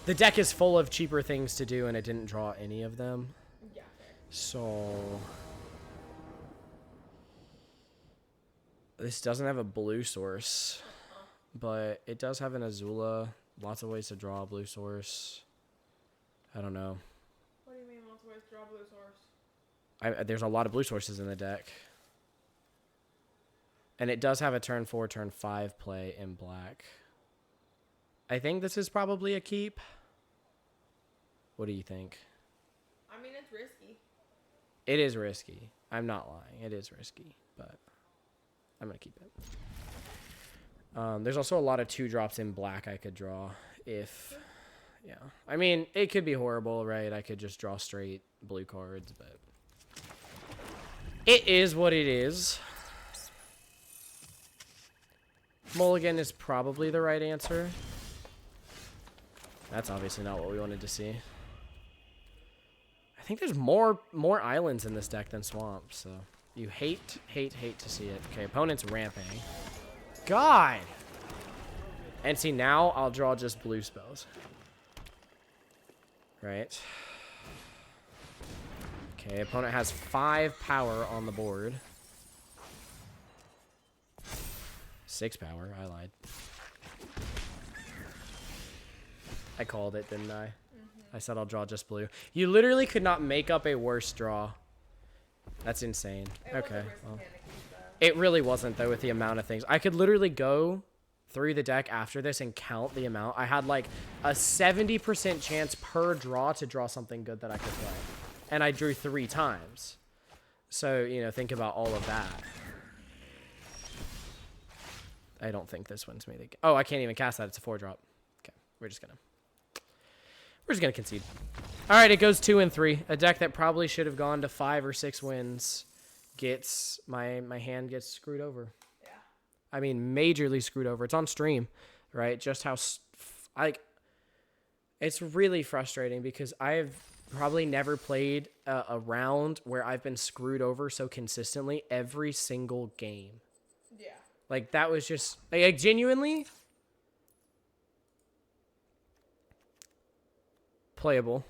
the deck is full of cheaper things to do, and it didn't draw any of them. Yeah, fair. So this doesn't have a blue source, but it does have an Azula. Lots of ways to draw a blue source. I don't know. What do you mean lots of ways to draw blue source? There's a lot of blue sources in the deck. And it does have a turn 4, turn 5 play in black. I think this is probably a keep. What do you think? I mean, it's risky. It is risky. I'm not lying. It is risky, but I'm going to keep it. There's also a lot of 2-drops in black I could draw if... Yeah. I mean, it could be horrible, right? I could just draw straight blue cards, but... It is what it is. Mulligan is probably the right answer. That's obviously not what we wanted to see. I think there's more islands in this deck than swamps, so you hate to see it. Okay, opponent's ramping. God! And see, now I'll draw just blue spells. Right. Okay, opponent has 5 power on the board. 6 power, I lied. I called it, didn't I? I said I'll draw just blue. You literally could not make up a worse draw. That's insane. Okay. Well, it really wasn't, though, with the amount of things. I could literally go through the deck after this and count the amount. I had like a 70% chance per draw to draw something good that I could play. And I drew 3 times. So, you know, think about all of that. I don't think this one's Mythic. Oh, I can't even cast that. It's a 4-drop. Okay, we're just gonna concede. All right, it goes 2 and 3. A deck that probably should have gone to 5 or 6 wins gets my hand gets screwed over. Yeah. I mean, majorly screwed over. It's on stream, right? Just how it's really frustrating because I've probably never played a round where I've been screwed over so consistently every single game. Yeah. Like, that was just... Like, genuinely... Playable.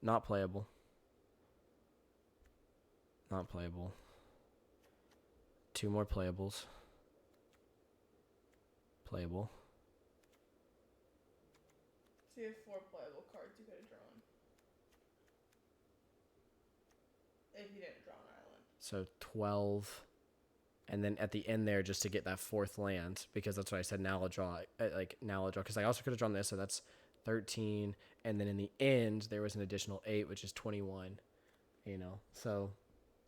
Not playable. Not playable. 2 more playables. Playable. So you have 4 playable cards you could have drawn. If you didn't draw an island. So 12... And then at the end there, just to get that 4th land, because that's what I said, now I'll draw, because I also could have drawn this, so that's 13, and then in the end, there was an additional 8, which is 21, you know, so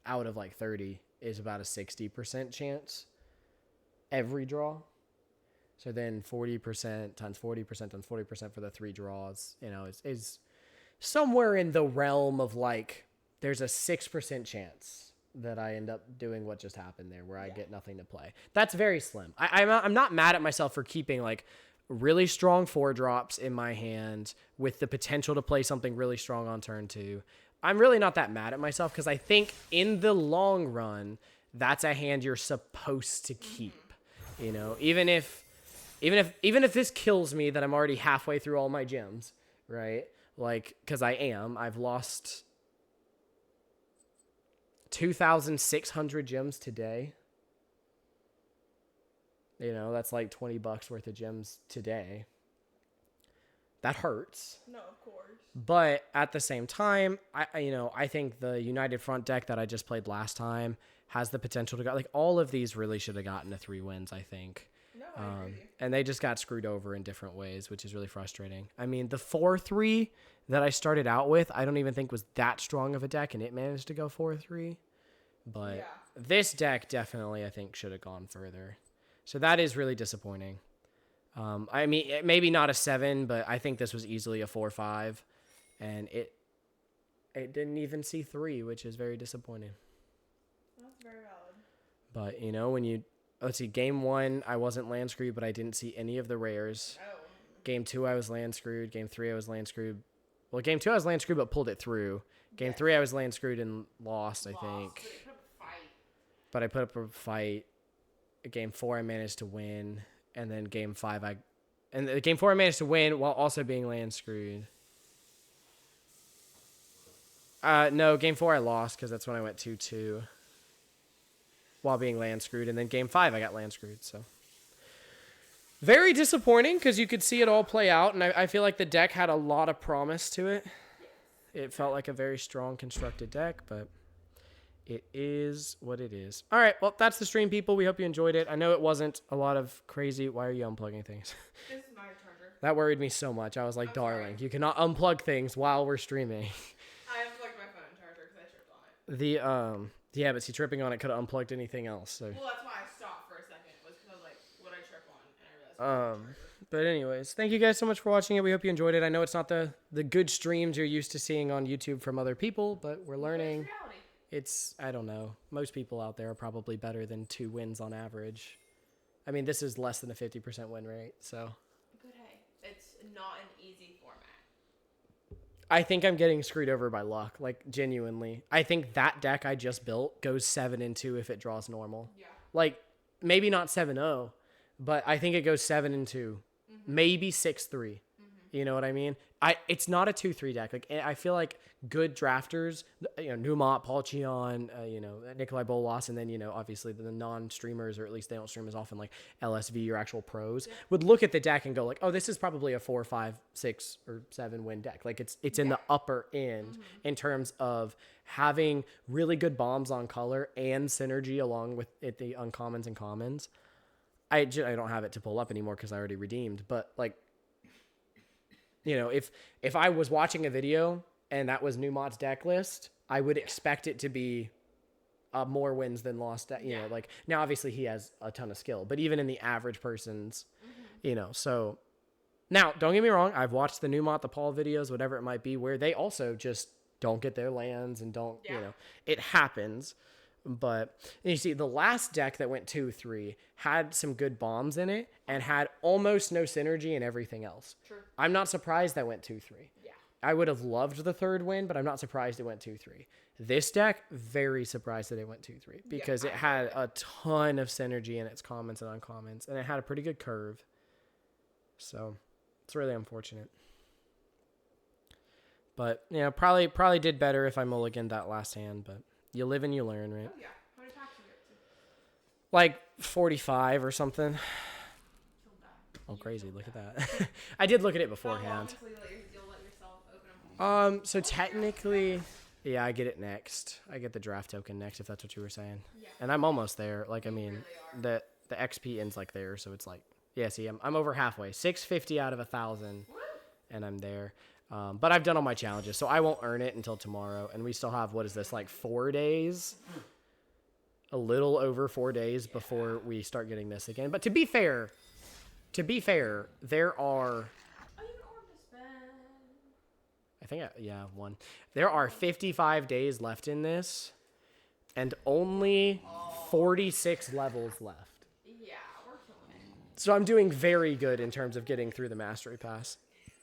out of, like, 30 is about a 60% chance every draw, so then 40% times 40% times 40% for the 3 draws, you know, is somewhere in the realm of, like, there's a 6% chance that I end up doing what just happened there, where I get nothing to play. That's very slim. I'm not mad at myself for keeping like really strong 4-drops in my hand with the potential to play something really strong on turn 2. I'm really not that mad at myself because I think in the long run, that's a hand you're supposed to keep. You know, even if this kills me, that I'm already halfway through all my gems, right? Like, because I've lost 2,600 gems today. You know, that's like $20 worth of gems today. That hurts. No, of course. But at the same time, I think the United Front deck that I just played last time has the potential to go, like, all of these really should have gotten to 3 wins, I think. No, I agree. And they just got screwed over in different ways, which is really frustrating. I mean, the 4-3 that I started out with, I don't even think was that strong of a deck, and it managed to go 4-3. But this deck definitely, I think, should have gone further. So that is really disappointing. I mean, maybe not a 7, but I think this was easily a 4-5. And it didn't even see 3, which is very disappointing. That's very valid. But, you know, when you... Let's see, Game 1, I wasn't land screwed, but I didn't see any of the rares. Oh. Game 2, I was land screwed. Game 3, I was land screwed. Well, Game 2, I was land screwed, but pulled it through. Game 3, I was land screwed and lost, I think. But I put up a fight. Game 4, I managed to win. And then Game 5, Game 4, I managed to win while also being land screwed. No, Game 4, I lost because that's when I went 2-2. While being land screwed. And then Game 5, I got land screwed, so. Very disappointing because you could see it all play out. And I feel like the deck had a lot of promise to it. It felt like a very strong constructed deck, but it is what it is. All right, well, that's the stream, people. We hope you enjoyed it. I know it wasn't a lot of crazy... Why are you unplugging things? This is my charger. That worried me so much. I was like, darling, you cannot unplug things while we're streaming. I unplugged my phone. Yeah, but see, tripping on it could have unplugged anything else. So. Well, that's why I stopped for a second. Was because I was like, what I trip on, and I realized. But anyways, thank you guys so much for watching it. We hope you enjoyed it. I know it's not the good streams you're used to seeing on YouTube from other people, but we're learning. I don't know. Most people out there are probably better than 2 wins on average. I mean, this is less than a 50% win rate, so. But hey, it's not an easy format. I think I'm getting screwed over by luck, like genuinely. I think that deck I just built goes 7-2 if it draws normal. Yeah. Like maybe not 7-0, but I think it goes 7-2, maybe 6-3. You know what I mean? It's not a 2-3 deck. Like I feel like good drafters, Newmont, Paul Cheon, Nikolai Bolas, and then obviously the non-streamers, or at least they don't stream as often, like LSV or actual pros, would look at the deck and go like, oh, this is probably a 4, 5, 6, or 7 win deck. Like it's in the upper end in terms of having really good bombs on color and synergy along with the uncommons and commons. I don't have it to pull up anymore because I already redeemed, but like. If I was watching a video and that was Newmont's deck list, I would expect it to be more wins than lost. Like now, obviously he has a ton of skill, but even in the average person's, so now don't get me wrong. I've watched the Newmont, the Paul videos, whatever it might be, where they also just don't get their lands and don't, it happens. But you see, the last deck that went 2-3 had some good bombs in it and had almost no synergy and everything else. True. I'm not surprised that went 2-3. Yeah. I would have loved the third win, but I'm not surprised it went 2-3. This deck, very surprised that it went 2-3 because it had a ton of synergy in its commons and uncommons, and it had a pretty good curve. So it's really unfortunate. But probably did better if I mulliganed that last hand, but. You live and you learn, right? Oh, yeah. How many packs did you get to? Like 45 or something. Oh, crazy. Look at that. I did look at it beforehand. You'll let yourself open them? So technically, I get it next. I get the draft token next, if that's what you were saying. Yeah. And I'm almost there. Like, I mean, the XP ends like there, so it's like, see, I'm over halfway. 650 out of 1,000, and I'm there. But I've done all my challenges, so I won't earn it until tomorrow. And we still have, what is this, like 4 days? A little over 4 days before we start getting this again. But to be fair, there are... I think, one. There are 55 days left in this, and only 46 levels left. Yeah, we're killing it. So I'm doing very good in terms of getting through the Mastery Pass.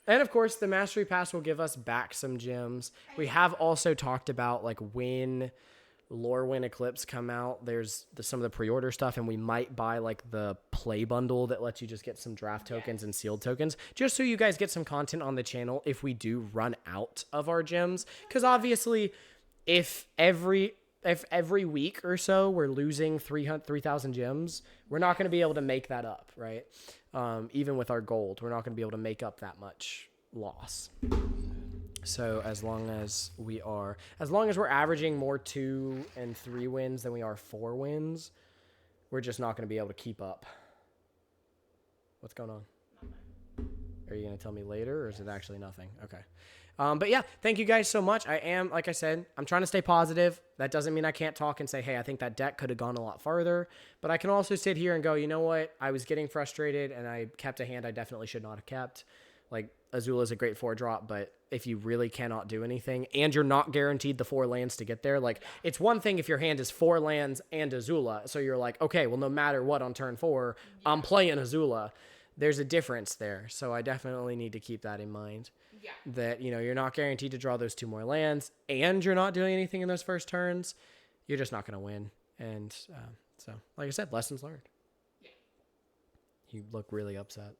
And of course, the Mastery Pass will give us back some gems. We have also talked about like when Lorwyn Eclipse come out, there's some of the pre-order stuff, and we might buy like the play bundle that lets you just get some draft tokens and sealed tokens, just so you guys get some content on the channel if we do run out of our gems. Because obviously, if every week or so we're losing 3,000 gems, we're not going to be able to make that up, right? Even with our gold, we're not going to be able to make up that much loss. So as long as we're averaging more 2 and 3 wins than we are 4 wins, we're just not going to be able to keep up. What's going on? Nothing. Are you going to tell me later, or is it actually nothing? Okay. But yeah, thank you guys so much. Like I said, I'm trying to stay positive. That doesn't mean I can't talk and say, hey, I think that deck could have gone a lot farther. But I can also sit here and go, you know what? I was getting frustrated and I kept a hand I definitely should not have kept. Like, Azula is a great 4-drop, but if you really cannot do anything and you're not guaranteed the 4 lands to get there, like, it's one thing if your hand is 4 lands and Azula. So you're like, okay, well, no matter what on turn 4, I'm playing Azula. There's a difference there. So I definitely need to keep that in mind. Yeah. That, you're not guaranteed to draw those 2 more lands, and you're not doing anything in those first turns. You're just not going to win. And so, like I said, lessons learned. Yeah. You look really upset.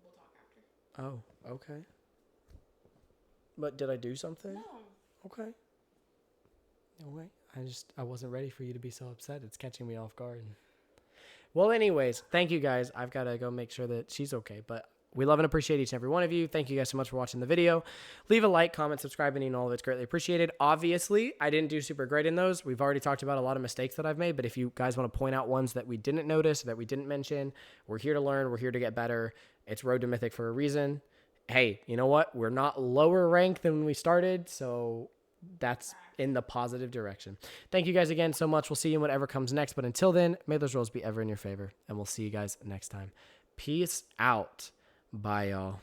We'll talk after. Oh, okay. But did I do something? No. Okay. No way. I wasn't ready for you to be so upset. It's catching me off guard. Well, anyways, thank you guys. I've got to go make sure that she's okay. But we love and appreciate each and every one of you. Thank you guys so much for watching the video. Leave a like, comment, subscribe, and all of it's greatly appreciated. Obviously, I didn't do super great in those. We've already talked about a lot of mistakes that I've made. But if you guys want to point out ones that we didn't notice, that we didn't mention, we're here to learn. We're here to get better. It's Road to Mythic for a reason. hey, you know what? We're not lower ranked than when we started, so that's in the positive direction. Thank you guys again so much. We'll see you in whatever comes next. But until then, may those rolls be ever in your favor, and we'll see you guys next time. Peace out. Bye, y'all.